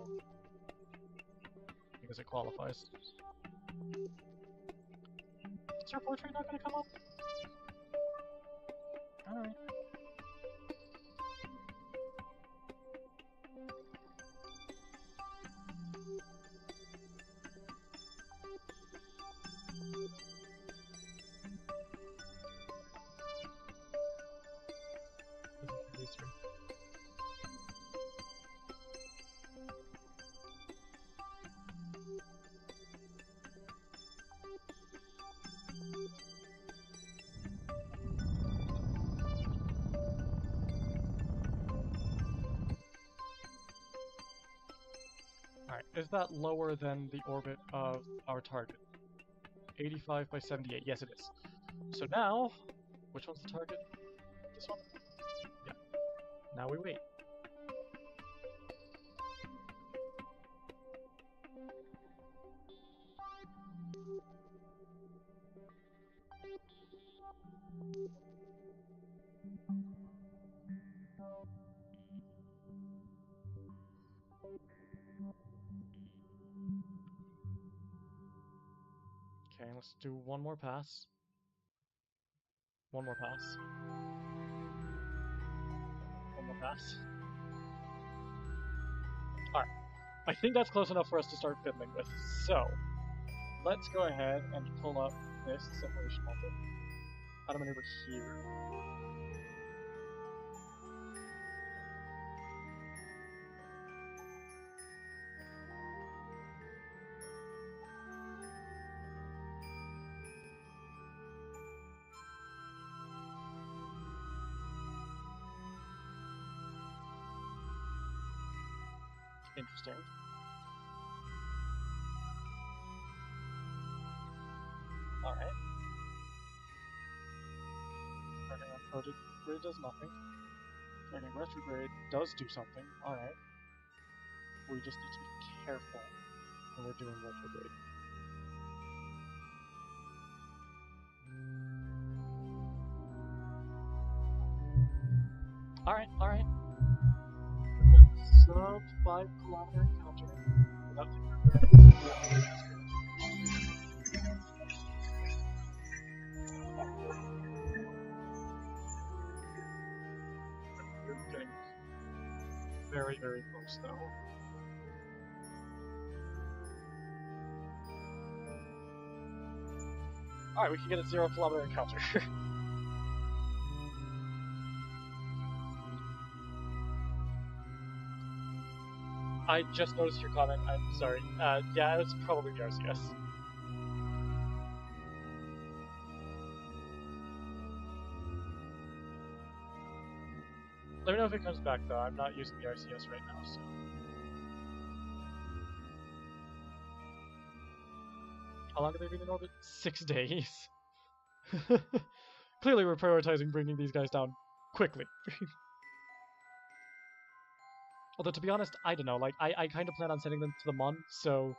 Because it qualifies. Is our portrait not gonna come up? Alright. history. Alright, is that lower than the orbit of our target? 85 by 78, yes it is. So now, which one's the target? This one? Yeah. Now we wait. Okay, let's do one more pass. One more pass. One more pass. Alright, I think that's close enough for us to start fiddling with. So, let's go ahead and pull up this separation method. How to maneuver here. Interesting. Alright. Turning on protograde does nothing. Turning retrograde does do something. Alright. We just need to be careful when we're doing retrograde. Alright. Sub 5 kilometer encounter without We're getting very, very close though. Alright, we can get a 0 kilometer encounter. I just noticed your comment, I'm sorry. Yeah, it's probably the RCS. Let me know if it comes back though, I'm not using the RCS right now, so... How long have they been in orbit? 6 days. Clearly we're prioritizing bringing these guys down quickly. Although, to be honest, I don't know, like, I kind of plan on sending them to the Mon, so...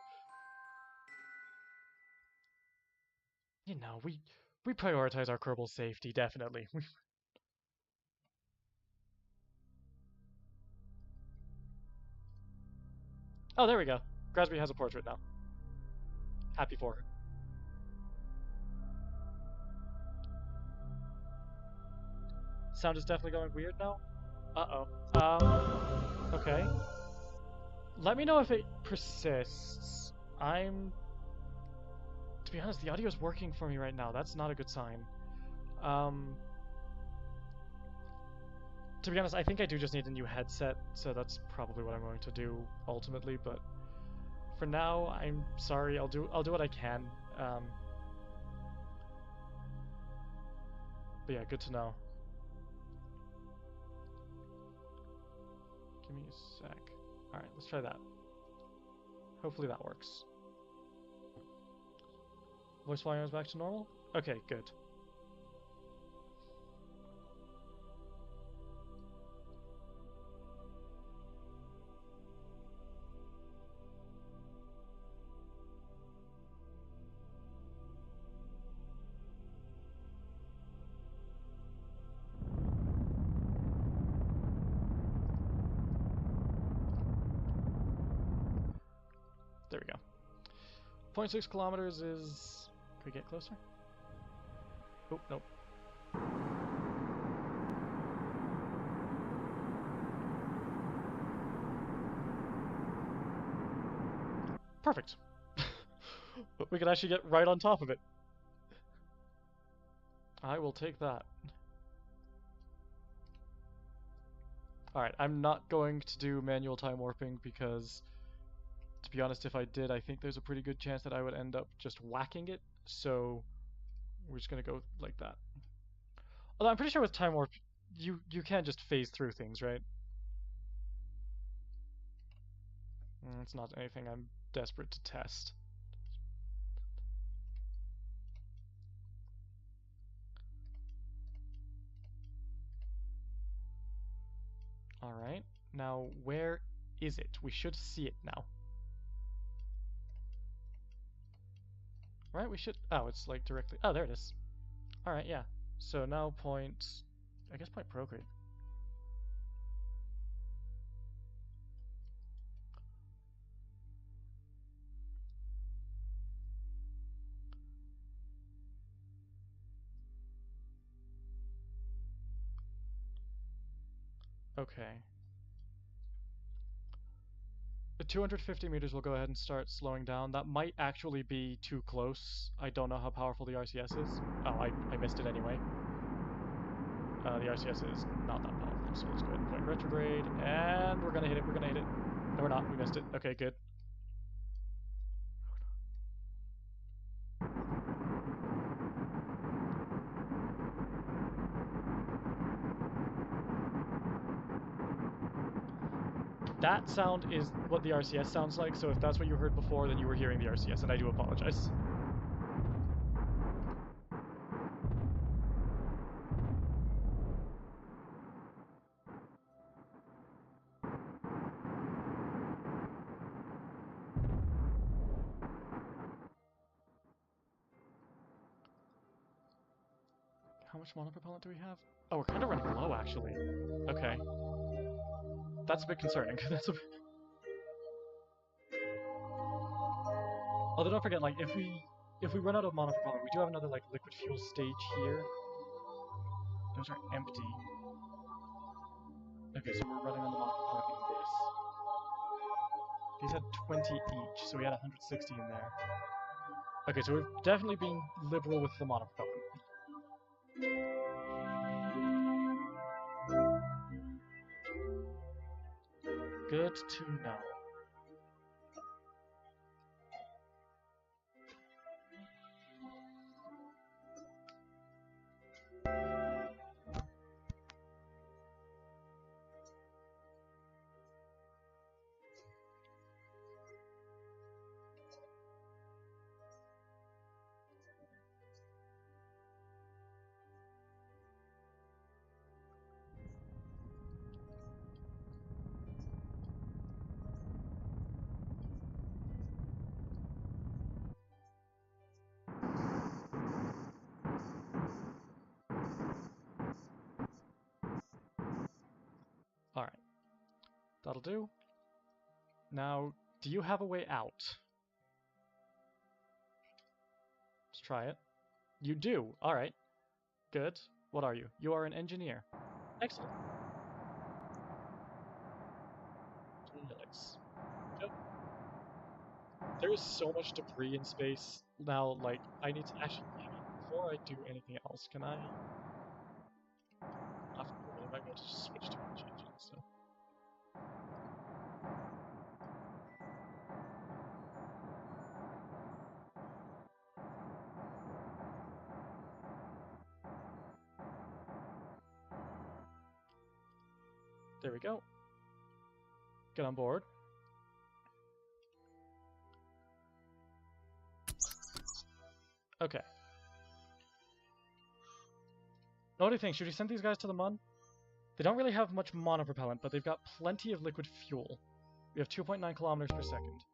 You know, we prioritize our Kerbal safety, definitely. Oh, there we go. Grasby has a portrait now. Happy for her. Sound is definitely going weird now. Uh-oh. Okay. Let me know if it persists. To be honest, the audio is working for me right now. That's not a good sign. To be honest, I think I do just need a new headset, so that's probably what I'm going to do ultimately, but for now, I'm sorry. I'll do what I can. But yeah, good to know. Give me a sec. Alright, let's try that. Hopefully that works. Voice volume is back to normal? Okay, good. There we go. 0.6 kilometers is... Can we get closer? Oh, nope. Perfect. We can actually get right on top of it. I will take that. Alright, I'm not going to do manual time warping because, to be honest, if I did, I think there's a pretty good chance that I would end up just whacking it, so we're just gonna go like that. Although I'm pretty sure with time warp, you can just phase through things, right? It's not anything I'm desperate to test. Alright, now where is it? We should see it now. Right, we should... Oh, it's like directly... Oh, there it is. Alright, yeah. So now point... I guess point Procreate. Okay. The 250 meters will go ahead and start slowing down. That might actually be too close. I don't know how powerful the RCS is. Oh, I missed it anyway. The RCS is not that powerful, so let's go ahead and point retrograde, and we're gonna hit it, we're gonna hit it. No, we're not, we missed it. Okay, good. That sound is what the RCS sounds like, so if that's what you heard before, then you were hearing the RCS, and I do apologize. How much monopropellant do we have? Oh, we're kind of running low, actually. Okay. That's a bit concerning. That's a bit... Although don't forget, like, if we run out of monopropellant, we do have another, like, liquid fuel stage here. Those are empty. Okay, so we're running on the monopropellant in this. These had 20 each, so we had 160 in there. Okay, so we've definitely been liberal with the monopropellant. Good to know. Alright. That'll do. Now, do you have a way out? Let's try it. You do! Alright. Good. What are you? You are an engineer. Excellent. Nice. Yep. There is so much debris in space now, like, I need to actually, before I do anything else, can I might be able to just switch to change it, so. There we go. Get on board. Okay. What do you think? Should we send these guys to the Mun? They don't really have much monopropellant, but they've got plenty of liquid fuel. We have 2.9 kilometers per second.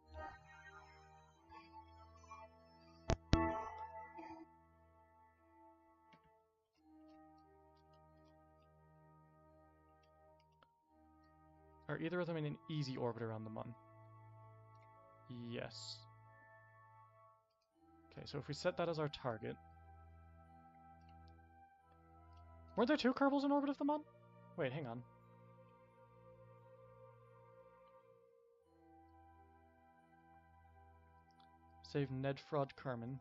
Are either of them in an easy orbit around the Mun? Yes. Okay, so if we set that as our target... Weren't there two Kerbals in orbit of the Mun? Wait, hang on. Save Ned Fraud Kerman.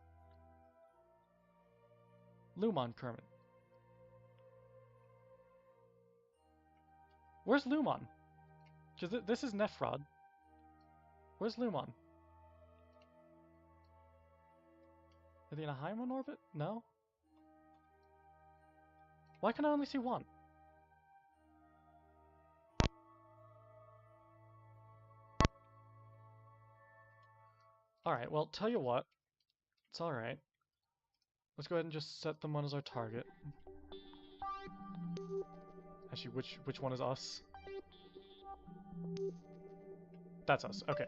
Lumon Kerman. Where's Lumon? Because this is Nephrod. Where's Lumon? Are they in a high moon orbit? No? Why can I only see one? Alright, well, tell you what. It's alright. Let's go ahead and just set them on as our target. Actually, which one is us? That's us, okay.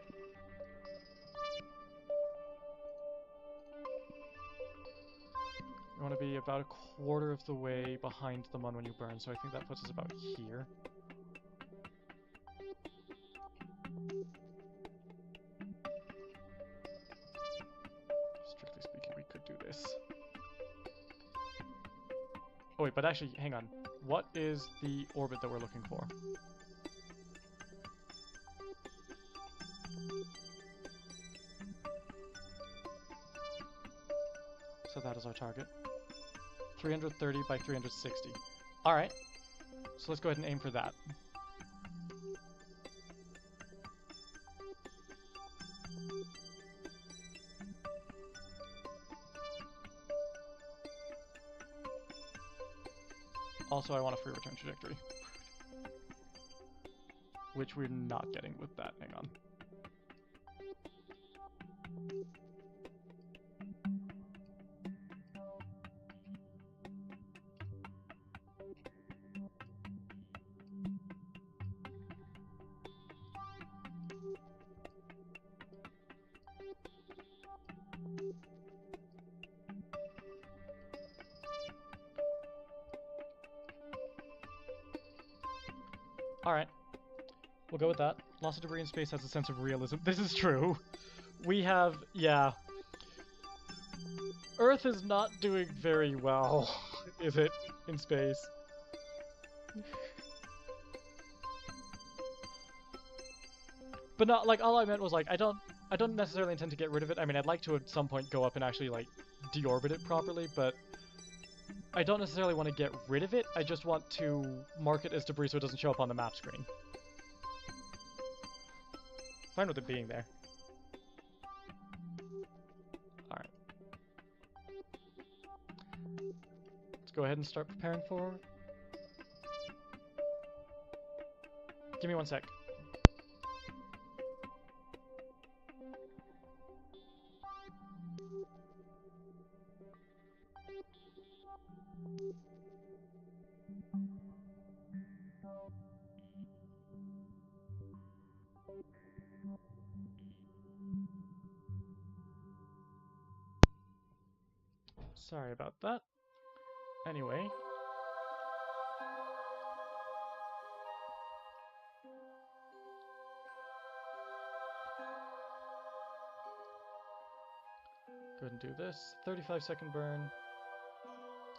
You want to be about a quarter of the way behind the Mun when you burn, so I think that puts us about here. Strictly speaking, we could do this. Oh wait, but actually, hang on. What is the orbit that we're looking for? So that is our target. 330 by 360. Alright. So let's go ahead and aim for that. Also, I want a free return trajectory. Which we're not getting with that. Hang on. Alright. We'll go with that. Loss of debris in space has a sense of realism. This is true. We have... yeah. Earth is not doing very well, is it, in space? But not, like, all I meant was, like, I don't necessarily intend to get rid of it. I mean, I'd like to at some point go up and actually, like, deorbit it properly, but I don't necessarily want to get rid of it. I just want to mark it as debris so it doesn't show up on the map screen. Fine with it being there. Alright. Let's go ahead and start preparing for... Give me 1 sec. Sorry about that. Anyway. Go ahead and do this. 35-second burn.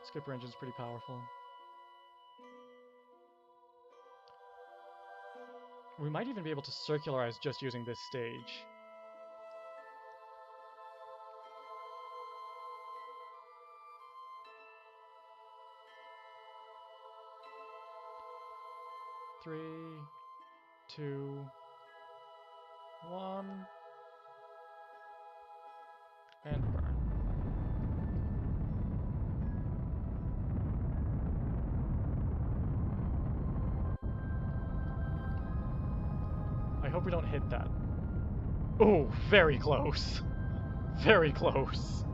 Skipper engine's pretty powerful. We might even be able to circularize just using this stage. Three, 2, 1, and burn. I hope we don't hit that. Oh, very close. Very close.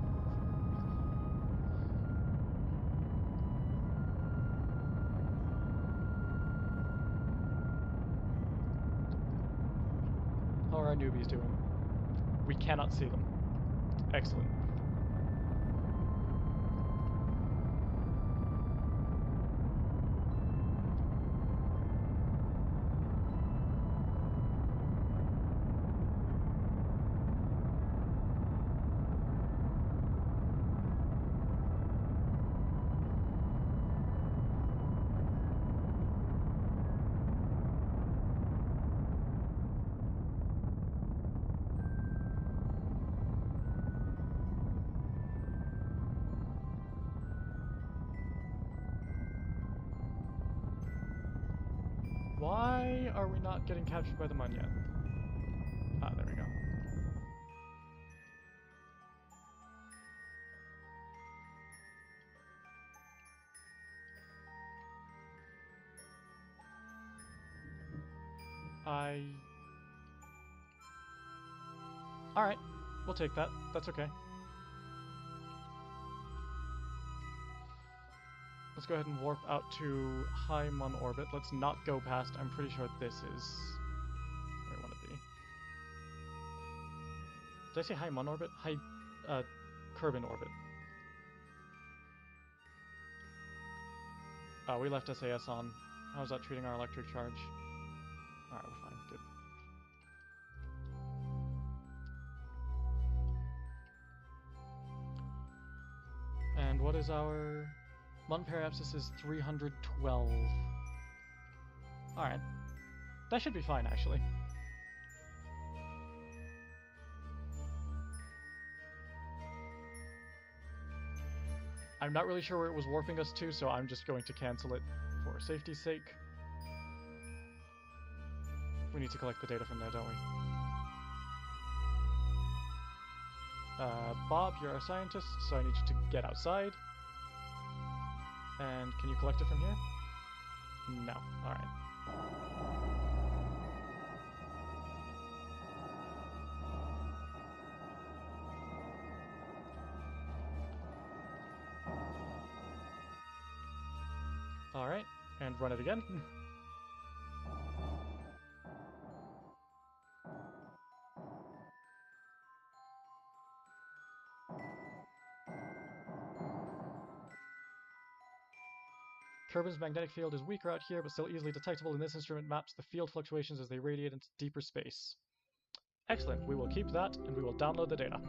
How are our newbies doing? We cannot see them. Excellent. Why are we not getting captured by the Mun yet? Ah, there we go. Alright, we'll take that. That's okay. Let's go ahead and warp out to high Mun orbit. Let's not go past. I'm pretty sure this is where I want to be. Did I say high Mun orbit? High Kerbin orbit. Oh, we left SAS on. How's that treating our electric charge? Alright, we're fine. Good. And what is our... Mun periapsis is 312. Alright. That should be fine, actually. I'm not really sure where it was warping us to, so I'm just going to cancel it for safety's sake. We need to collect the data from there, don't we? Bob, you're our scientist, so I need you to get outside. And can you collect it from here? No. Alright. Alright, and run it again. Kerbin's magnetic field is weaker out here, but still easily detectable, and this instrument maps the field fluctuations as they radiate into deeper space. Excellent, we will keep that, and we will download the data.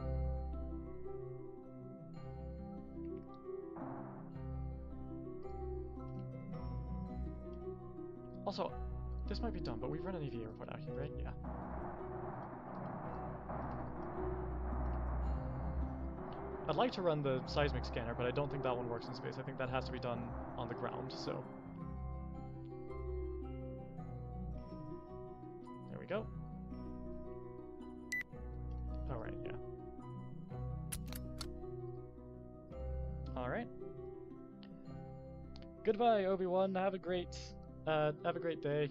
Also, this might be dumb, but we've run an EVA report out here, right? Yeah. I'd like to run the seismic scanner, but I don't think that one works in space. I think that has to be done on the ground, so... There we go. Alright, yeah. Alright. Goodbye, Obi-Wan. Have a great day.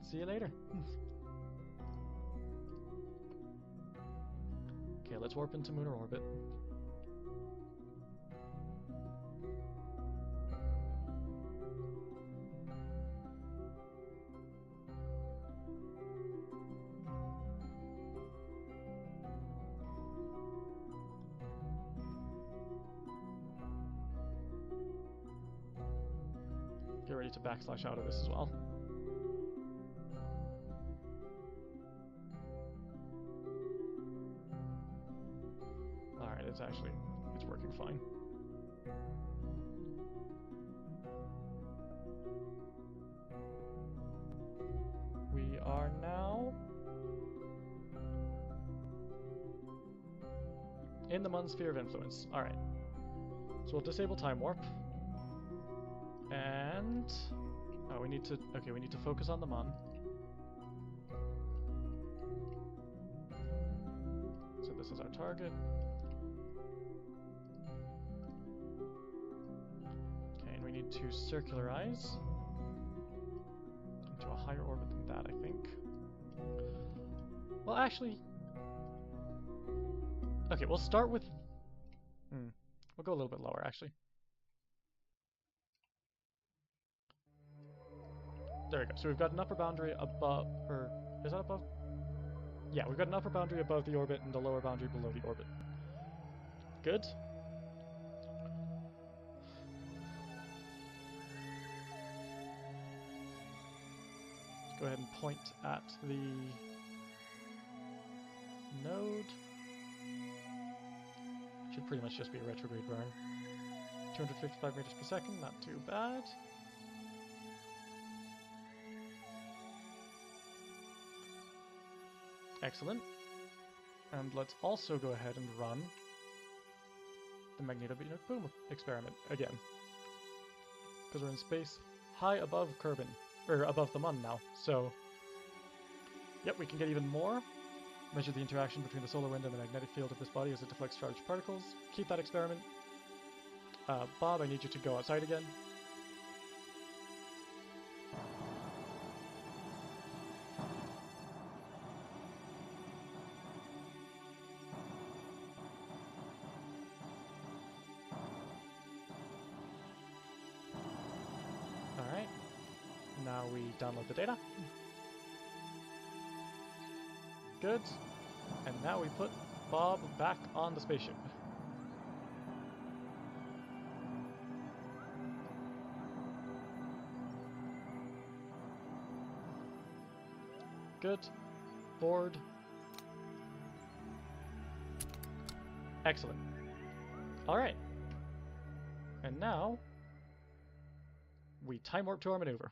See you later. Okay, let's warp into lunar orbit. Get ready to backslash out of this as well. Alright, it's working fine. We are now in the Mun sphere of influence. Alright. So we'll disable time warp. And oh, we need to focus on the Mun. So this is our target. Okay, and we need to circularize into a higher orbit than that, I think. Well, actually, okay, we'll start with we'll go a little bit lower, actually. There we go. So we've got an upper boundary above, or is that above? Yeah, we've got an upper boundary above the orbit and a lower boundary below the orbit. Good. Let's go ahead and point at the node. Should pretty much just be a retrograde burn. 255 meters per second, not too bad. Excellent. And let's also go ahead and run the magneto-beam boom experiment again. Because we're in space high above Kerbin. or above the Mun now. So, yep, we can get even more. Measure the interaction between the solar wind and the magnetic field of this body as it deflects charged particles. Keep that experiment. Bob, I need you to go outside again. Alright. Now we download the data. Good. And now we put Bob back on the spaceship. Good. Board. Excellent. Alright. And now we time warp to our maneuver.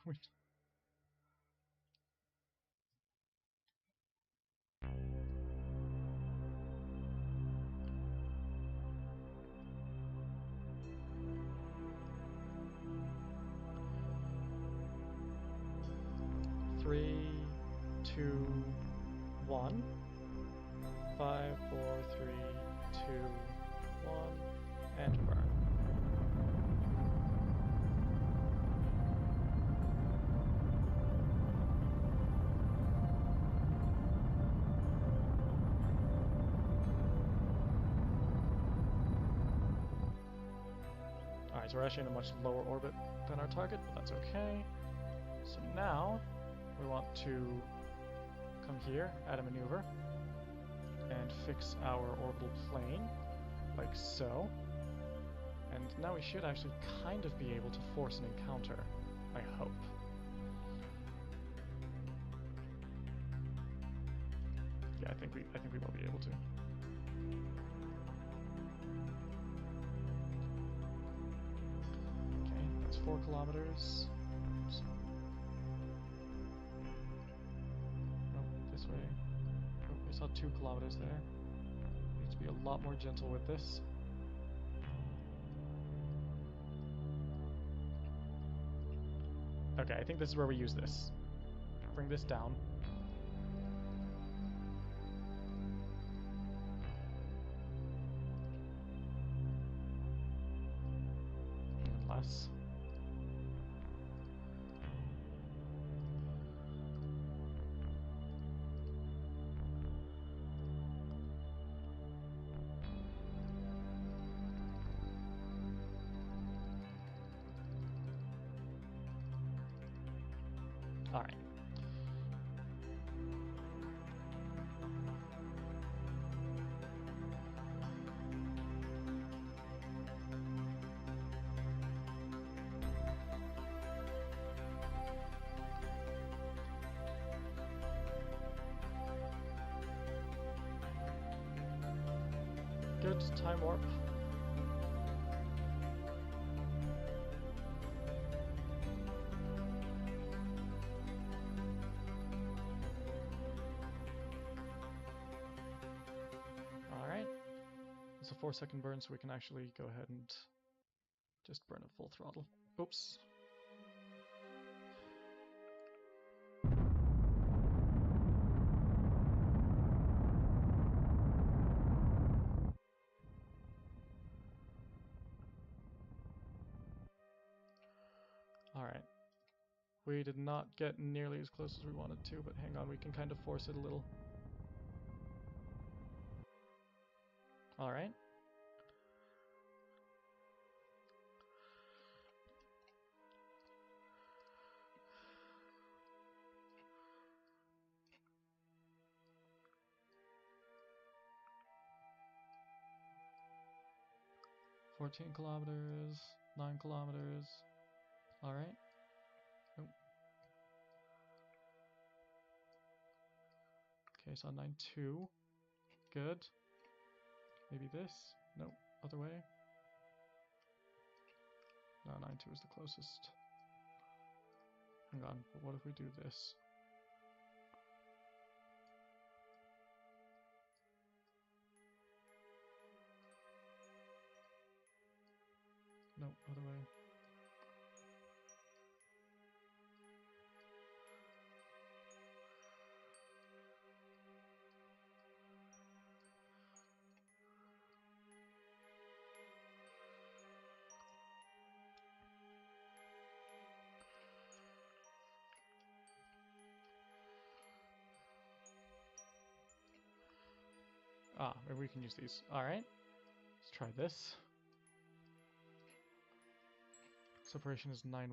3, 2, 1. 5, 4, 3, 2, 1, and burn. Alright, so we're actually in a much lower orbit than our target, but that's okay. So now we want to come here, add a maneuver, and fix our orbital plane, like so. And now we should actually kind of be able to force an encounter, I hope. Yeah, I think we will be able to. Okay, that's 4 kilometers. Oops. Nope, this way. Oh, we saw 2 kilometers there. Need to be a lot more gentle with this. Okay, I think this is where we use this. Bring this down. Even less. All right. Good, time warp. Alright. It's a 4-second burn, so we can actually go ahead and just burn at full throttle. Oops. Alright. We did not get nearly as close as we wanted to, but hang on, we can kind of force it a little. Alright. $14 kilometers, 9 kilometers. Alright. Oh. Okay, so 9.2. Good. Maybe this? No, other way. No, 9.2 is the closest. Hang on, but what if we do this? No, other way. Ah, maybe we can use these. Alright. Let's try this. Separation is 9-1.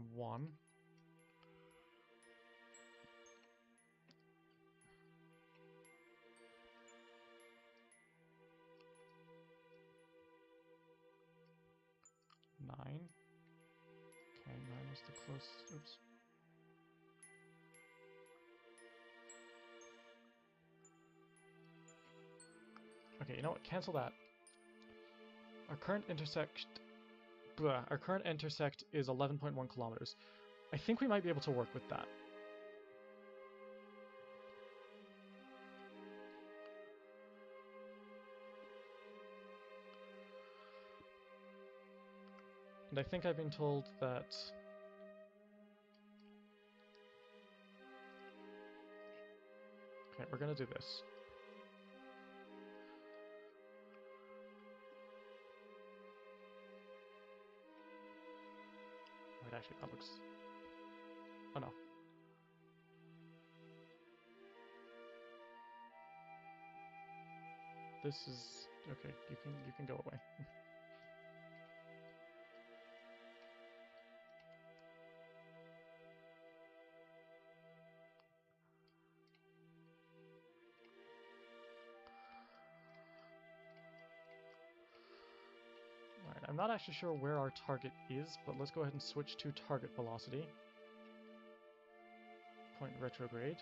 Nine. Okay, 9 was the closest. Oops. Okay, you know what? Cancel that. Our current intersect is 11.1 kilometers. I think we might be able to work with that. And I think I've been told that okay, we're gonna do this. Wait, actually, that looks... Oh, no. This is... Okay, you can go away. Alright, I'm not actually sure where our target is, but let's go ahead and switch to target velocity. Point retrograde.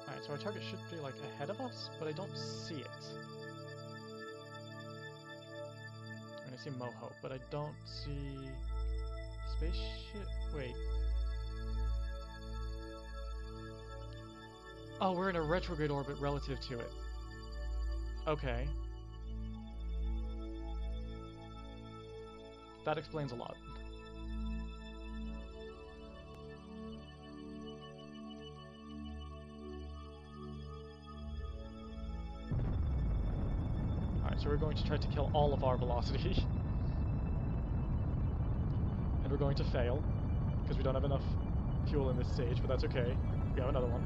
Alright, so our target should be like ahead of us, but I don't see it. I mean, I see Moho, but I don't see... Spaceship? Wait. Oh, we're in a retrograde orbit relative to it. Okay. That explains a lot. Alright, so we're going to try to kill all of our velocity. And we're going to fail, because we don't have enough fuel in this stage, but that's okay. We have another one.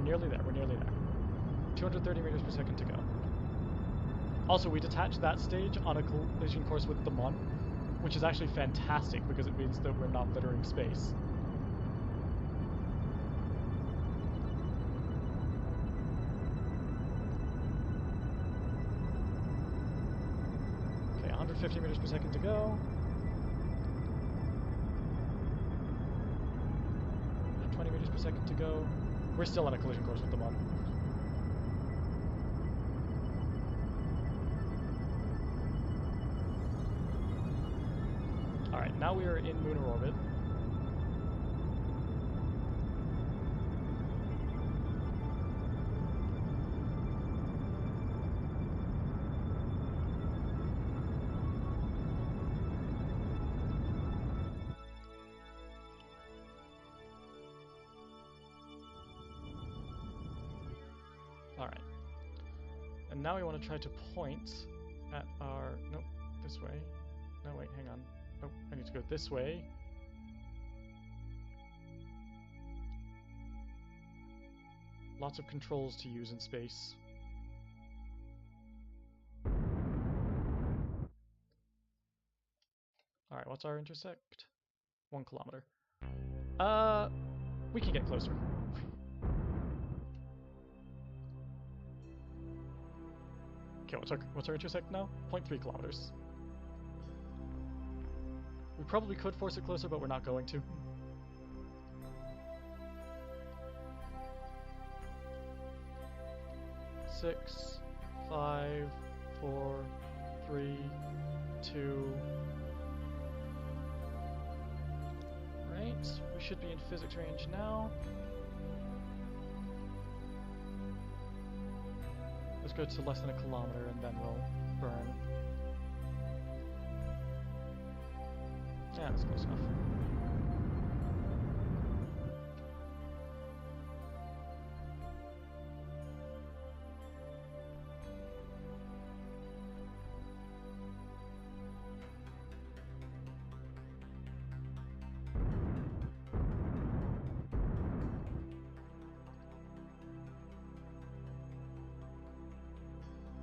Nearly there, we're nearly there. 230 meters per second to go. Also, we detached that stage on a collision course with the Mon, which is actually fantastic because it means that we're not littering space. Okay, 150 meters per second to go. 120 meters per second to go. We're still on a collision course with the Mon. Alright, now we are in lunar orbit. Alright. And now we want to try to point at our... Nope, this way. No, wait, hang on. Nope, I need to go this way. Lots of controls to use in space. Alright, what's our intersect? 1 kilometer. We can get closer. Okay, what's our intersect now? 0.3 kilometers. We probably could force it closer, but we're not going to. Six, 5, 4, 3, 2. Right, we should be in physics range now. Let's go to less than a kilometer and then we'll burn. Yeah, that's close enough.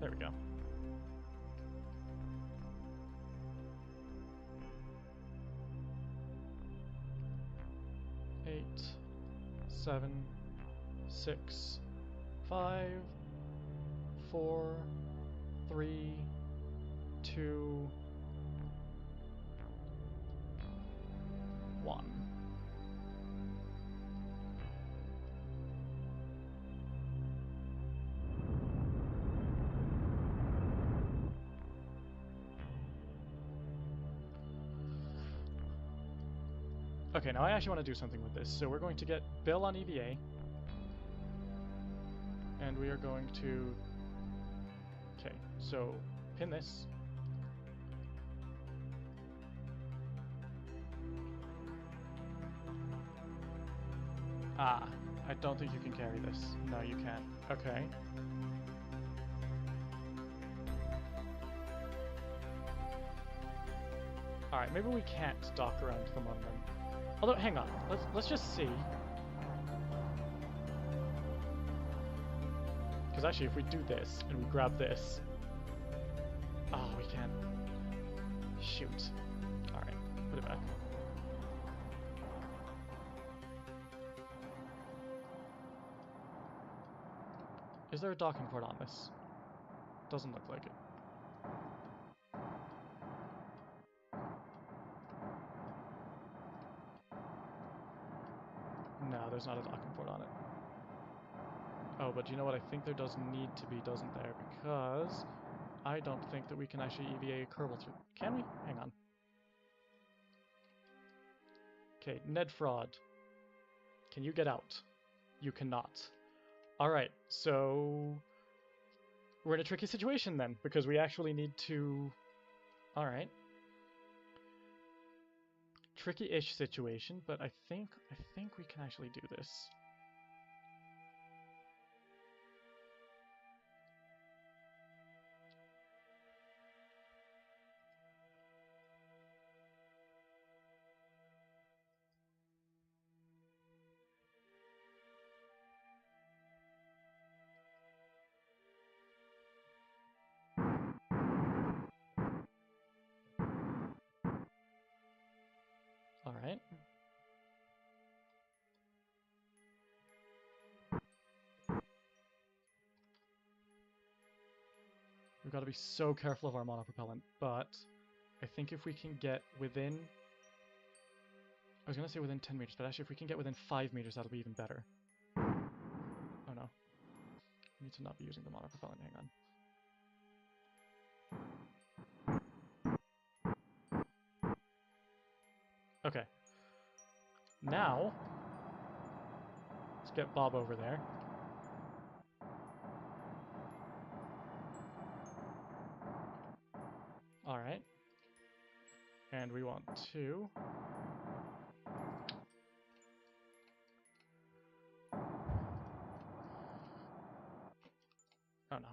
There we go. Eight, 7, 6, 5, 4, 3, 2, 1. Okay, now I actually want to do something with this. So we're going to get Bill on EVA. And we are going to... Okay, so pin this. Ah, I don't think you can carry this. No, you can't. Okay. Alright, maybe we can't dock around them on them. Although, hang on. Let's just see. Because actually, if we do this, and we grab this... Oh, we can't. Shoot. Alright, put it back. Is there a docking port on this? Doesn't look like it. No, there's not a docking port on it. Oh, but you know what? I think there does need to be, doesn't there? Because I don't think that we can actually EVA a Kerbal through. Can we? Hang on. Okay, Ned Fraud. Can you get out? You cannot. Alright, so... we're in a tricky situation then, because we actually need to... Alright. Tricky-ish situation, but I think we can actually do this. Alright. We've got to be so careful of our monopropellant, but I think if we can get within... I was going to say within 10 meters, but actually if we can get within 5 meters, that'll be even better. Oh no. I need to not be using the monopropellant, hang on. Okay. Now, let's get Bob over there. Alright. And we want to... Oh no.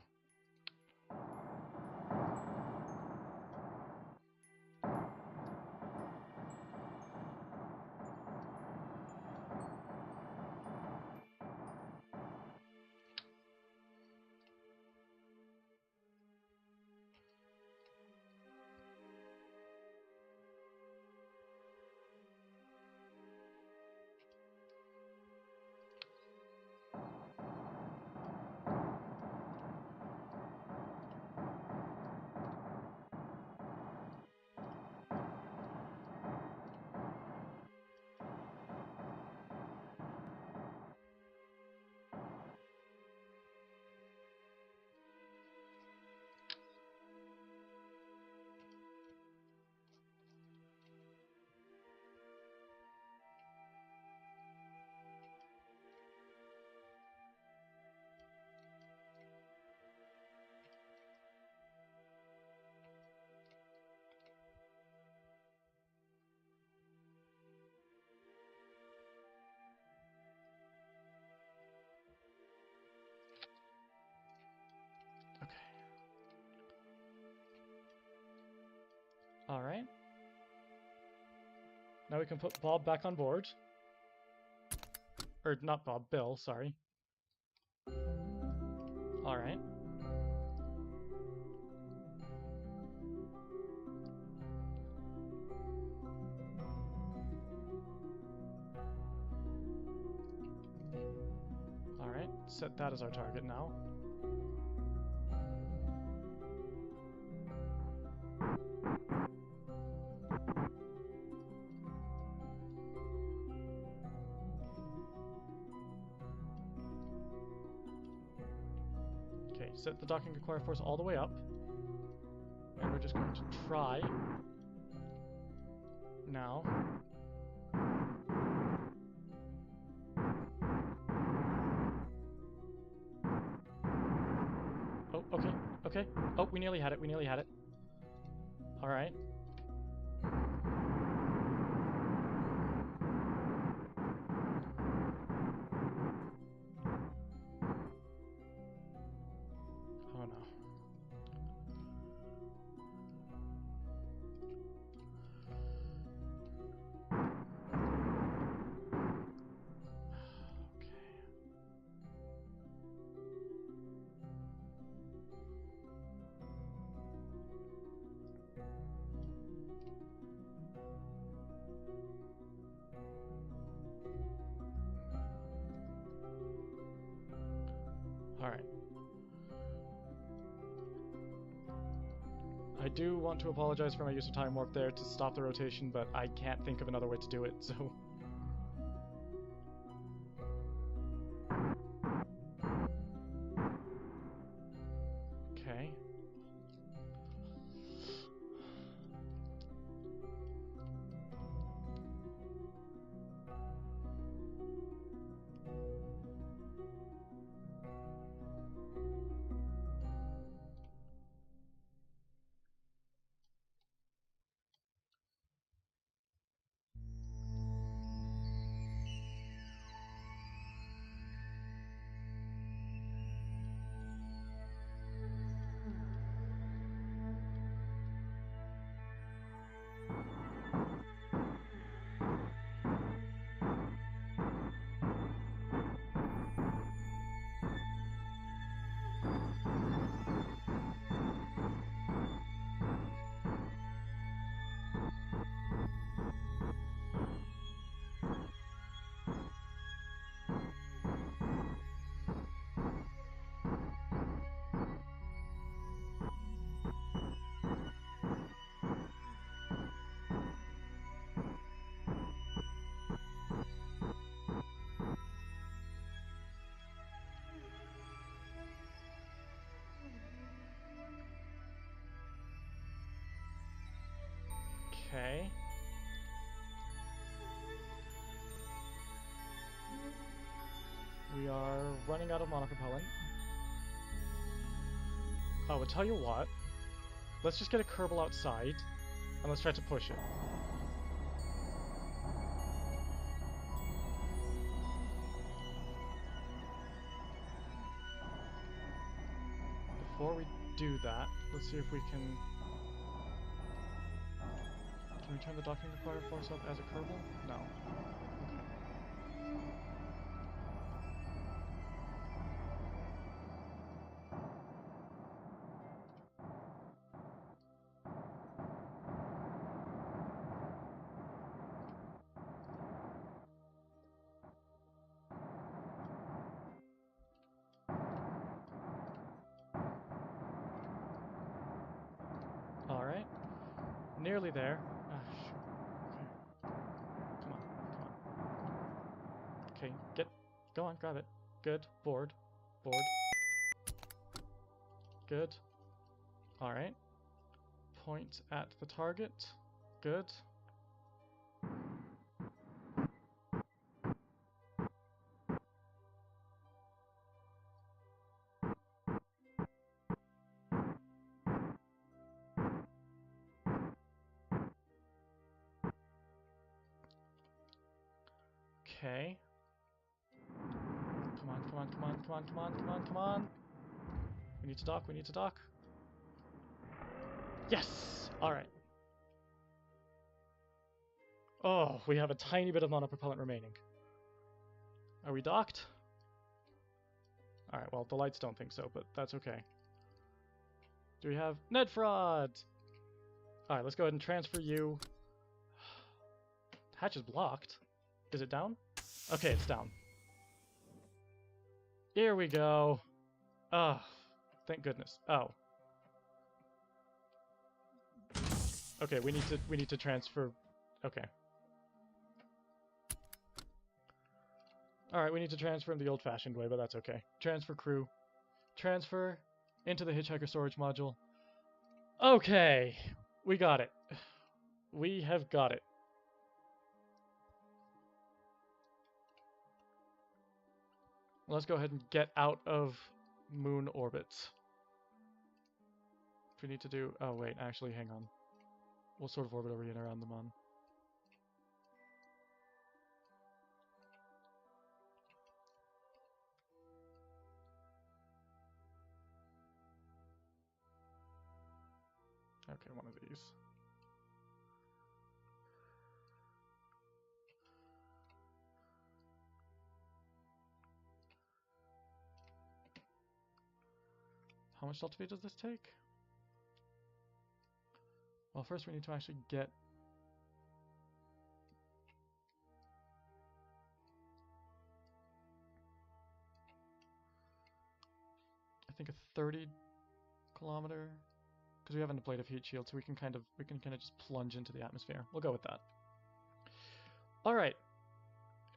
Now we can put Bob back on board. Or not Bob, Bill, sorry. Alright. Alright, set that as our target now. Okay, set the docking require force all the way up. And we're just going to try now. Oh, okay, okay. Oh, we nearly had it, we nearly had it. Alright. Oh no. Alright. I do want to apologize for my use of time warp there to stop the rotation, but I can't think of another way to do it, so... Okay. Okay. We are running out of monopropellant. Oh, I'll tell you what. Let's just get a Kerbal outside, and let's try to push it. Before we do that, let's see if we can... Can we turn the docking require force up as a Kerbal? No. Okay. Alright. Nearly there. Ah, shoot. Okay. Come on, come on. Okay, go on, grab it. Good. Board. Board. Good. Alright. Point at the target. Good. Okay. Come on, come on, come on, come on, come on, come on, come on. We need to dock, we need to dock. Yes! Alright. Oh, we have a tiny bit of monopropellant remaining. Are we docked? Alright, well, the lights don't think so, but that's okay. Do we have net fraud? Alright, let's go ahead and transfer you. Hatch is blocked. Is it down? Okay, it's down. Here we go. Oh, thank goodness. Oh. Okay, we need to transfer. Okay. Alright, we need to transfer him the old-fashioned way, but that's okay. Transfer crew. Transfer into the hitchhiker storage module. Okay, we got it. We have got it. Let's go ahead and get out of moon orbits. If we need to do... Oh, wait, actually, hang on. We'll sort of orbit over and around the moon. Okay, one of these. How much delta V does this take? Well, first we need to actually get... I think a 30 kilometer... Because we have an ablative heat shield, so we can kind of just plunge into the atmosphere. We'll go with that. Alright.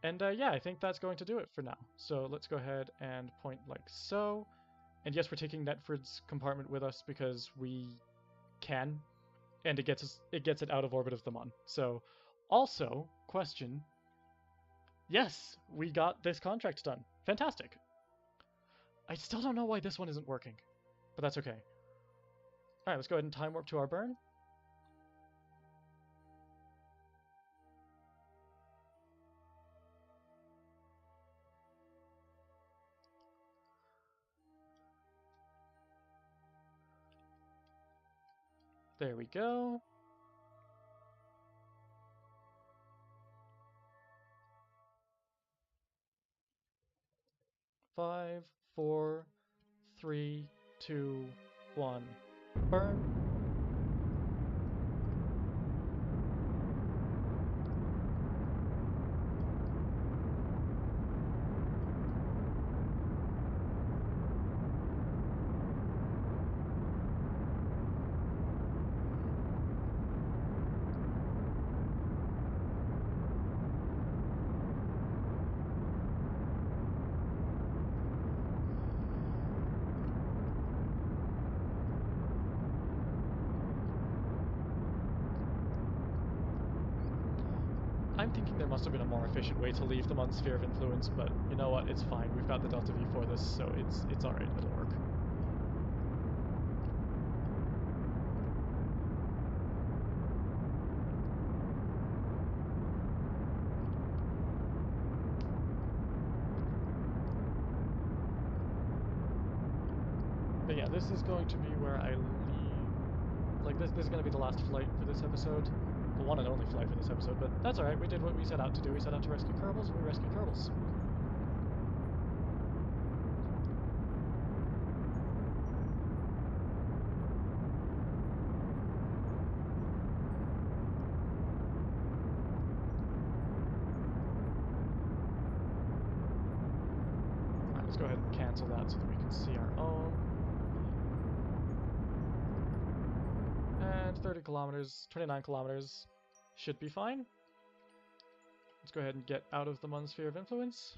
And yeah, I think that's going to do it for now. So let's go ahead and point like so. And yes, we're taking Netford's compartment with us because we can. And it gets it out of orbit of the Mun. So also, question. Yes, we got this contract done. Fantastic. I still don't know why this one isn't working. But that's okay. Alright, let's go ahead and time warp to our burn. There we go. Five, 4, 3, 2, 1. Burn. I'm thinking there must have been a more efficient way to leave them on Sphere of Influence, but you know what? It's fine. We've got the Delta V for this, so it's alright. It'll work. But yeah, this is going to be where I leave... Like, this is going to be the last flight for this episode. The one and only flight for this episode, but that's alright. We did what we set out to do. We set out to rescue Kerbals, and we rescued Kerbals. Alright, let's go ahead and cancel that so that we can see our own. And 30 kilometers, 29 kilometers should be fine. Let's go ahead and get out of the Mun Sphere of Influence.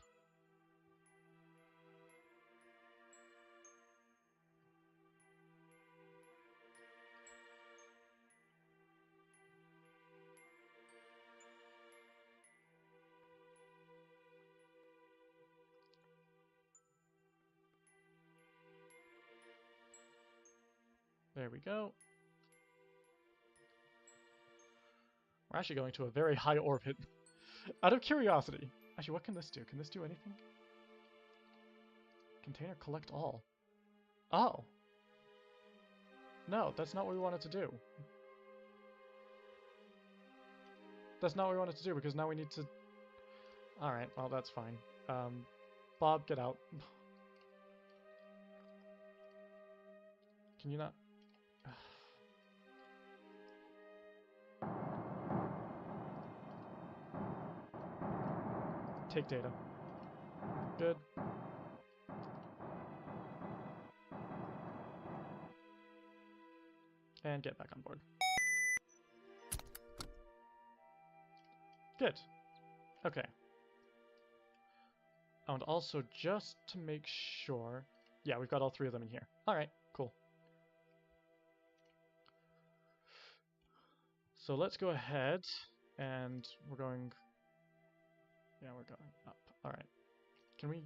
There we go. We're actually going to a very high orbit. Out of curiosity. Actually, what can this do? Can this do anything? Container collect all. Oh. No, that's not what we wanted to do. That's not what we wanted to do, because now we need to... Alright, well, that's fine. Bob, get out. Can you not... Take data. Good. And get back on board. Good. Okay. And also, just to make sure... Yeah, we've got all 3 of them in here. Alright, cool. So let's go ahead, and we're going... Yeah, we're going up. Alright. Can we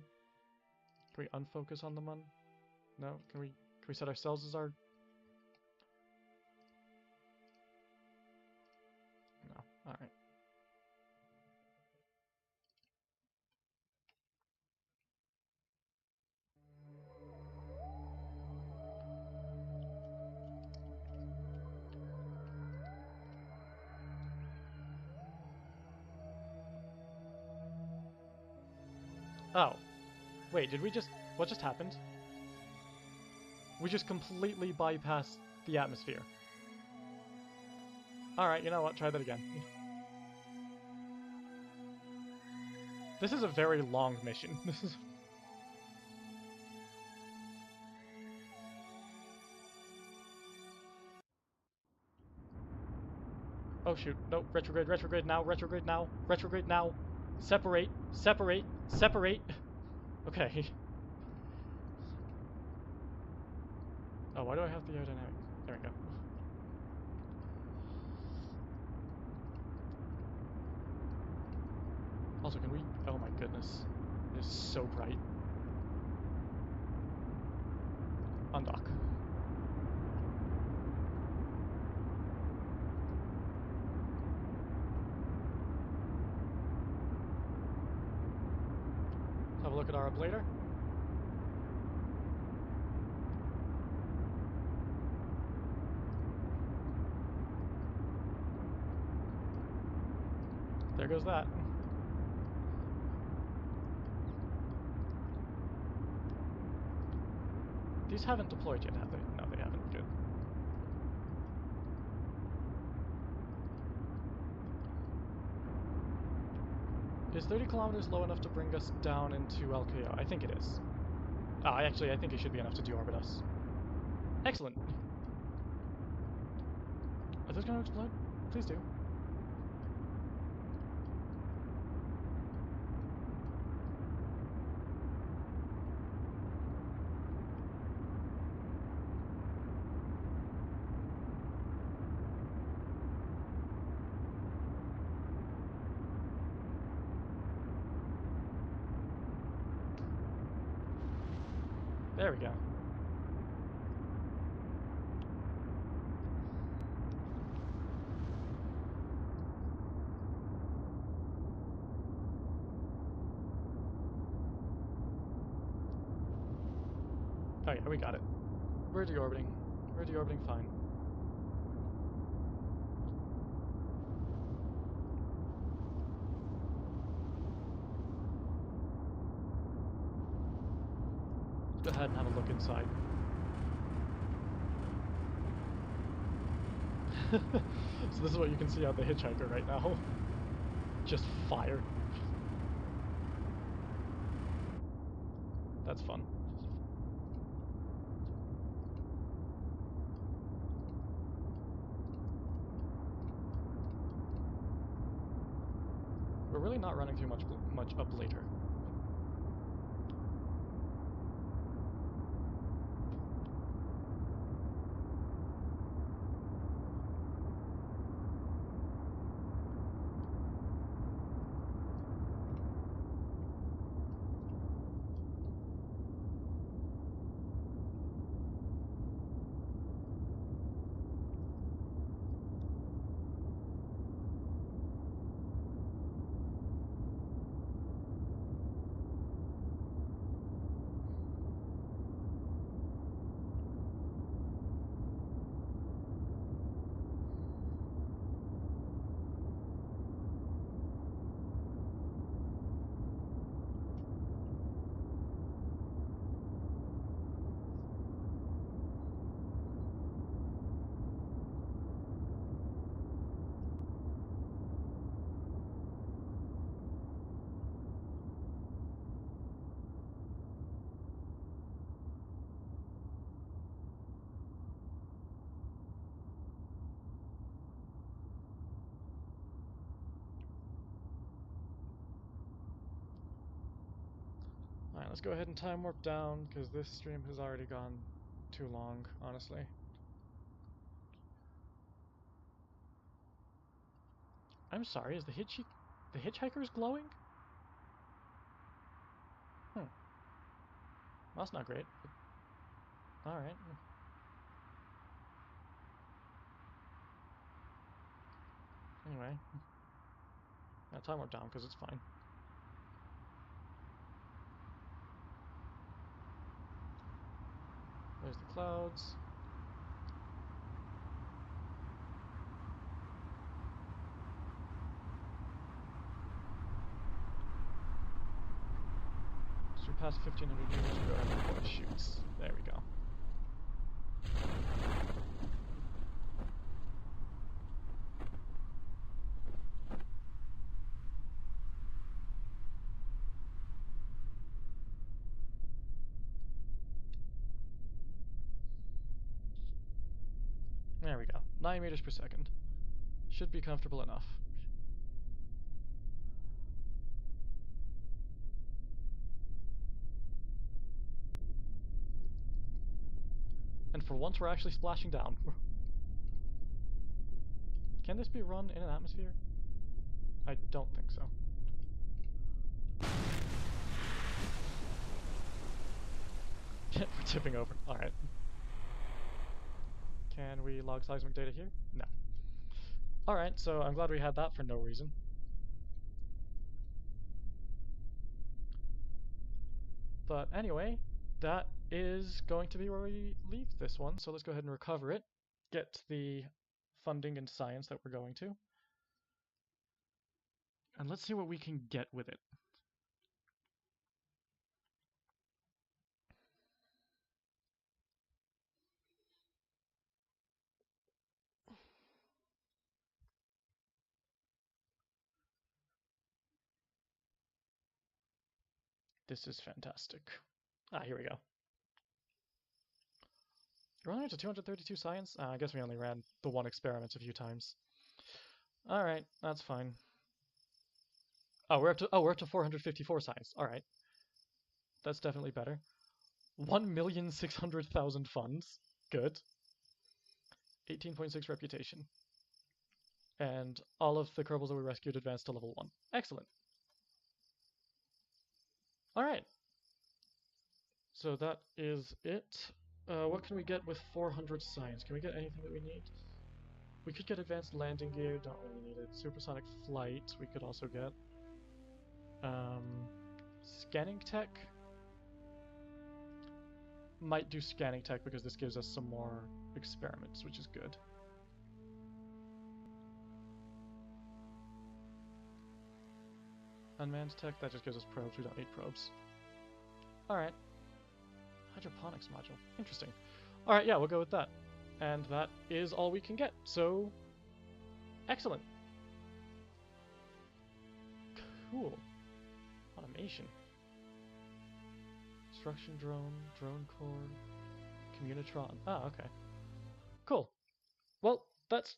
unfocus on the mun? No? Can we set ourselves as our... No. Alright. Oh. Wait, did we just... What just happened? We just completely bypassed the atmosphere. Alright, you know what? Try that again. This is a very long mission. This is... Oh shoot, no, retrograde, retrograde now, retrograde now, retrograde now. Separate, separate, separate. Okay. Oh, why do I have the aerodynamic? There we go. Also, can we... Oh my goodness. It is so bright. Undock. Have a look at our ablator. There goes that. These haven't deployed yet, have they? No, they haven't. Good. Is 30 kilometers low enough to bring us down into LKO? I think it is. Actually, I think it should be enough to deorbit us. Excellent. Are those going to explode? Please do. There we go. Oh yeah, we got it. We're deorbiting. We're deorbiting fine. Let's go ahead and have a look inside. So this is what you can see out the hitchhiker right now. Just fire. That's fun. We're really not running too much up later. let's go ahead and time warp down, because this stream has already gone too long, honestly. I'm sorry, is the hitchhiker's glowing? Hmm. Well, that's not great. Alright. Anyway. Yeah, time warp down, because it's fine. There's the clouds. So we passed 1500 meters, we go ahead and pull the chutes. There we go. There we go. 9 meters per second. Should be comfortable enough. And for once, we're actually splashing down. Can this be run in an atmosphere? I don't think so. We're tipping over. Alright. Can we log seismic data here? No. Alright, so I'm glad we had that for no reason. But anyway, that is going to be where we leave this one, so let's go ahead and recover it, get the funding and science that we're going to, and let's see what we can get with it. This is fantastic. Ah, here we go. We're only up to 232 science? I guess we only ran the one experiment a few times. Alright, that's fine. Oh, we're up to 454 science. Alright. That's definitely better. 1,600,000 funds. Good. 18.6 reputation. And all of the Kerbals that we rescued advanced to level 1. Excellent. Alright. So that is it. What can we get with 400 science? Can we get anything that we need? We could get advanced landing gear, don't really need it. Supersonic flight, we could also get. Scanning tech? Might do scanning tech because this gives us some more experiments, which is good. Unmanned tech, that just gives us probes, we don't need probes. Alright. Hydroponics module, interesting. Alright, yeah, we'll go with that. And that is all we can get, so excellent. Cool. Automation. Construction drone, drone core, communitron. Ah, okay. Cool. Well, that's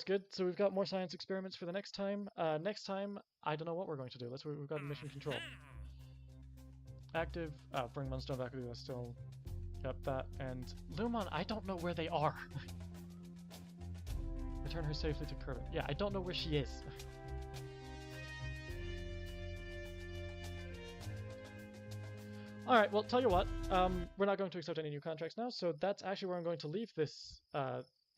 good. So we've got more science experiments for the next time. Next time, I don't know what we're going to do. We've got mission control. Active. Bring Munstone back. That's still. Yep, that. And Lumon, I don't know where they are. Return her safely to Kerbin. Yeah, I don't know where she is. Alright, well, tell you what, we're not going to accept any new contracts now, so that's actually where I'm going to leave this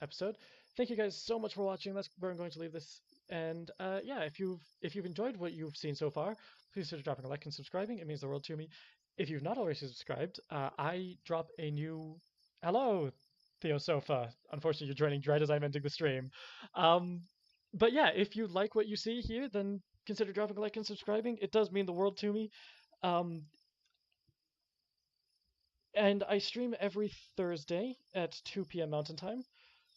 episode. Thank you guys so much for watching. That's where I'm going to leave this. And yeah, if you've enjoyed what you've seen so far, please consider dropping a like and subscribing. It means the world to me. If you've not already subscribed, I drop a new... Hello, Theosofa. Unfortunately, you're joining right as I'm ending the stream. But yeah, if you like what you see here, then consider dropping a like and subscribing. It does mean the world to me. And I stream every Thursday at 2 p.m. Mountain Time,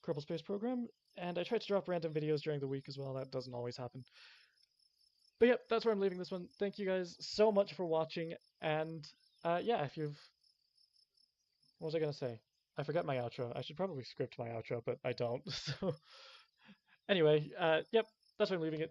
Kerbal Space Program, and I try to drop random videos during the week as well. That doesn't always happen. But yep, that's where I'm leaving this one. Thank you guys so much for watching, and yeah, if you've... What was I going to say? I forgot my outro. I should probably script my outro, but I don't. So anyway, yep, that's where I'm leaving it.